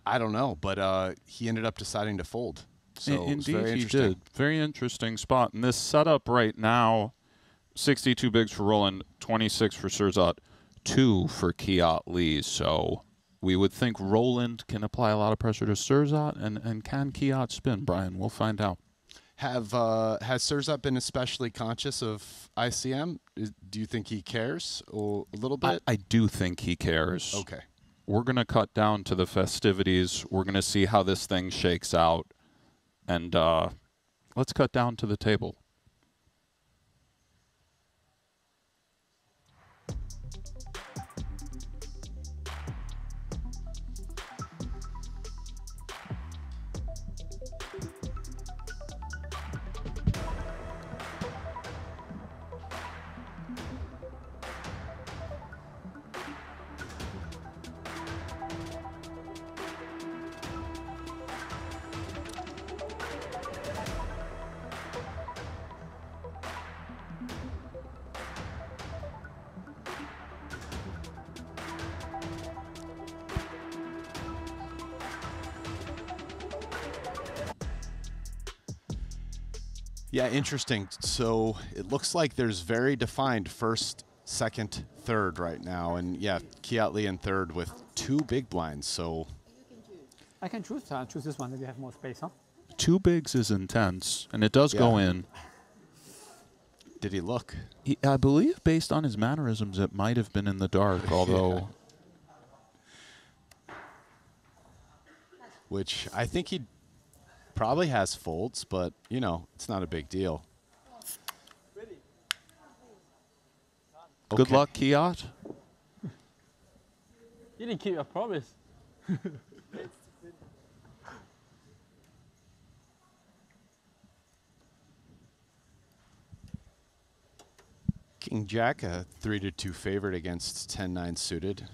S13: I don't know, but he ended up deciding to fold. So
S3: Indeed, he did. Very interesting spot. And this setup right now, 62 bigs for Roland, 26 for Surzat, 2 for Kiat Lee. So we would think Roland can apply a lot of pressure to Surzat, and can Kiat spin, Brian? We'll find out.
S13: Has Surzat been especially conscious of ICM? Do you think he cares a little bit?
S3: I do think he cares.
S13: Okay.
S3: We're going to cut down to the festivities. We're going to see how this thing shakes out. And let's cut down to the table.
S13: Yeah, interesting. So it looks like there's very defined first, second, third right now. And yeah, Kiatley in third with 2 big blinds. So
S9: I can choose this one if you have more space, huh?
S3: 2 bigs is intense, and it does go in.
S13: Did he look?
S3: I believe based on his mannerisms, it might have been in the dark, although...
S13: Which I think he probably has folds, but, you know, it's not a big deal.
S3: Good luck, Kiat.
S8: You didn't keep your promise.
S13: King Jack, a 3-2 favorite against 10-9 suited.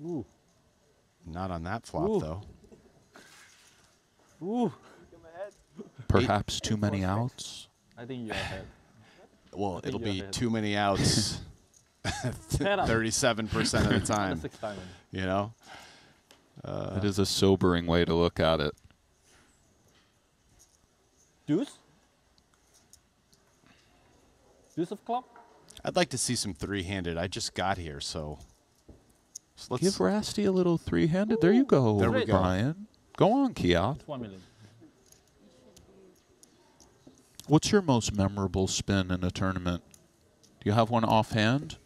S8: Ooh.
S13: Not on that flop,
S8: Ooh.
S13: though.
S8: Ooh.
S3: Perhaps too many outs.
S8: I think you're ahead.
S13: Well, it'll
S8: you're
S13: be
S8: ahead.
S13: too many outs 37% of the time. You know?
S3: It is a sobering way to look at it.
S8: Deuce? Deuce of club?
S13: I'd like to see some 3-handed. I just got here, so let's
S3: Give Rasty a little 3-handed. There you go,
S13: There we go.
S3: Brian. Go on, Kiat.
S8: 1 million.
S3: What's your most memorable spin in a tournament? Do you have one offhand?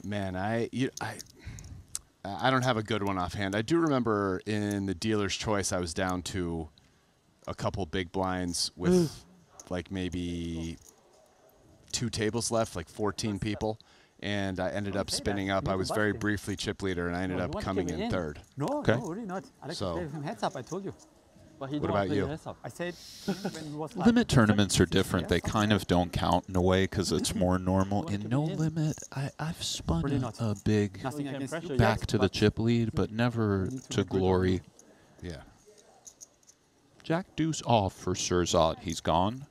S13: Man, I don't have a good one offhand. I do remember in the dealer's choice, I was down to a couple big blinds with like maybe 2 tables left, like 14 people. And I ended up spinning up. I was very briefly chip leader, and I ended up coming in third.
S9: No,
S3: Okay.
S9: no, really not. Alex
S13: So-
S9: gave him heads up, I told you.
S8: But he
S13: What
S8: don't
S13: about
S8: play
S13: you?
S8: the heads up.
S9: I said when it was
S3: Limit tournaments are different. They kind of don't count in a way because it's more normal. In no limit, I've spun
S9: Really
S3: a,
S9: not.
S3: a big
S9: Nothing
S8: can
S9: against
S8: pressure
S9: you.
S8: you.
S3: back to the
S8: but
S3: chip lead, but never to glory.
S13: Yeah.
S3: Jack deuce off for Surzat. He's gone.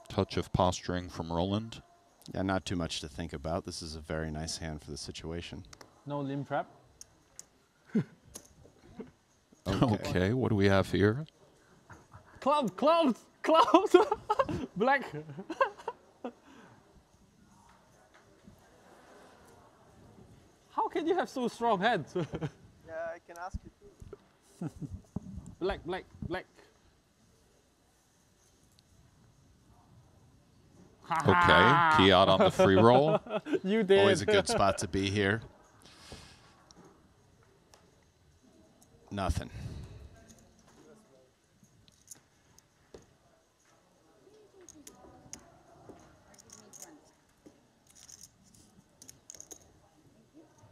S3: Touch of posturing from Roland.
S13: Yeah, not too much to think about. This is a very nice hand for the situation.
S8: No limb trap.
S3: Okay, what do we have here?
S8: Clubs, clubs, clubs. Black. How can you have so strong hands?
S5: Yeah, I can ask you too.
S8: Black, black, black.
S3: Okay, Kiat on the free roll.
S8: You did.
S13: Always a good spot to be here. Nothing.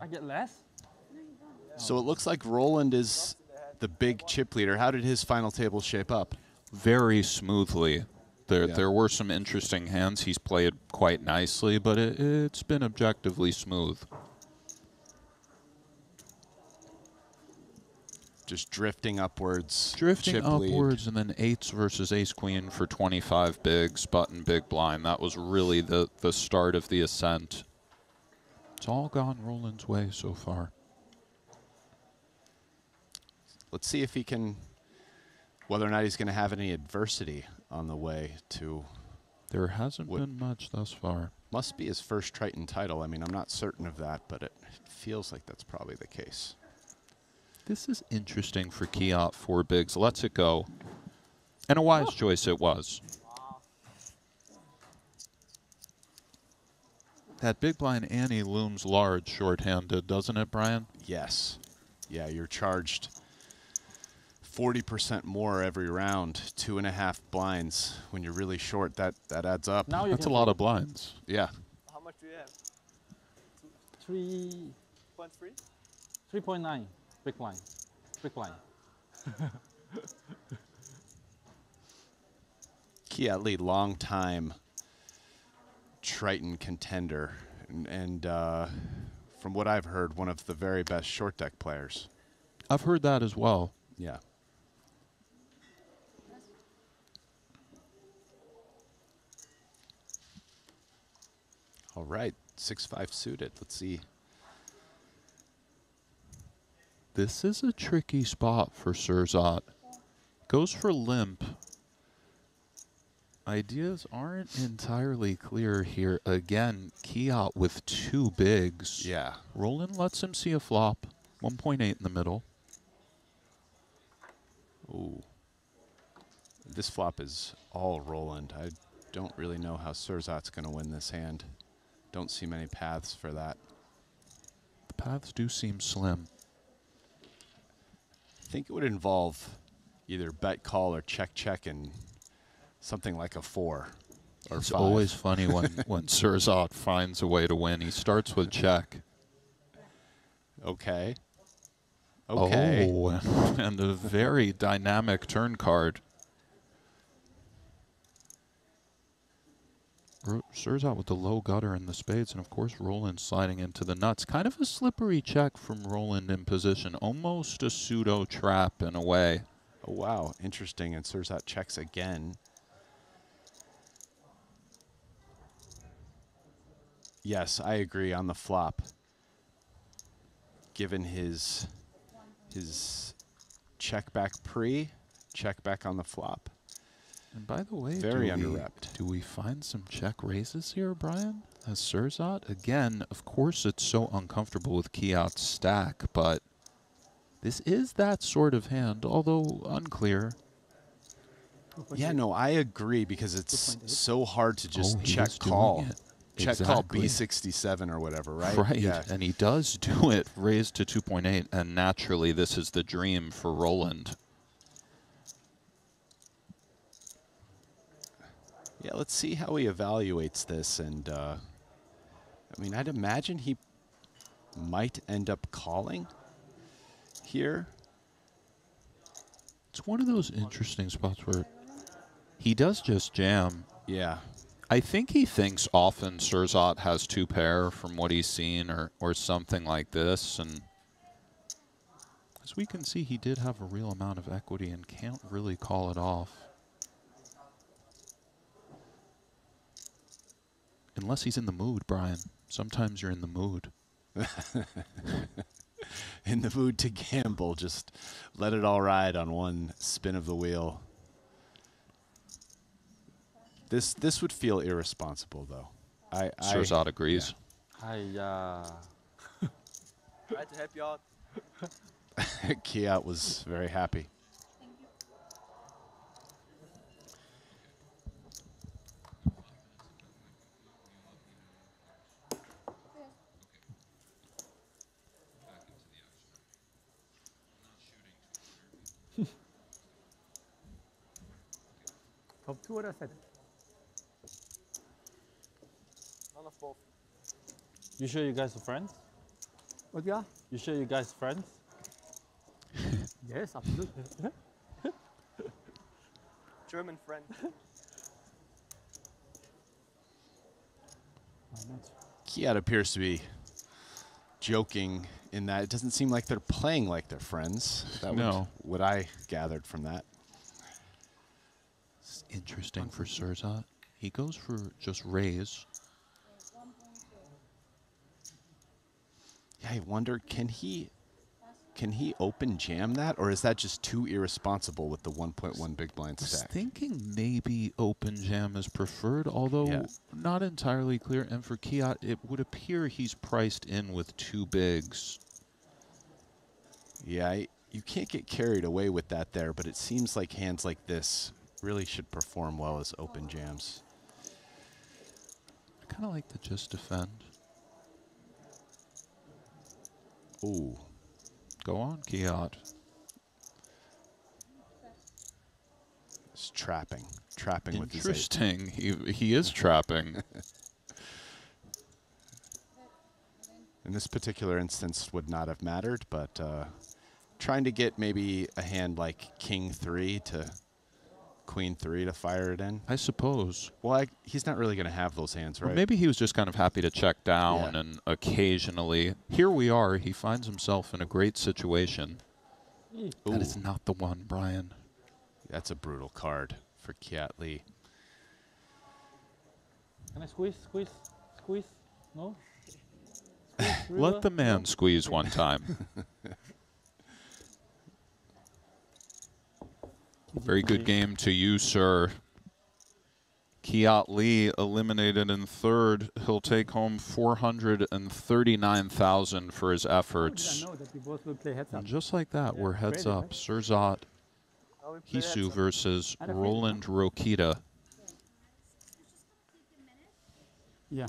S8: I get less?
S13: So it looks like Roland is the big chip leader. How did his final table shape up?
S3: Very smoothly. There were some interesting hands. He's played quite nicely, but it's been objectively smooth.
S13: Just drifting upwards.
S3: Drifting
S13: chip lead.
S3: upwards, and then 8s versus ace-queen for 25 bigs, button big blind. That was really the start of the ascent. It's all gone Roland's way so far.
S13: Let's see if he can, whether or not he's going to have any adversity on the way to.
S3: There hasn't been much thus far.
S13: Must be his first Triton title. I mean, I'm not certain of that, but it feels like that's probably the case.
S3: This is interesting for Kiat, 4 bigs. Lets it go. And a wise choice it was. That big blind ante looms large short-handed, doesn't it, Brian?
S13: Yes. Yeah, you're charged 40% more every round, 2.5 blinds. When you're really short, that adds up.
S8: Now
S3: That's a lot of blinds.
S13: Yeah.
S5: How much do you have?
S8: 3.3? 3.9. Big blind. Big blind.
S13: Kiatley, long time Triton contender, and from what I've heard, one of the very best short deck players.
S3: I've heard that as well.
S13: Yeah. All right, 6-5 suited. Let's see.
S3: This is a tricky spot for Surzat. Goes for limp. Ideas aren't entirely clear here. Again, Kiat with 2 bigs.
S13: Yeah.
S3: Roland lets him see a flop. 1.8 in the middle.
S13: Ooh. This flop is all Roland. I don't really know how Surzat's going to win this hand. Don't see many paths for that.
S3: The paths do seem slim.
S13: I think it would involve either bet call or check and something like a 4 or
S3: It's
S13: 5.
S3: always funny when Surzat finds a way to win. He starts with check.
S13: Okay. Okay.
S3: Oh, and a very dynamic turn card. Surzat with the low gutter and the spades, and of course Roland sliding into the nuts. Kind of a slippery check from Roland in position. Almost a pseudo trap in a way.
S13: Oh, wow. Interesting. And Surzat checks again. Yes, I agree on the flop. Given his check back pre, check back on the flop.
S3: And by the way,
S13: very under-repped.
S3: Do we find some check raises here, Brian? As Surzat? Again, of course it's so uncomfortable with Kiat's stack, but this is that sort of hand, although unclear.
S13: Yeah, no, I agree because it's so hard to just check
S3: is doing
S13: call.
S3: it.
S13: Check call
S3: Exactly.
S13: B67 or whatever, right?
S3: Right,
S13: Yeah.
S3: and he does do it, raised to 2.8, and naturally this is the dream for Roland.
S13: Yeah, let's see how he evaluates this. And, I mean, I'd imagine he might end up calling here.
S3: It's one of those interesting spots where he does just jam.
S13: Yeah.
S3: I think he thinks often Surzat has 2 pair from what he's seen or something like this. And as we can see, he did have a real amount of equity and can't really call it off. Unless he's in the mood, Brian. Sometimes you're in the mood.
S13: In the mood to gamble. Just let it all ride on one spin of the wheel. This would feel irresponsible, though.
S3: Surzat agrees.
S8: Hiya.
S5: Try to help you out.
S13: Kiat was very happy.
S9: Top 2 or 7?
S5: None of both.
S8: You sure you guys are friends?
S9: What, yeah?
S8: You sure you guys are friends?
S9: Yes, absolutely.
S5: German friend.
S13: Kiat appears to be joking in that it doesn't seem like they're playing like they're friends. That
S3: No.
S13: what I gathered from that.
S3: It's interesting for Surzat. He goes for just raise.
S13: Yeah, I wonder, can he open jam that, or is that just too irresponsible with the 1.1 big blind
S3: I was
S13: stack?
S3: thinking maybe open jam is preferred, although not entirely clear. And for Kiat, it would appear he's priced in with 2 bigs.
S13: Yeah, you can't get carried away with that there, but it seems like hands like this really should perform well as open jams.
S3: I kind of like to just defend.
S13: Ooh.
S3: Go on, Kiat.
S13: It's trapping with his 8.
S3: Interesting. He is trapping.
S13: In this particular instance would not have mattered, but trying to get maybe a hand like King 3 to Queen 3 to fire it in.
S3: I suppose.
S13: Well, he's not really going to have those hands, right?
S3: Or maybe he was just kind of happy to check down and occasionally. Here we are. He finds himself in a great situation. That is not the one, Brian.
S13: That's a brutal card for Kiat Lee.
S8: Can I squeeze? Squeeze? Squeeze? No?
S3: Let the man squeeze one time. Very good game to you, sir. Kiat Lee eliminated in third. He'll take home $439,000 for his efforts. And just like that, we're heads up. Surzat Hisu versus Roland Rokita.
S9: Yeah.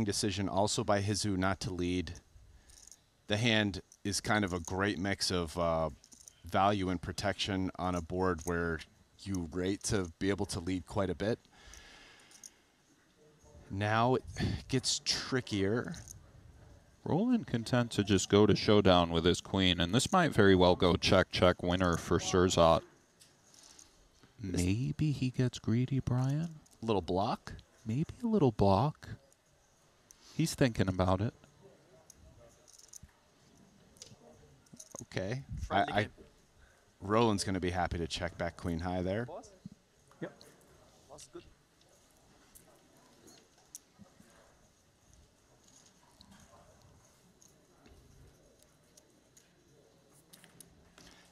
S13: Decision also by Hizu not to lead. The hand is kind of a great mix of value and protection on a board where you rate to be able to lead quite a bit. Now it gets trickier.
S3: Roland content to just go to showdown with his queen, and this might very well go check winner for Surzat. Maybe he gets greedy, Brian.
S13: A little block?
S3: Maybe a little block. He's thinking about it.
S13: Okay. Roland's going to be happy to check back queen high there.
S9: Yep.
S5: That's good.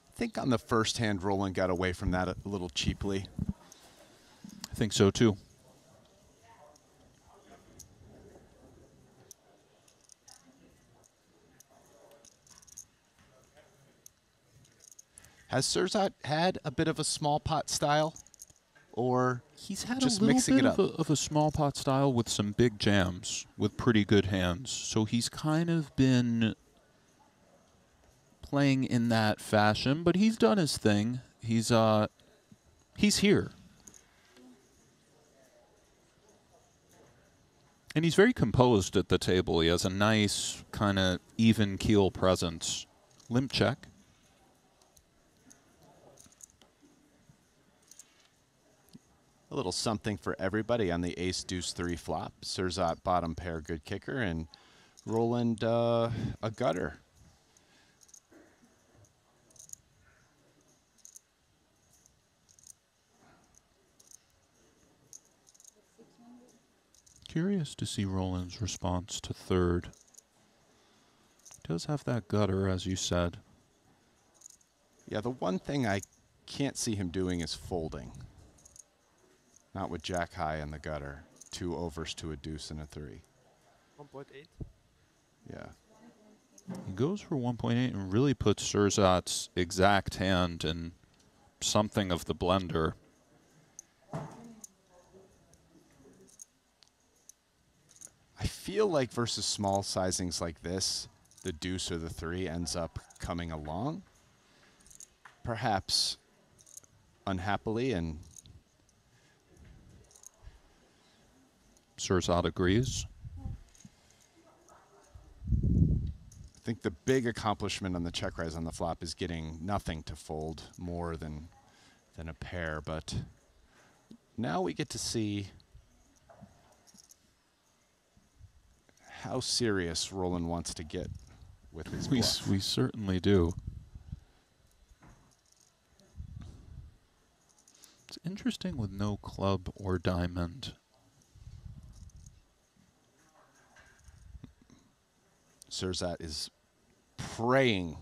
S13: I think on the first hand, Roland got away from that a little cheaply.
S3: I think so too.
S13: Has Surzat had a bit of a small pot style, or
S3: he's had
S13: just
S3: a little
S13: mixing
S3: bit
S13: it up?
S3: of a small pot style with some big jams with pretty good hands. So he's kind of been playing in that fashion, but he's done his thing. He's here. And he's very composed at the table. He has a nice kind of even keel presence. Limp check.
S13: A little something for everybody on the ace deuce 3 flop. Surzat bottom pair, good kicker, and Roland a gutter.
S3: Curious to see Roland's response to third. He does have that gutter, as you said.
S13: Yeah, the one thing I can't see him doing is folding. Not with jack high in the gutter. 2 overs to a deuce and a 3.
S5: 1.8.
S13: Yeah.
S3: He goes for 1.8 and really puts Surzat's exact hand in something of the blender.
S13: I feel like versus small sizings like this, the deuce or the 3 ends up coming along. Perhaps unhappily, and
S3: Surzat agrees.
S13: I think the big accomplishment on the check raise on the flop is getting nothing to fold more than a pair, but now we get to see how serious Roland wants to get with his bluff.
S3: We certainly do. It's interesting with no club or diamond.
S13: Surzat is praying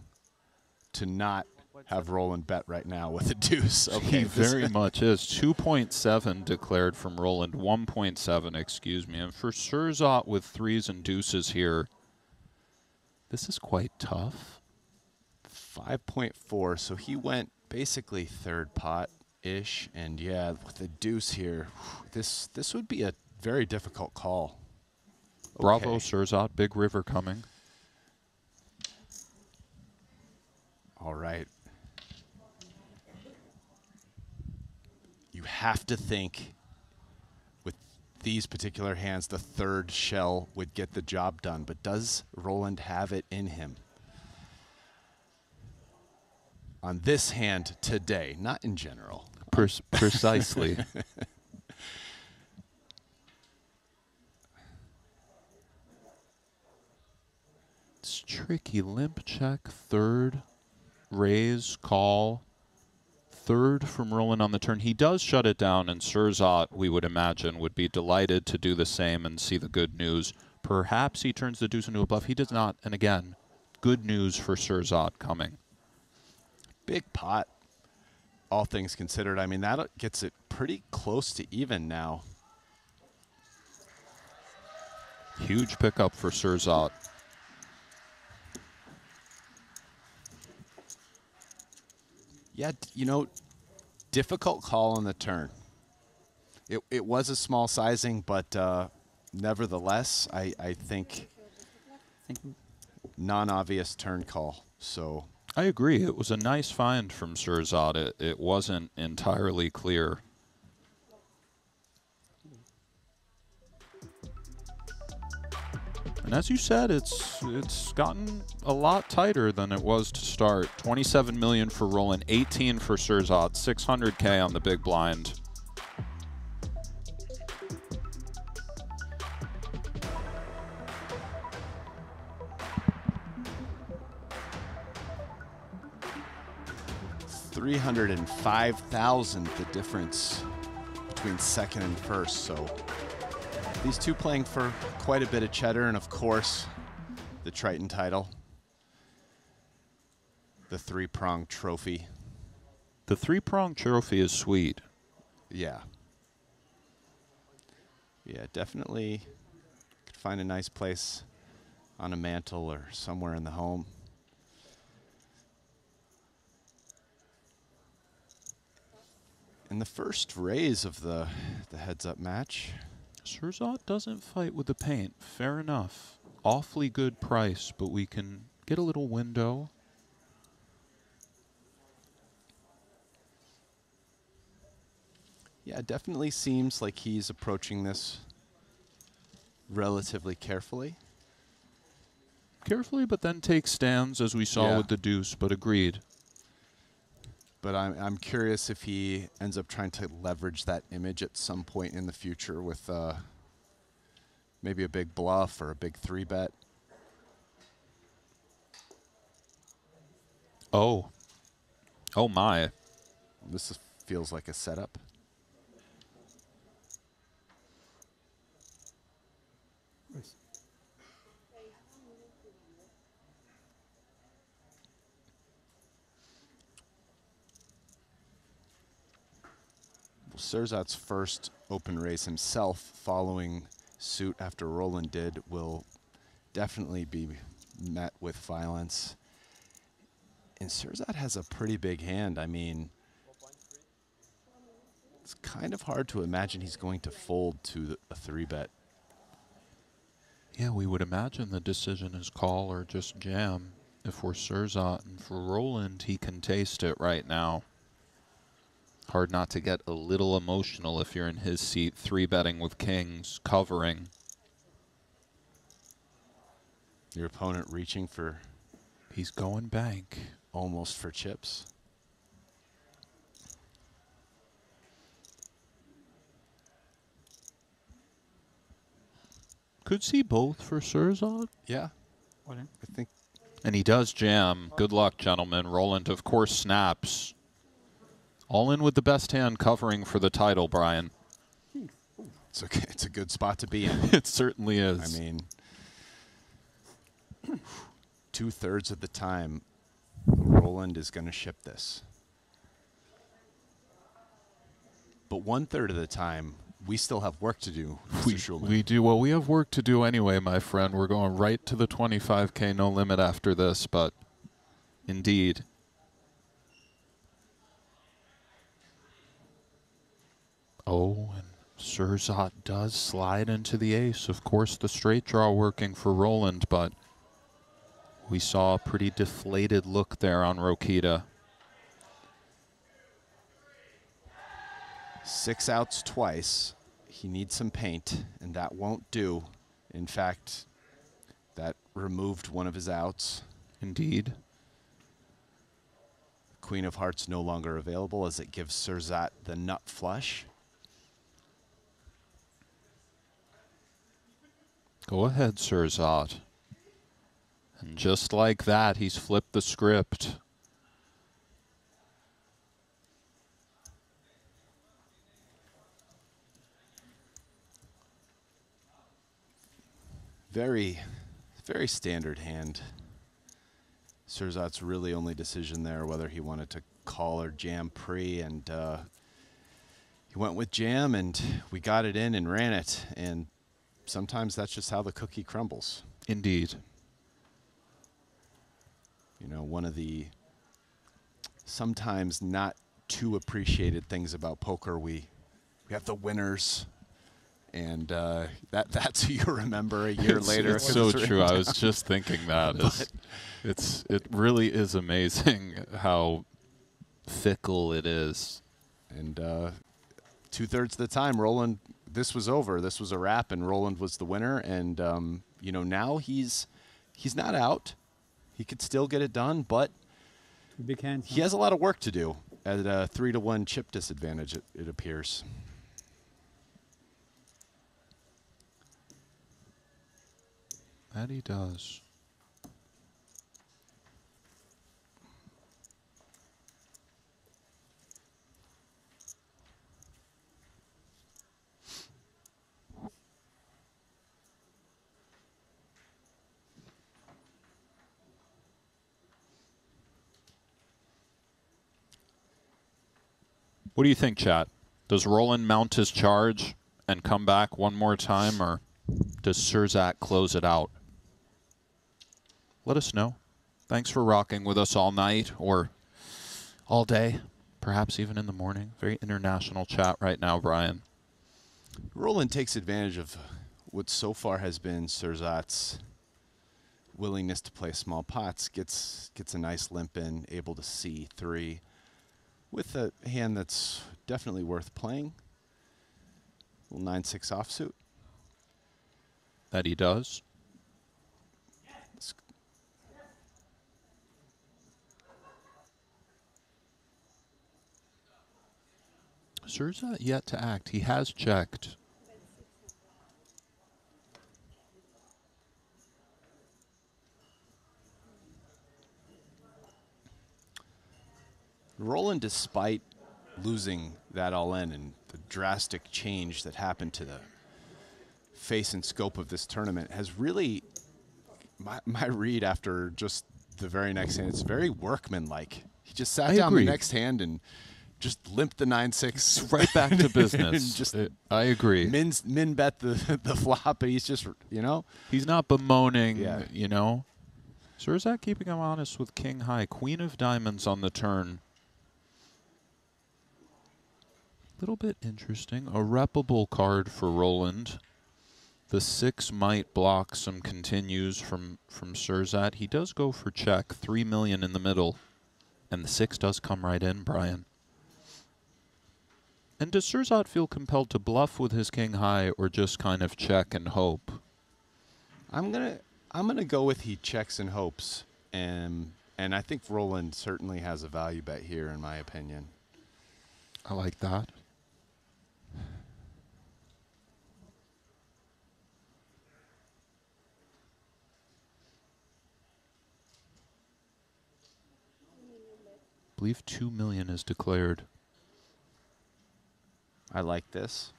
S13: to not have Roland bet right now with a deuce. Okay,
S3: he very much is. 2.7 declared from Roland, 1.7, excuse me. And for Surzat with 3s and deuces here, this is quite tough.
S13: 5.4, so he went basically third pot-ish. And yeah, with the deuce here, this would be a very difficult call. Okay.
S3: Bravo, Surzat, big river coming.
S13: All right. You have to think with these particular hands, the third shell would get the job done. But does Roland have it in him? On this hand today, not in general.
S3: Precisely. tricky. Limp check, third, raise, call, third from Roland on the turn. He does shut it down, and Surzat, we would imagine, would be delighted to do the same and see the good news. Perhaps he turns the deuce into a bluff. He does not, and again, good news for Surzat coming.
S13: Big pot, all things considered. I mean, that gets it pretty close to even now.
S3: Huge pickup for Surzat.
S13: Yeah, you know, difficult call on the turn. It was a small sizing, but nevertheless, I think non-obvious turn call. So
S3: I agree. It was a nice find from Surzat. It wasn't entirely clear. And as you said, it's gotten a lot tighter than it was to start. 27 million for Roland, 18 for Surzat, 600K on the big blind.
S13: $305,000 the difference between second and first. So these two playing for quite a bit of cheddar, and of course, the Triton title, the three-pronged trophy.
S3: The three-pronged trophy is sweet.
S13: Yeah. Yeah, definitely could find a nice place on a mantle or somewhere in the home. In the first raise of the heads-up match,
S3: Surzat doesn't fight with the paint. Fair enough. Awfully good price, but we can get a little window.
S13: Yeah, it definitely seems like he's approaching this relatively carefully.
S3: Carefully, but then take stands, as we saw with the deuce, but agreed.
S13: But I'm curious if he ends up trying to leverage that image at some point in the future with maybe a big bluff or a big 3-bet.
S3: Oh. Oh, my.
S13: This feels like a setup. Surzat's first open raise himself, following suit after Roland did, will definitely be met with violence. And Surzat has a pretty big hand. I mean, it's kind of hard to imagine he's going to fold to a 3-bet.
S3: Yeah, we would imagine the decision is call or just jam if we're Surzat. And for Roland, he can taste it right now. Hard not to get a little emotional if you're in his seat, 3-betting with kings, covering.
S13: Your opponent reaching for...
S3: He's going bank.
S13: Almost for chips.
S3: Could see both for Surzat.
S13: Yeah.
S9: All in.
S13: I think.
S3: And he does jam. Good luck, gentlemen. Roland, of course, snaps. All in with the best hand covering for the title, Brian.
S13: It's okay. It's a good spot to be in.
S3: It certainly is.
S13: I mean, 2/3 of the time, Roland is going to ship this. But 1/3 of the time, we still have work to do, Mr. Schulman.
S3: We do. Well, we have work to do anyway, my friend. We're going right to the 25K no limit after this, but indeed. Oh, and Surzat does slide into the ace. Of course, the straight draw working for Roland, but we saw a pretty deflated look there on Rokita.
S13: 6 outs twice. He needs some paint, and that won't do. In fact, that removed one of his outs.
S3: Indeed.
S13: Queen of Hearts no longer available as it gives Surzat the nut flush.
S3: Go ahead, Surzat. And just like that, he's flipped the script.
S13: Very, very standard hand. Surzat's really only decision there whether he wanted to call or jam pre, and he went with jam, and we got it in and ran it. And sometimes that's just how the cookie crumbles.
S3: Indeed.
S13: You know, one of the sometimes not too appreciated things about poker, we have the winners. And that's who you remember a year later.
S3: It's so true. I was just thinking that. It really is amazing how fickle it is.
S13: And 2/3 of the time, Roland, this was over. This was a wrap, and Roland was the winner. And you know, now he's not out. He could still get it done, but he has a lot of work to do at a 3-to-1 chip disadvantage. It appears.
S3: That he does. What do you think, chat? Does Roland mount his charge and come back one more time, or does Surzat close it out? Let us know. Thanks for rocking with us all night or all day, perhaps even in the morning. Very international chat right now, Brian.
S13: Roland takes advantage of what so far has been Surzat's willingness to play small pots, gets a nice limp in, able to see 3 with a hand that's definitely worth playing. Little 9-6 offsuit.
S3: That he does. Surzat yet to act. He has checked.
S13: Roland, despite losing that all-in and the drastic change that happened to the face and scope of this tournament, has really, my read after just the very next hand, it's very workmanlike. He just sat down the next hand and just limped the 9-6
S3: right back to business.
S13: Just
S3: I agree.
S13: Min bet the flop, but he's just, you know,
S3: he's not bemoaning. You know, Surzat keeping him honest with king high, queen of diamonds on the turn. Little bit interesting. A repable card for Roland. The 6 might block some continues from Surzat. He does go for check. 3 million in the middle, and the 6 does come right in, Brian. And does Surzat feel compelled to bluff with his king high, or just kind of check and hope?
S13: I'm gonna go with he checks and hopes, and I think Roland certainly has a value bet here, in my opinion.
S3: I like that. I believe 2 million is declared.
S13: I like this.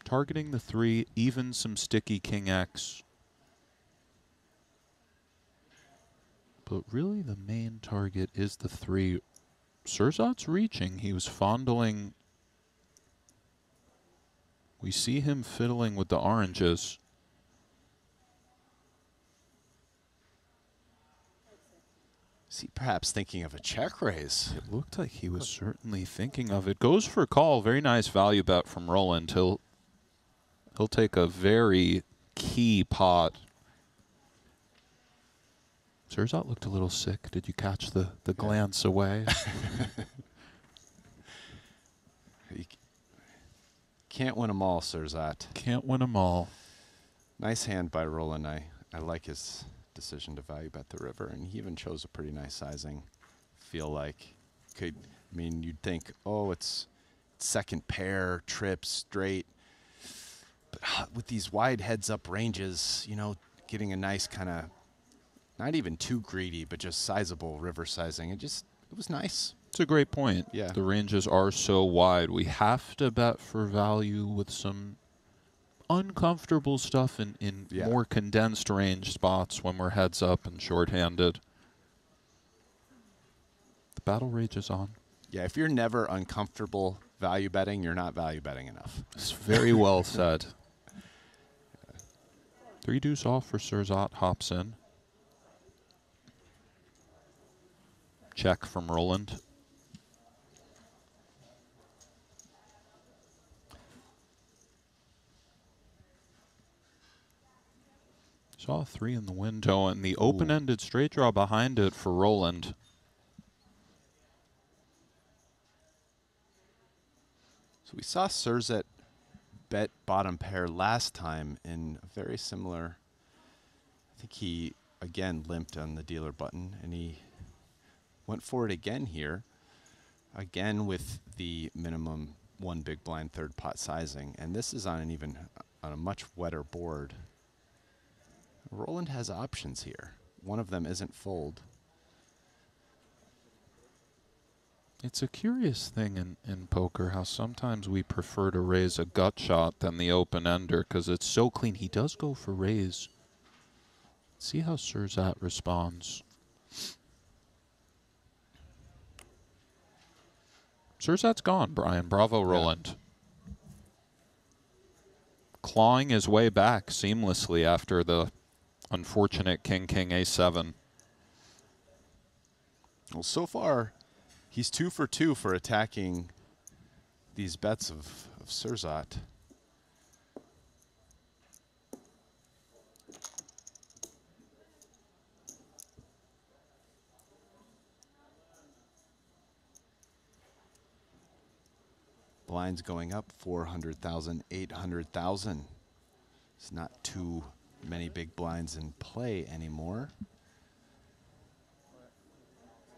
S3: Targeting the 3, even some sticky king X. But really the main target is the 3. Surzat's reaching. He was fondling. We see him fiddling with the oranges.
S13: Is he perhaps thinking of a check raise?
S3: It looked like he was certainly thinking of it. Goes for call. Very nice value bet from Roland. He'll take a very key pot. Surzat looked a little sick. Did you catch the glance away?
S13: You can't win them all, Surzat.
S3: Can't win them all.
S13: Nice hand by Roland. I like his decision to value bet the river, and he even chose a pretty nice sizing. Feel like I mean, you'd think, oh, it's second pair, trip, straight. But with these wide heads up ranges, you know, getting a nice kind of not even too greedy, but just sizable river sizing. It was nice.
S3: It's a great point.
S13: Yeah.
S3: The ranges are so wide. We have to bet for value with some uncomfortable stuff in more condensed range spots when we're heads up and shorthanded. The battle rage is on.
S13: Yeah, if you're never uncomfortable value betting, you're not value betting enough.
S3: It's very well said. 3 deuce off for Surzat, hops in. Check from Roland. Saw a 3 in the window, and the open-ended straight draw behind it for Roland.
S13: So we saw Surzat bet bottom pair last time in a very similar, I think he again limped on the dealer button, and he went for it again here, again with the minimum 1 big blind third pot sizing, and this is on a much wetter board. Roland has options here. One of them isn't fold.
S3: It's a curious thing in poker how sometimes we prefer to raise a gut shot than the open-ender because it's so clean. He does go for raise. See how Surzat responds. Surzat's gone, Brian. Bravo, Roland. Clawing his way back seamlessly after the unfortunate King-King A7.
S13: Well, so far, he's 2 for 2 for attacking these bets of Surzat. Blinds going up 400,000, 800,000. It's not too many big blinds in play anymore.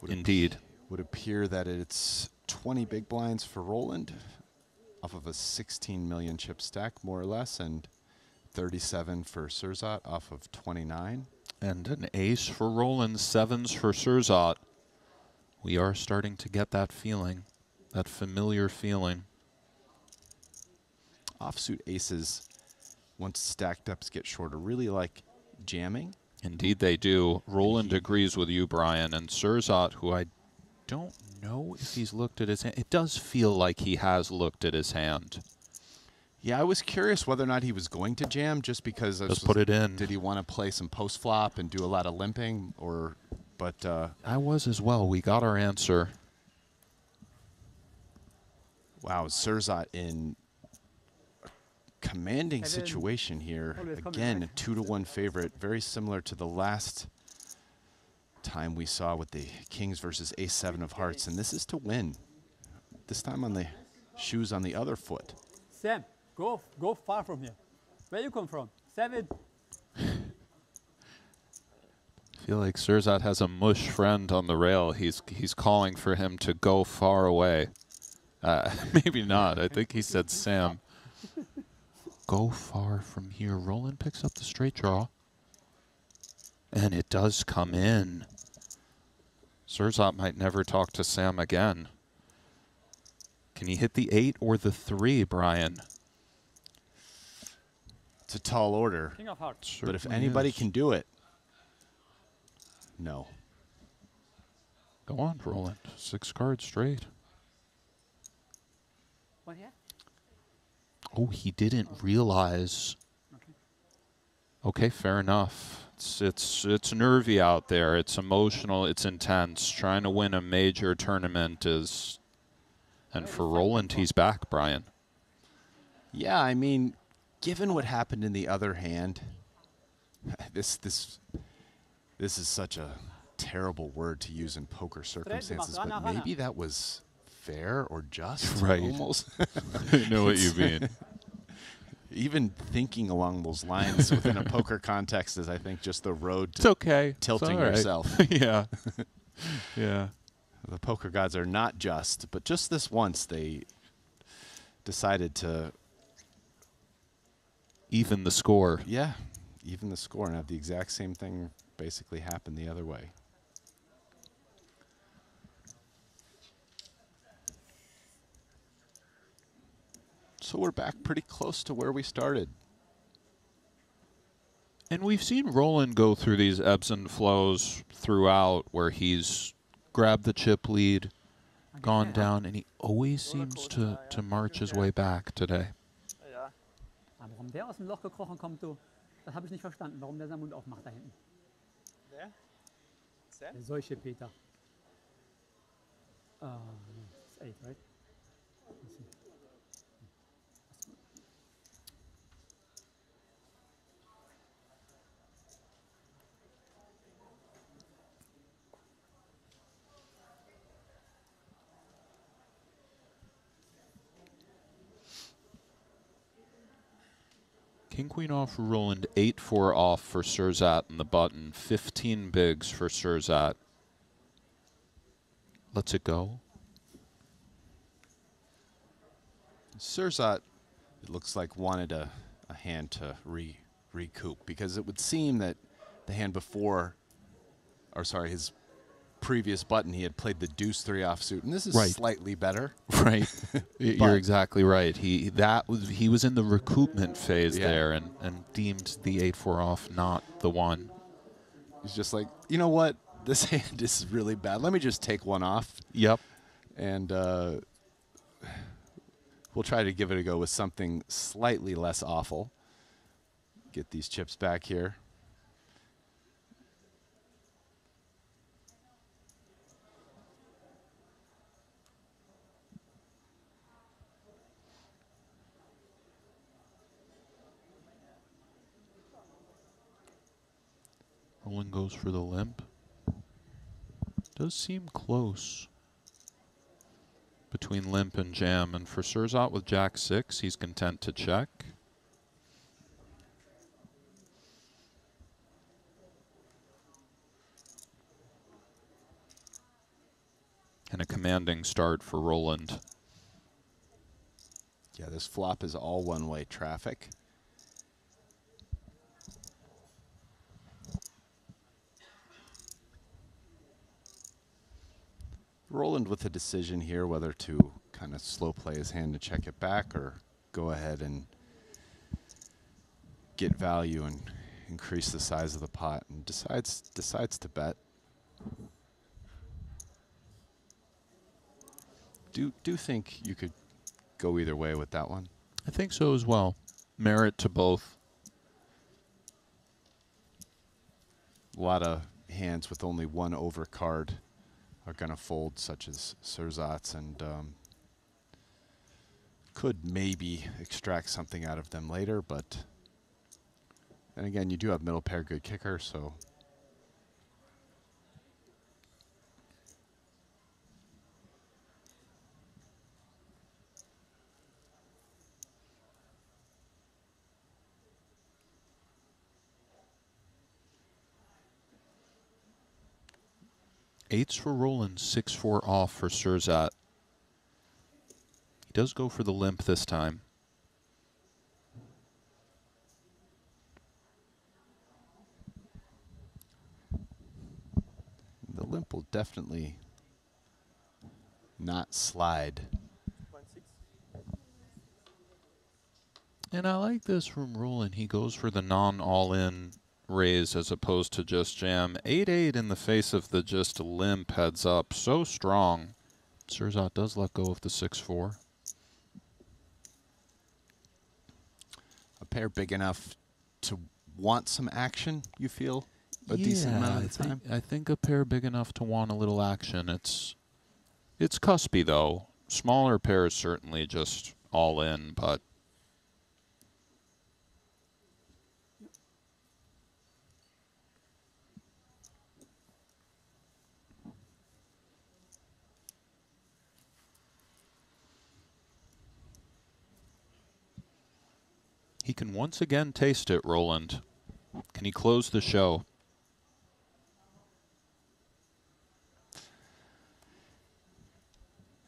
S3: Indeed.
S13: Would appear that it's 20 big blinds for Roland off of a 16 million chip stack, more or less, and 37 for Surzat off of 29.
S3: And an ace for Roland, 7s for Surzat. We are starting to get that feeling, that familiar feeling.
S13: Offsuit aces, once stacked ups get shorter, really like jamming.
S3: Indeed they do. Roland agrees with you, Brian. And Surzat, who I don't know if he's looked at his hand. It does feel like he has looked at his hand.
S13: Yeah, I was curious whether or not he was going to jam just because.
S3: Let's put it in.
S13: Did he want to play some post flop and do a lot of limping, or? But
S3: I was as well. We got our answer.
S13: Wow, Surzat in a commanding situation here. Again, a 2-to-1 favorite, very similar to the last time we saw with the Kings versus Ace-7 of hearts, and this is to win. This time on the shoes on the other foot.
S9: Sam, go far from here. Where you come from? 7.
S3: I feel like Surzat has a mush friend on the rail. He's calling for him to go far away. Maybe not. I think he said Sam. Go far from here. Roland picks up the straight draw. And it does come in. Surzat might never talk to Sam again. Can he hit the 8 or the 3, Brian?
S13: It's a tall order.
S9: King of hearts.
S13: But if anybody can do it, no.
S3: Go on, Roland. 6 cards straight.
S9: What here?
S3: Oh, he didn't realize. Okay, fair enough. It's nervy out there. It's emotional. It's intense. Trying to win a major tournament is, and for Roland, he's back, Brian.
S13: Yeah, I mean, given what happened in the other hand, this is such a terrible word to use in poker circumstances, but maybe that was fair or just,
S3: right?
S13: Almost.
S3: I know what you mean.
S13: Even thinking along those lines within a poker context is, I think, just the road to tilting yourself.
S3: Yeah. Yeah.
S13: The poker gods are not just, but just this once they decided to
S3: even the score.
S13: Yeah, even the score, and have the exact same thing basically happened the other way. So we're back pretty close to where we started.
S3: And we've seen Roland go through these ebbs and flows throughout where he's grabbed the chip lead, gone down, and he always seems to march his way back today.
S9: Aber warum der aus dem Loch gekrochen kommt, du, das habe ich nicht verstanden, warum der seinen Mund aufmacht da hinten.
S5: Wer?
S9: Der solche Peter. It's 8, right? Let's see.
S3: King Queen off for Roland, 8-4 off for Surzat in the button, 15 bigs for Surzat. Lets it go.
S13: Surzat, it looks like, wanted a hand to recoup, because it would seem that the hand before, or sorry, his previous button, he had played the deuce 3 offsuit, and this is slightly better.
S3: Right. You're exactly right. He was in the recoupment phase there and deemed the 8-4 off not the one.
S13: He's just like, you know what? This hand is really bad. Let me just take one off.
S3: Yep.
S13: And we'll try to give it a go with something slightly less awful. Get these chips back here.
S3: Roland goes for the limp. Does seem close between limp and jam. And for Surzat with Jack-6, he's content to check. And a commanding start for Roland.
S13: Yeah, this flop is all one-way traffic. Roland with a decision here whether to kind of slow play his hand to check it back or go ahead and get value and increase the size of the pot, and decides to bet. Do think you could go either way with that one?
S3: I think so as well. Merit to both.
S13: A lot of hands with only one overcard are going to fold, such as Surzat's, and could maybe extract something out of them later, but then again, you do have middle pair good kicker, so
S3: Eights for Roland, 6-4 off for Surzat. He does go for the limp this time.
S13: the limp will definitely not slide.
S3: And I like this from Roland. He goes for the non-all-in raise as opposed to just jam. 8-8 in the face of the just limp heads up. So strong. Surzat does let go of the 6-4.
S13: A pair big enough to want some action, you feel? A decent amount of the time?
S3: I think a pair big enough to want a little action. It's cuspy, though. Smaller pairs certainly just all in, but he can once again taste it, Roland. Can he close the show?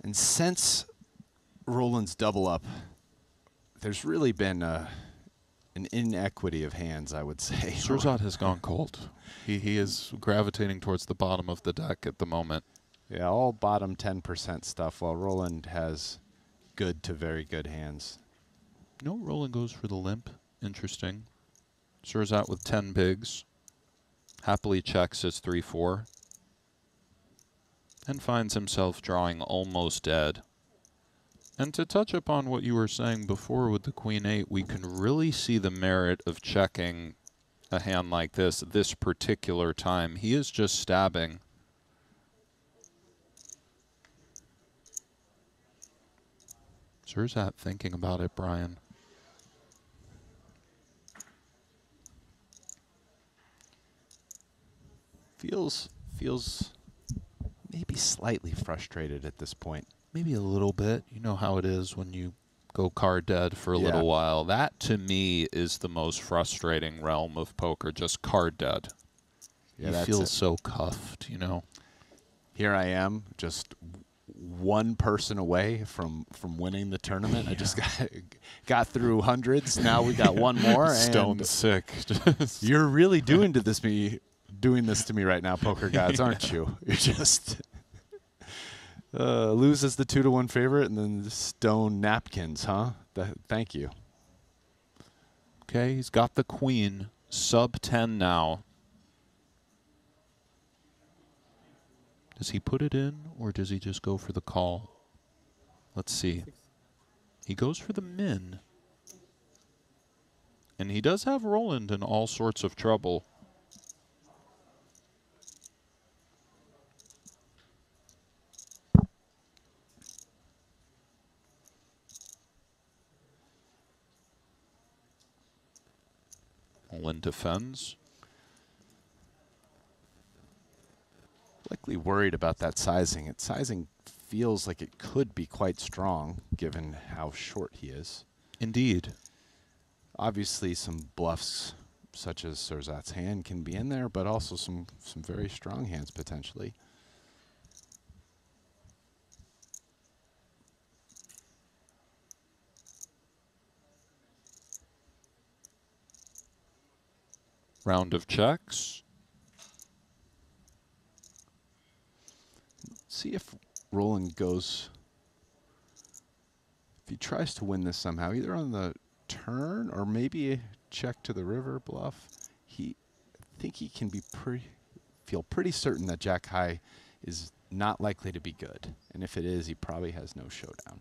S13: And since Roland's double up, there's really been an inequity of hands, I would say.
S3: Surzat has gone cold. He is gravitating towards the bottom of the deck at the moment.
S13: Yeah, all bottom 10% stuff, while Roland has good to very good hands.
S3: No, Roland goes for the limp. Interesting. Surzat with 10 bigs. Happily checks his 3-4. And finds himself drawing almost dead. And to touch upon what you were saying before with the Queen 8, we can really see the merit of checking a hand like this particular time. He is just stabbing. Surzat thinking about it, Brian.
S13: Feels maybe slightly frustrated at this point.
S3: Maybe a little bit. You know how it is when you go card dead for a little while. That, to me, is the most frustrating realm of poker, just card dead.
S13: Yeah,
S3: you feel so cuffed, you know.
S13: Here I am, just one person away from winning the tournament. I just got through hundreds. Now we got one more.
S3: Stone sick.
S13: You're really doing this to me right now, poker gods, aren't you? You're just loses the 2-1 favorite and then stone napkins, huh? Thank you.
S3: Okay, he's got the queen, sub 10 now. Does he put it in, or does he just go for the call? Let's see. He goes for the min. And he does have Roland in all sorts of trouble. Roland defends.
S13: Likely worried about that sizing. Sizing feels like it could be quite strong, given how short he is.
S3: Indeed.
S13: Obviously, some bluffs, such as Surzat's hand, can be in there, but also some very strong hands, potentially.
S3: Round of checks.
S13: See if Roland goes, if he tries to win this somehow, either on the turn or maybe a check to the river bluff. I think he can feel pretty certain that Jack High is not likely to be good. And if it is, he probably has no showdown.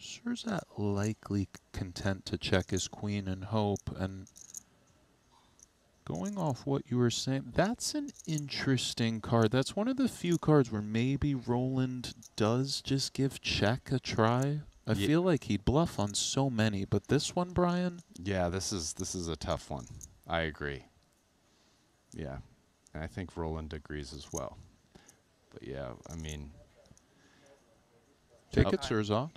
S3: Surzat likely content to check his queen and hope, and going off what you were saying, that's an interesting card. That's one of the few cards where maybe Roland does just give check a try. I feel like he'd bluff on so many, but this one, Brian?
S13: Yeah, this is a tough one. I agree. Yeah, and I think Roland agrees as well. But yeah, I mean,
S3: take it, Surzat.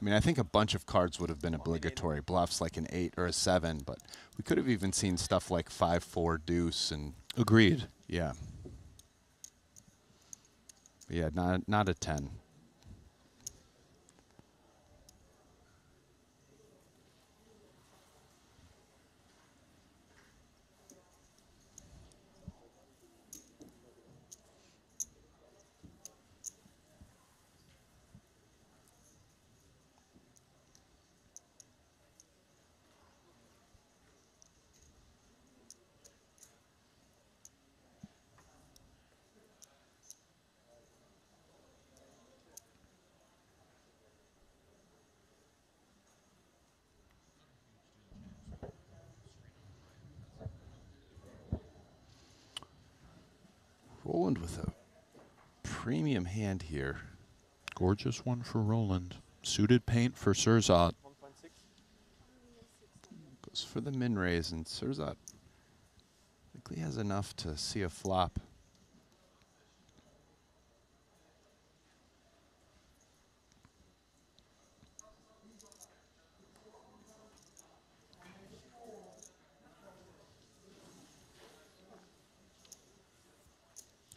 S13: I mean, I think a bunch of cards would have been obligatory bluffs, like an 8 or a 7, but we could have even seen stuff like 5-4 deuce and.
S3: Agreed.
S13: Yeah. But yeah, not a 10. Roland with a premium hand here.
S3: Gorgeous one for Roland. Suited paint for Surzat.
S13: Goes for the min raise, and Surzat likely has enough to see a flop.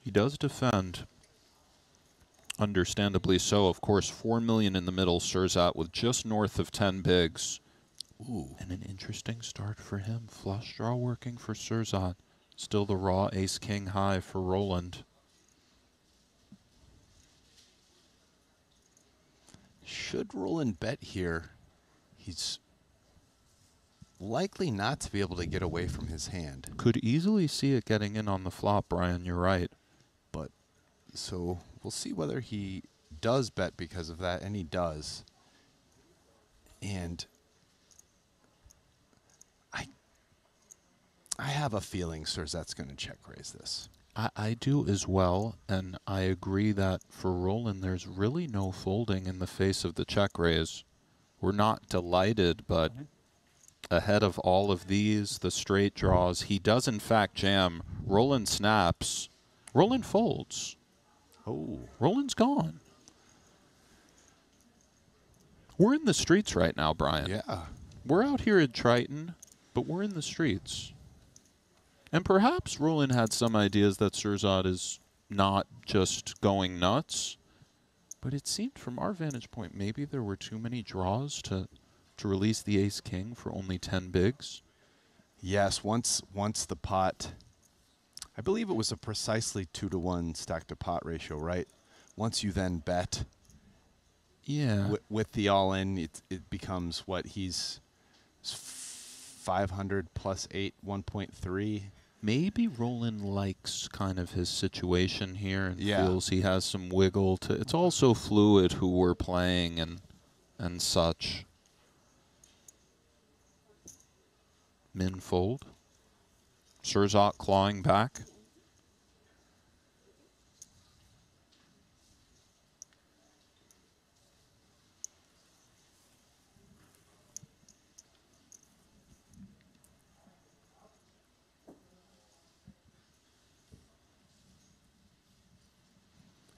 S3: He does defend. Understandably so. Of course, 4 million in the middle. Surzat with just north of 10 bigs.
S13: Ooh.
S3: And an interesting start for him. Flush draw working for Surzat. Still the raw ace-king high for Roland.
S13: Should Roland bet here? He's likely not to be able to get away from his hand.
S3: Could easily see it getting in on the flop, Brian. You're right.
S13: But so we'll see whether he does bet because of that, and he does. And I have a feeling Surzat's going to check raise this.
S3: I do as well, and I agree that for Roland, there's really no folding in the face of the check raise. We're not delighted, but ahead of all of these, the straight draws, he does in fact jam. Roland snaps. Roland folds.
S13: Oh.
S3: Roland's gone. We're in the streets right now, Brian.
S13: Yeah.
S3: We're out here at Triton, but we're in the streets. And perhaps Roland had some ideas that Surzat is not just going nuts, but it seemed from our vantage point maybe there were too many draws to release the ace-king for only 10 bigs.
S13: Yes, once the pot, I believe it was a precisely 2-to-1 stack-to-pot ratio, right? Once you then bet,
S3: yeah,
S13: with the all-in, it becomes what he's 500 plus 8, 1.3.
S3: Maybe Roland likes kind of his situation here and
S13: Yeah.
S3: feels he has some wiggle to. It's also fluid who we're playing and such. Min fold. Surzat clawing back.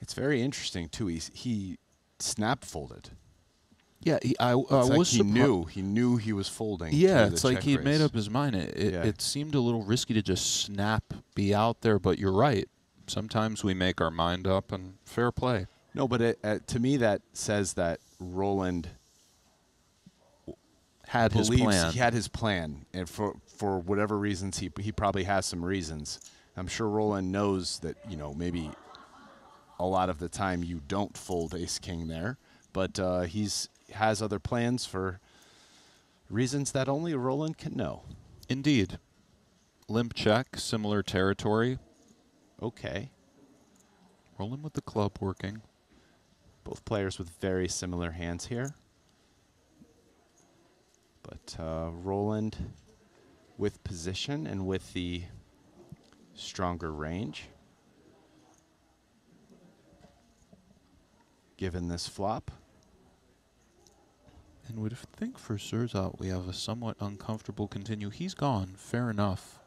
S13: It's very interesting too. He snap folded.
S3: Yeah,
S13: I
S3: was
S13: he knew he was folding.
S3: Yeah,
S13: to
S3: it's
S13: the
S3: like
S13: check
S3: he'd
S13: raise.
S3: made up his mind. It seemed a little risky to just snap, be out there, but you're right. Sometimes we make our mind up, and fair play.
S13: No, but to me that says that Roland
S3: had his plan.
S13: He had his plan, and for whatever reasons, he probably has some reasons. I'm sure Roland knows that, you know, maybe a lot of the time you don't fold ace-king there, but has other plans for reasons that only Roland can know.
S3: Indeed. Limp check, similar territory.
S13: Okay.
S3: Roland with the club working.
S13: Both players with very similar hands here. But Roland with position and with the stronger range. Given this flop.
S3: And would think for Surzat we have a somewhat uncomfortable continue. He's gone. Fair enough.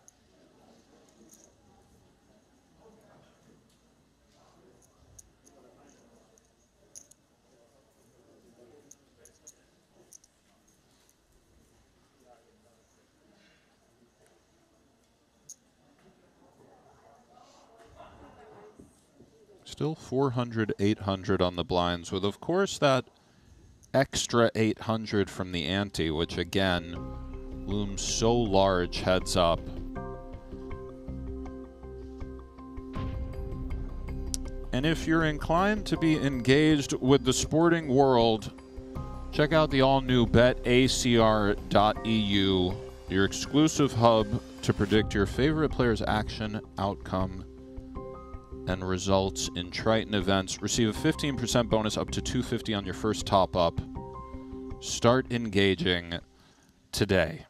S3: Still 400, 800 on the blinds, with, of course, that extra 800 from the ante, which, again, looms so large heads up. And if you're inclined to be engaged with the sporting world, check out the all-new betacr.eu, your exclusive hub to predict your favorite player's action, outcome, and results in Triton events. Receive a 15% bonus up to $250 on your first top-up. Start engaging today.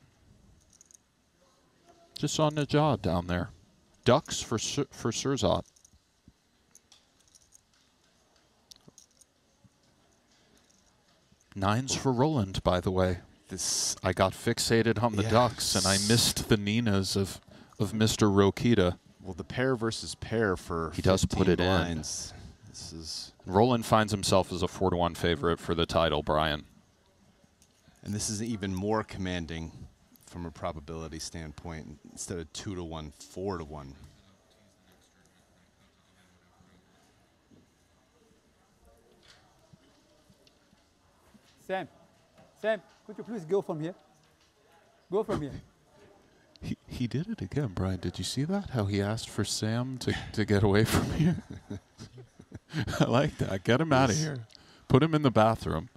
S3: Just saw Najad down there. Ducks for Surzat. Nines for Roland, by the way. I got fixated on the ducks, and I missed the Ninas of Mr. Rokita.
S13: Well, the pair versus pair for
S3: he does put it
S13: blinds. This is
S3: Roland finds himself as a 4-to-1 favorite for the title, Brian.
S13: And this is even more commanding from a probability standpoint. Instead of 2-to-1, 4-to-1.
S9: Sam, could you please go from here? Go from here.
S3: He did it again, Brian. Did you see that? How he asked for Sam to get away from here? I like that. Get him out of here. Put him in the bathroom.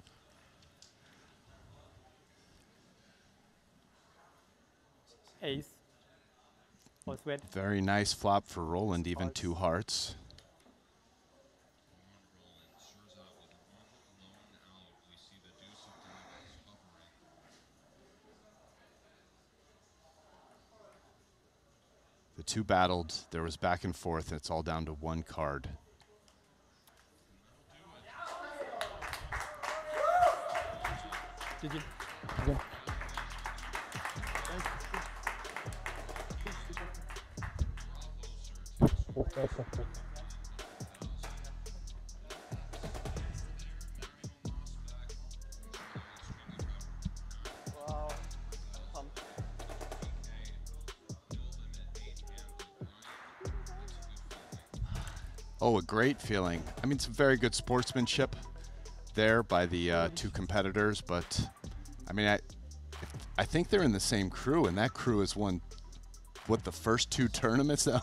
S9: Ace. Or sweat.
S13: Very nice flop for Roland, even 2 hearts. The 2 battled. There was back and forth. It's all down to 1 card.
S9: GG.
S13: Oh, a great feeling. I mean, it's very good sportsmanship there by the 2 competitors, but I mean, I think they're in the same crew, and that crew has won, what, the first 2 tournaments now?